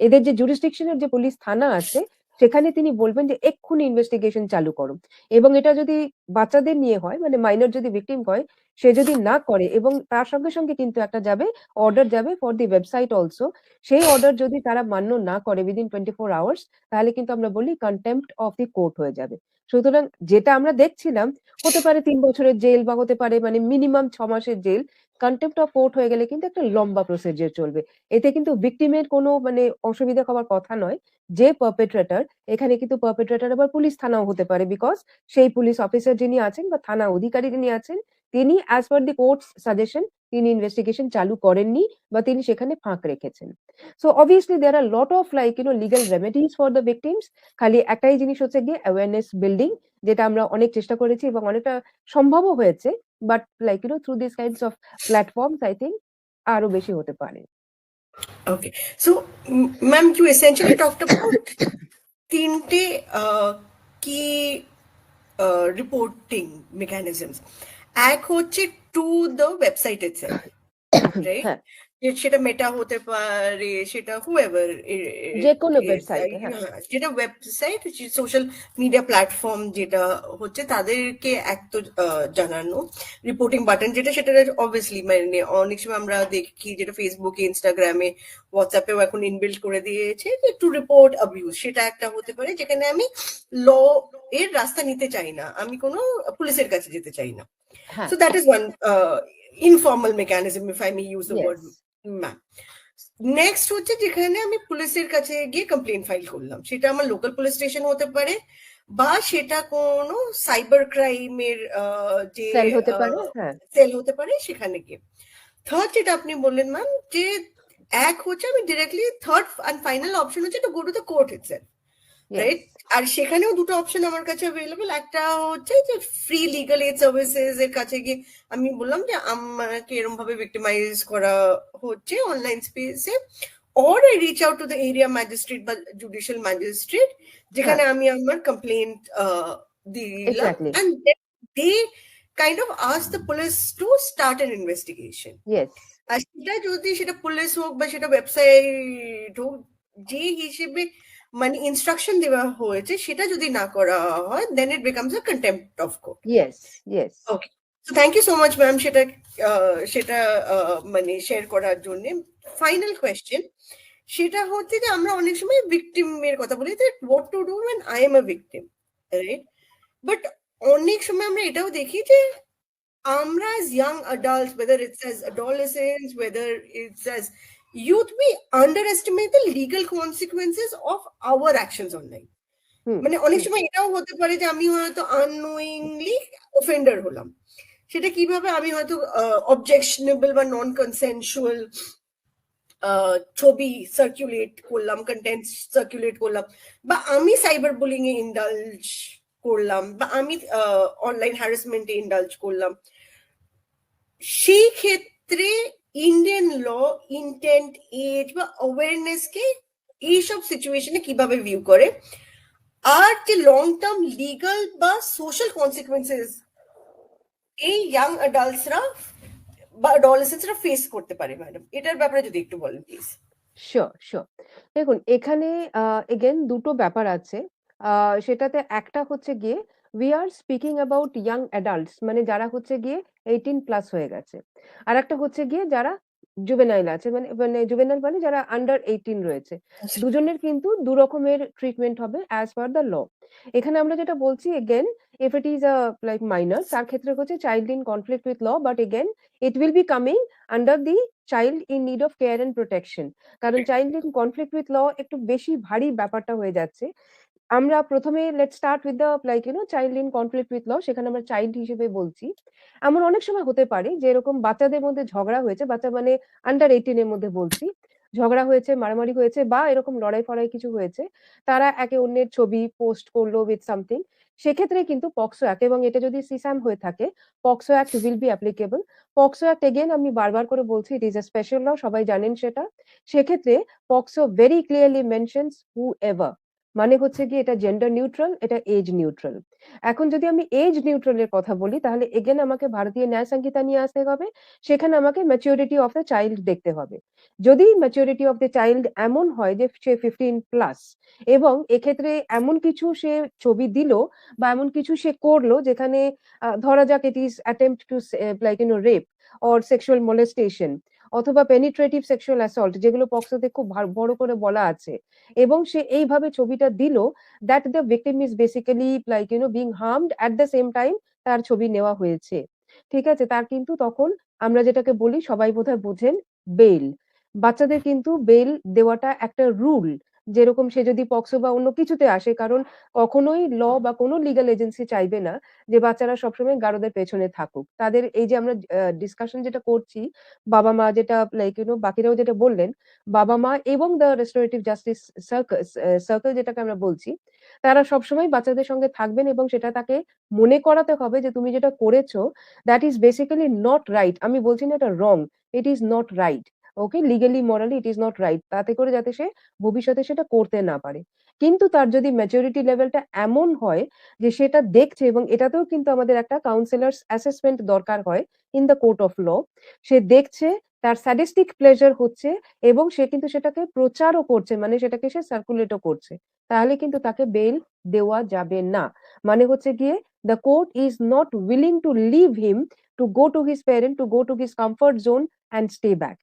Speaker 7: এদের যে জুরিসডিকশনের যে পুলিশ থানা আছে সেখানে তিনি বলবেন যে এক্ষুনি ইনভেস্টিগেশন চালু করো। এবং এটা যদি বাচ্চাদের নিয়ে হয়, মানে মাইনর যদি ভিকটিম হয়, সে যদি না করে এবং তার সঙ্গে সঙ্গে কিন্তু একটা যাবে, অর্ডার যাবে ফর দি ওয়েবসাইট অলসো। সেই অর্ডার যদি তারা মান্য না করে উইদিন 24 আওয়ার্স, তাহলে কিন্তু আমরা বলি কন্টেম্পট অফ দি কোর্ট হয়ে যাবে। সুতরাং যেটা আমরা দেখছিলাম, হতে পারে 3 বছরের জেল বা হতে পারে মানে মিনিমাম 6 মাসের জেল। কন্টেম্পট অফ কোর্ট হয়ে গেলে কিন্তু একটা লম্বা প্রসিডিউর চলবে। এতে কিন্তু ভিকটিমের কোনো মানে অসুবিধা হওয়ার কথা নয়। যে পারপেট্রেটর, এখানে কিন্তু পারপেট্রেটর আবার পুলিশ থানাও হতে পারে, বিকজ সেই পুলিশ অফিসার যিনি আছেন বা থানা অধিকারী যিনি আছেন, তিনি as per the court's suggestion তিনি ইনভেস্টিগেশন চালু করেননি বা তিনি সেখানে ফাঁক রেখেছেন। So obviously there are lot of like legal remedies for the victims. খালি একটাই জিনিস হচ্ছে গিয়ে অ্যাওয়ারনেস বিল্ডিং, যেটা আমরা অনেক চেষ্টা করেছি এবং অনেকটা সম্ভবও হয়েছে। But like through this kinds of platforms I think আরো বেশি হতে পারে।
Speaker 1: Okay. So, ma'am, you essentially talked about তিনটে কি রিপোর্টিং মেকানিজমস। এক হচ্ছে to the website itself, right?
Speaker 7: হ্যাঁ,
Speaker 1: সেটা মেটা হতে পারে, সেটা হুএভার,
Speaker 7: যে কোনো ওয়েবসাইটে। হ্যাঁ,
Speaker 1: যেটা ওয়েবসাইট, সোশ্যাল মিডিয়া প্ল্যাটফর্ম যেটা হচ্ছে, তাদেরকে এক তো জানানো। রিপোর্টিং বাটন যেটা, সেটা অবভিয়াসলি মানে অনেক সময় আমরা দেখি যেটা ফেসবুকে, ইনস্টাগ্রামে, হোয়াটসঅ্যাপেও এখন ইনবিল্ড করে দিয়েছে যে টু রিপোর্ট অ্যাবিউজ, সেটা একটা হতে পারে যেখানে আমি ল এর রাস্তা নিতে চাই না, আমি কোনো পুলিশের কাছে যেতে চাই না।
Speaker 7: হ্যাঁ,
Speaker 1: So that is one informal mechanism, if I may use the word
Speaker 7: yes,
Speaker 1: ma'am. Next হচ্ছে যেখানে আমি পুলিশের কাছে গিয়ে কমপ্লেন ফাইল করলাম, সেটা আমার লোকাল পুলিশ স্টেশন হতে পারে বা সেটা কোনো সাইবার ক্রাইমের যে
Speaker 7: সেল হতে পারে। হ্যাঁ,
Speaker 1: সেল হতে পারে, সেখানে গিয়ে। থার্ড যেটা আপনি বললেন ম্যাম, যে এক হচ্ছে আমি directly, third and final option হচ্ছে to go to the court itself, right?
Speaker 7: yes,
Speaker 1: আর সেখানেও দুটো অপশন আমার কাছে অ্যাভেলেবল। একটা হচ্ছে যে ফ্রি লিগাল এইড সার্ভিসেস এর কাছে গিয়ে আমি বললাম যে আমাকে এরকম ভাবে ভিক্টিমাইজ করা হচ্ছে অনলাইন স্পেসে, or I reach out to the area magistrate বা জুডিশিয়াল ম্যাজিস্ট্রেট, যেখানে আমি আমার কমপ্লেন্ট দিলাম,
Speaker 7: exactly,
Speaker 1: and then they kind of ask the police to start an investigation.
Speaker 7: yes,
Speaker 1: আর সেটা যদি সেটা পুলিশ হোক বা সেটা ওয়েবসাইট হোক, যে হিসেবে মানে ইনস্ট্রাকশন দেওয়া হয়েছে সেটা যদি না করা হয়, then it becomes a contempt of court.
Speaker 7: yes, yes,
Speaker 1: okay, so thank you so much ma'am সেটা মানে শেয়ার করার জন্য। ফাইনাল কোয়েশ্চেন সেটা হচ্ছে যে আমরা অনেক সময় ভিকটিমের কথা বলি, যে what to do when I am a victim, right? But অনেক সময় আমরা এটাও দেখি যে আমরা as young adults, whether it's as adolescents, whether it's as youth, we underestimate the legal consequences of our actions online.
Speaker 7: হুম,
Speaker 1: মানে অনেক সময় এটাও হতে পারে যে আমি হয়তো আননোয়িংলি অফেন্ডার হলাম, সেটা কিভাবে আমি হয়তো অবজেকশনেবল বা নন কনসেনসুয়াল ছবি সার্কুলেট করলাম, কন্টেন্ট সার্কুলেট করলাম, বা আমি সাইবার বুলিং এ ইন্ডালজ করলাম, বা আমি অনলাইন হ্যারাসমেন্টে ইন্ডালজ করলাম। সেই ক্ষেত্রে ইন্ডিয়ান ল ইন্টেন্ট, এজ বা অ্যাওয়ারনেস কে এইসব সিচুয়েশনে কিভাবে ভিউ করে, আর যে লং টার্ম লিগাল বা সোশ্যাল কনসিকুয়েন্সেস এই ইয়াং অ্যাডাল্টসরা বা অ্যাডোলেসেন্টসরা ফেস করতে পারে, ম্যাডাম, এটার ব্যাপারে যদি একটু বলেন প্লিজ।
Speaker 7: Sure, sure. দেখুন, এখানে এগেন দুটো ব্যাপার আছে। সেটাতে একটা হচ্ছে গিয়ে we are speaking about young adults, মানে যারা হচ্ছে গিয়ে 18+ হয়ে গেছে। আর একটা হচ্ছে গিয়ে যারা জুভেনাইল আছে, মানে মানে জুভেনাইল মানে যারা আন্ডার 18 রয়েছে। দুজনের কিন্তু দু রকমের ট্রিটমেন্ট হবে অ্যাজ পার দ্য ল। এখানে আমরা যেটা বলছি, again if it is like minor, তার ক্ষেত্রে হচ্ছে child in conflict with law, but again it will be coming under the child in need of care and protection. কারণ child in conflict with law একটু বেশি ভারী ব্যাপারটা হয়ে যাচ্ছে। আমরা প্রথমে let's start with the like child in conflict with law, সেখানে আমরা চাইল্ড হিসেবে বলছি। এমন অনেক সময় হতে পারে যে এরকম বাচ্চাদের মধ্যে ঝগড়া হয়েছে, বাচ্চা মানে আন্ডার 18 এর মধ্যে বলছি, ঝগড়া হয়েছে, মারামারি হয়েছে বা এরকম লড়াই ফড়াই কিছু হয়েছে, তারা একে অন্যের ছবি পোস্ট করলো উইথ সামথিং। সেক্ষেত্রে কিন্তু পক্সো অ্যাক্ট, এবং এটা যদি সিস্যাম হয়ে থাকে, POCSO act will be applicable. POCSO act again আমি বারবার করে বলছি, ইট ইজ এ স্পেশাল ল, সবাই জানেন সেটা। সেক্ষেত্রে পক্সো ভেরি ক্লিয়ারলি মেনশনস হু এভার, মানে হচ্ছে কি এটা জেন্ডার নিউট্রাল, এটা এজ নিউট্রাল। এখন যদি আমি এজ নিউট্রালের কথা বলি, তাহলে এগেন আমাকে ভারতীয় ন্যায় সংহিতা নিয়ে আসতে হবে। সেখানে আমাকে ম্যাচিউরিটি অফ দ্য চাইল্ড দেখতে হবে। যদি ম্যাচিউরিটি অফ দ্য চাইল্ড এমন হয় যে সে 15+ এবং এক্ষেত্রে এমন কিছু সে ছবি দিল বা এমন কিছু সে করলো যেখানে ধরা যাক it is attempt to like rape or sexual molestation অথবা পেনিট্রেটিভ সেক্সুয়াল অ্যাসল্ট, যেগুলো পক্সোতে খুব বড় করে বলা আছে, এবং সে এইভাবে ছবিটা দিল, that the victim is basically like being harmed at the same time তার ছবি নেওয়া হয়েছে। ঠিক আছে, তার কিন্তু তখন আমরা যেটাকে বলি, সবাই বোধহয় বোঝেন, বেল। বাচ্চাদের কিন্তু বেল দেওয়াটা একটা রুল, যেরকম সে যদি পক্সো বা অন্য কিছুতে আসে, কারণ কখনোই ল বা কোনো লিগাল এজেন্সি চাইবে না যে বাচ্চারা সবসময় গারদের পেছনে থাকুক। তাদের এই যে আমরা ডিসকাশন যেটা করছি, বাবা মা যেটা লাইক বাকিরাও যেটা বললেন, বাবা মা এবং দ্য রেস্টোরেটিভ জাস্টিস সার্কেল যেটাকে আমরা বলছি, তারা সবসময় বাচ্চাদের সঙ্গে থাকবেন এবং সেটা তাকে মনে করাতে হবে যে তুমি যেটা করেছো that is basically not right. আমি বলছি না এটা wrong, it is not right. Okay, legally morally it is not right, তাতে করে যাতে সে ভবিষ্যতে সেটা করতে না পারে। কিন্তু তার যদি ম্যাচুরিটি লেভেলটা এমন হয় যে সেটা দেখছে, এবং এটাতেও কিন্তু আমাদের একটা কাউন্সিলার্স অ্যাসেসমেন্ট দরকার হয় in the court of law, সে দেখছে, তার স্যাডিস্টিক প্লেজার হচ্ছে এবং সে কিন্তু সেটাকে প্রচারও করছে, মানে সেটাকে সে সার্কুলেটও করছে, তাহলে কিন্তু তাকে বেল দেওয়া যাবে না। মানে হচ্ছে গিয়ে the court is not willing to leave him to go to his parent, to go to his comfort zone and stay back.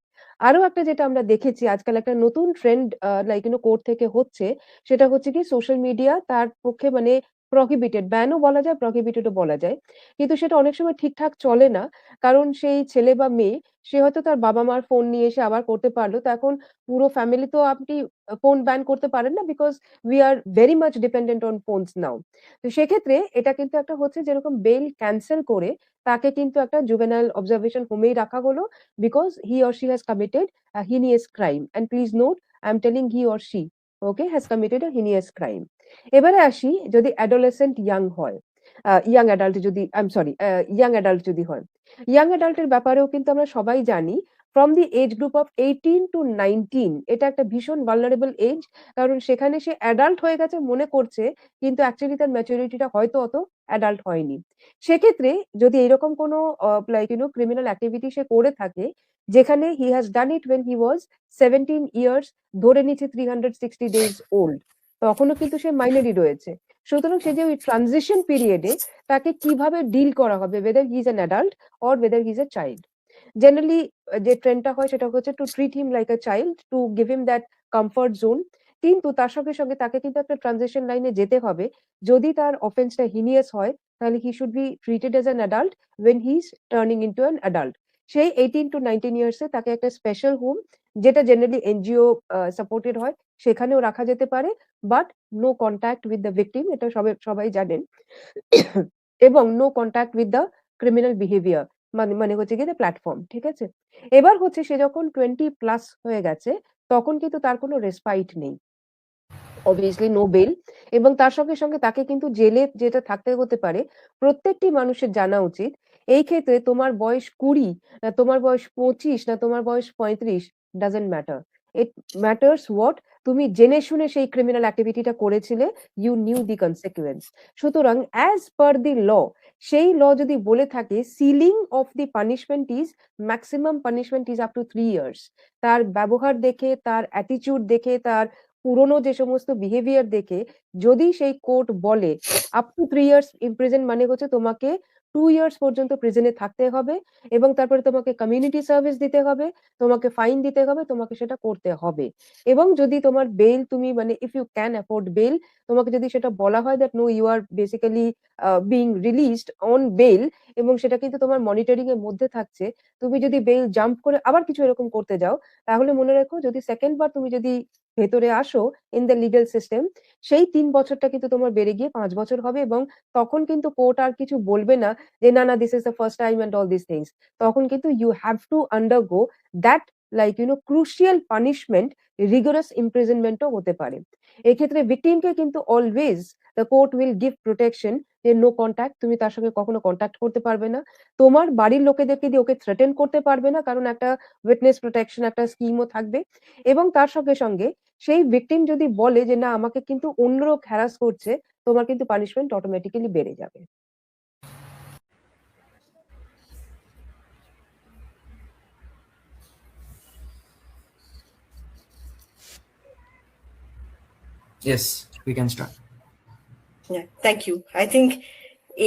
Speaker 7: আরো একটা যেটা আমরা দেখেছি আজকাল, একটা নতুন ট্রেন্ড লাইক কোর্ট থেকে হচ্ছে, সেটা হচ্ছে কি সোশ্যাল মিডিয়া তার পক্ষে মানে প্রহিবিটেড, ব্যানও বলা যায়, প্রহিবিটেডও বলা যায়, কিন্তু সেটা অনেক সময় ঠিকঠাক চলে না। কারণ সেই ছেলে বা মেয়ে, সে হয়তো তার বাবা মার ফোন নিয়ে এসে আবার করতে পারলো, তো এখন পুরো ফ্যামিলি তো আপনি ফোন ব্যান করতে পারেন না, because we are very much dependent on phones now. তো সেক্ষেত্রে এটা কিন্তু একটা হচ্ছে, যেরকম বেল ক্যান্সেল করে তাকে কিন্তু একটা জুভেনাইল অবজারভেশন হোমেই রাখা হলো, because he or she has committed a heinous crime. And please note, I'm telling he or she, okay, has committed a heinous crime. এবারে আসি, যদি অ্যাডোলেসেন্ট ইয়াং হয়, ইয়াং অ্যাডাল্ট যদি, I am sorry, young adult যদি হয়, ইয়াং অ্যাডাল্টের ব্যাপারেও কিন্তু আমরা সবাই জানি, from the age group of 18 to 19, এটা একটা ভীষণ ভালনারেবল এজ। কারণ সেখানে সে অ্যাডাল্ট হয়ে গেছে মনে করছে, কিন্তু অ্যাকচুয়ালি তার ম্যাচুরিটিটা হয়তো অত অ্যাডাল্ট হয়নি। সেক্ষেত্রে যদি এরকম কোনো লাইক ক্রিমিনাল অ্যাক্টিভিটি সে করে থাকে, যেখানে he has done it when he was 17 years, ধরে নিচ্ছে 360 ডেজ ওল্ড, তখনও কিন্তু সে মাইনরই রয়েছে। সুতরাং সে যে ওই ট্রানজিশন পিরিয়ডে তাকে কিভাবে ডিল করা হবে, whether he is an adult or whether he is a child, generally যে ট্রেন্ডটা হয় সেটা হচ্ছে to treat him like a child, to give him that comfort zone. কিন্তু তার সঙ্গে সঙ্গে তাকে কিন্তু একটা ট্রানজিশন লাইনে যেতে হবে। যদি তার অফেন্সটা হিনিয়াস হয়, তাহলে he should be treated as an adult when he is turning into an adult. সেই 18 to 19 ইয়ার্সে তাকে একটা স্পেশাল হোম, যেটা জেনারেলি এনজিও সাপোর্টেড হয়, সেখানেও রাখা যেতে পারে, but no contact with the victim, এটা সবাই জানেন, এবং no contact with the criminal behaviour, মানে মানে হচ্ছে গিয়ে প্ল্যাটফর্ম। ঠিক আছে, এবার হচ্ছে সে যখন 20+ হয়ে গেছে, তখন কিন্তু তার কোনো রেসপাইট নেই, অবভিয়াসলি নো বেল, এবং তার সঙ্গে সঙ্গে তাকে কিন্তু জেলে যেটা থাকতে হতে পারে। প্রত্যেকটি মানুষের জানা উচিত, এই ক্ষেত্রে তোমার বয়স 20 না তোমার বয়স 25 না তোমার বয়স 35 doesn't matter, it matters what তুমি জেনে শুনে সেই ক্রিমিনাল অ্যাক্টিভিটিটা করেছিলে, ইউ নিউ দি কনসিকুয়েন্স। সুতরাং অ্যাজ পার দি ল, সেই ল যদি বলে থাকে ceiling of the punishment is, maximum punishment is up to 3 years, তার ব্যবহার দেখে, তার অ্যাটিটিউড দেখে, তার পুরনো যে সমস্ত বিহেভিয়ার দেখে, যদি সেই কোর্ট বলে আপ টু 3 ইয়ার্স ইমপ্রিজন, মানে হচ্ছে তোমাকে 2 ইয়ার্স পর্যন্ত প্রিজনে থাকতে হবে, এবং তারপরে তোমাকে কমিউনিটি সার্ভিস দিতে হবে, তোমাকে ফাইন দিতে হবে, তোমাকে সেটা করতে হবে। এবং যদি তোমার বেল, তুমি মানে if you can afford bail, তোমাকে যদি সেটা বলা হয় that no you are basically being released on bail, এবং সেটা কিন্তু তোমার মনিটরিং এর মধ্যে থাকছে, তুমি যদি বেল জাম্প করে আবার কিছু এরকম করতে যাও, তাহলে মনে রাখো, যদি সেকেন্ড বার তুমি যদি ভেতরে আসো ইন দ্য লিগাল সিস্টেম, সেই 3 বছরটা কিন্তু তোমার বেড়ে গিয়ে 5 বছর হবে, এবং তখন কিন্তু কোর্ট আর কিছু বলবে না যে না না this is the first time and all this things. তখন কিন্তু you have to undergo that like crucial punishment, rigorous ইমপ্রিজনমেন্টও হতে পারে। এক্ষেত্রে ভিকটিমকে কিন্তু always the court will give protection যে নো কন্ট্যাক্ট, তুমি তার সঙ্গে কখনো কন্ট্যাক্ট করতে পারবে না, তোমার বাড়ির লোকেদেরকে দিয়ে ওকে থ্রেটেন করতে পারবে না, কারণ একটা উইটনেস প্রোটেকশন একটা স্কিমও থাকবে। এবং তার সঙ্গে সঙ্গে সেই ভিকটিম যদি বলে যে না আমাকে কিন্তু অন্য লোক হ্যারাস করছে, তোমার কিন্তু পানিশমেন্ট অটোমেটিক্যালি বেড়ে যাবে।
Speaker 4: Yes, we can start.
Speaker 1: Yeah, thank you. I think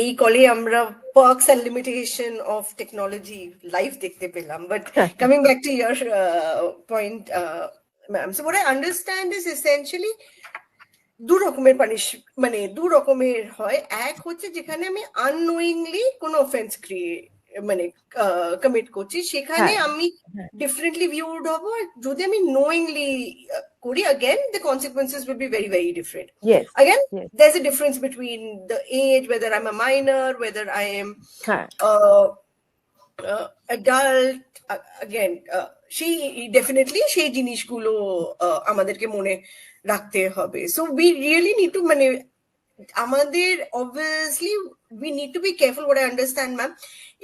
Speaker 1: এই কলে আমরা perks and limitation of technology live দেখতে পেলাম, but coming back to your point, ma'am, so what I understand is essentially দু রকমের মানে দু রকমের হয়। এক হচ্ছে যেখানে আমি আননোয়িংলি কোনো অফেন্স মানে কমিট করছি, সেখানে আমি ডিফারেন্টলি ভিউড হব। যদি আমি নোয়িংলি করি, again the consequences will be very very different.
Speaker 7: Yes.
Speaker 1: Again,
Speaker 7: Yes.
Speaker 1: there's a difference between the age, whether I'm a minor, whether I am adult. Again, সেই definitely সেই জিনিসগুলো আমাদেরকে মনে রাখতে হবে। So we really need to মানে আমাদের obviously we need to be careful. What I understand, ma'am,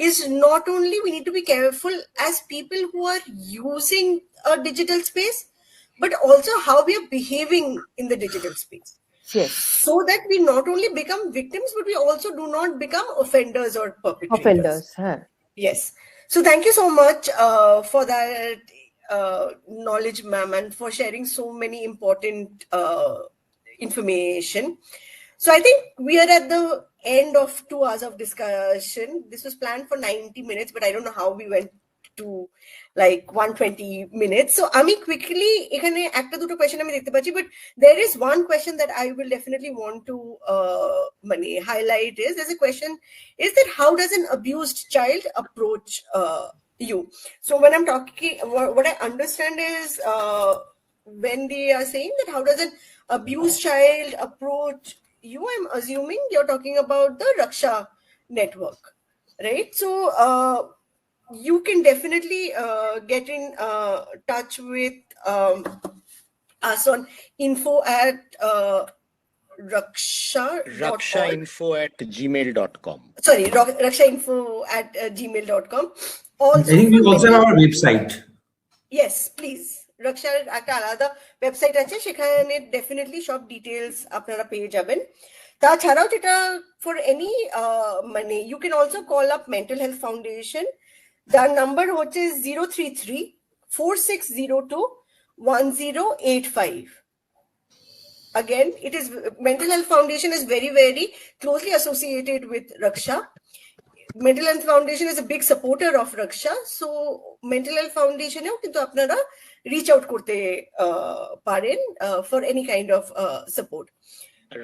Speaker 1: is not only we need to be careful as people who are using a digital space, but also how we are behaving in the digital space.
Speaker 7: Yes.
Speaker 1: So that we not only become victims, but we also do not become offenders or perpetrators.
Speaker 7: Offenders.
Speaker 1: Yes. So thank you so much for that knowledge, ma'am, and for sharing so many important information. So I think we are at the end of 2 hours of discussion. This was planned for 90 minutes, but I don't know how we went to like 120 minutes. So Ami, quickly, ekhane ekta duto question ami dekhte pacchi, but there is one question that I will definitely want to highlight. There's a question, is that how does an abused child approach you? So when I'm talking, what I understand is when they are saying that how does an abused child approach you, I'm assuming you're talking about the Raksha network, right? So you can definitely get in touch with us on
Speaker 3: rakshainfo@gmail.com.
Speaker 1: Sorry, rakshainfo@gmail.com. Also,
Speaker 2: I think we also have our website.
Speaker 1: Yes, please. Rakshaর একটা আলাদা ওয়েবসাইট আছে, সেখানে ডেফিনেটলি সব ডিটেলস আপনারা পেয়ে যাবেন। তাছাড়াও যেটা ফর এনি মানে you can also call up mental health foundation. তার নাম্বার হচ্ছে 033-4602-1085. Again, it is Mental Health Foundation is very very closely associated with Raksha. Mental Health Foundation is a big supporter of Raksha, so Mental Health Foundation এও কিন্তু আপনারা reach out করতে পারেন for any kind of support.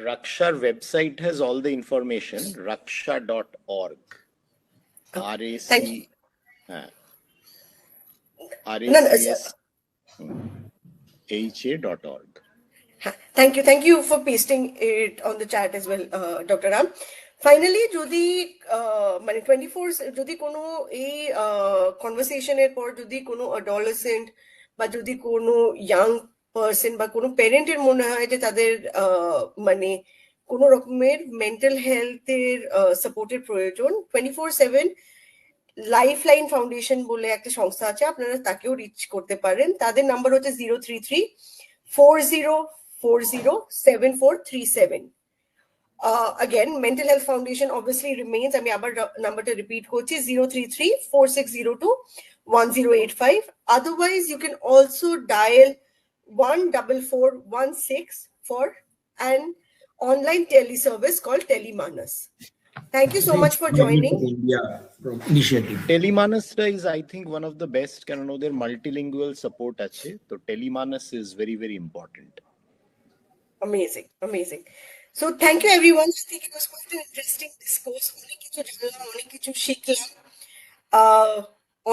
Speaker 3: Rakshar website has all the information, raksha.org.
Speaker 1: Thank you.
Speaker 3: RACSHA.org.
Speaker 1: Thank you for pasting it on the chat as well, Dr. Ram. Finally, যদি মানে 24 যদি কোনো এই কনভারসেশনের পর যদি কোনো অ্যাডোলেসেন্ট বা যদি কোনো ইয়াং পার্সন বা কোনো প্যারেন্টের মনে হয় যে তাদের মানে কোনো রকমের মেন্টাল হেলথের সাপোর্টের প্রয়োজন, 24/7 লাইফলাইন ফাউন্ডেশন বলে একটা সংস্থা আছে, আপনারা তাকেও রিচ করতে পারেন। তাদের নাম্বার হচ্ছে 033-4040-7437। Again, Mental Health Foundation obviously remains, আমি আবার নাম্বারটা রিপিট করছি, 033-4602-1085. Otherwise, you can also dial 14416 for an online teleservice called Telemanas. Thank you so much for joining.
Speaker 2: India initiative.
Speaker 3: Telemanas is, I think, one of the best, কারণ ওদের multilingual support আছে, তো Telemanas is very very important.
Speaker 1: Amazing. So thank you everyone. I think it was quite an interesting discourse. অনেক কিছু জানলাম, অনেক কিছু শিখলাম,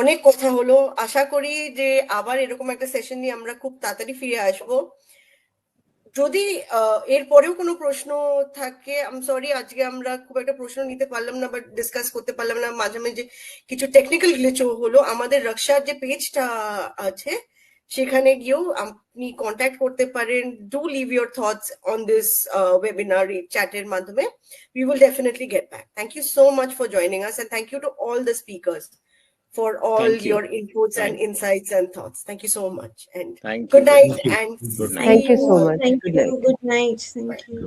Speaker 1: অনেক কথা হলো। আশা করি যে আবার এরকম একটা সেশন নিয়ে আমরা খুব তাড়াতাড়ি ফিরে আসবো। যদি এরপরেও কোনো প্রশ্ন থাকে, আই এম সরি আজকে আমরা খুব একটা প্রশ্ন নিতে পারলাম না বা ডিসকাস করতে পারলাম না, মাঝে মাঝে কিছু টেকনিক্যাল গ্লিচও হলো। আমাদের রক্ষার যে পেজটা আছে সেখানে গিয়েও আপনি কন্ট্যাক্ট করতে পারেন। Do leave your thoughts on this webinar চ্যাটের মাধ্যমে। We will definitely get back. Thank you so much for joining us, and thank you to all the speakers for all
Speaker 3: Thank you.
Speaker 1: your inputs and
Speaker 3: Thank you.
Speaker 1: insights and thoughts. Thank you so much, and
Speaker 3: Thank
Speaker 1: good
Speaker 3: you.
Speaker 1: night.
Speaker 2: Thank you.
Speaker 1: And
Speaker 2: Good night.
Speaker 7: Thank you so
Speaker 1: see
Speaker 7: much.
Speaker 8: Thank
Speaker 7: Good
Speaker 8: you.
Speaker 7: night.
Speaker 8: Good night. Thank you.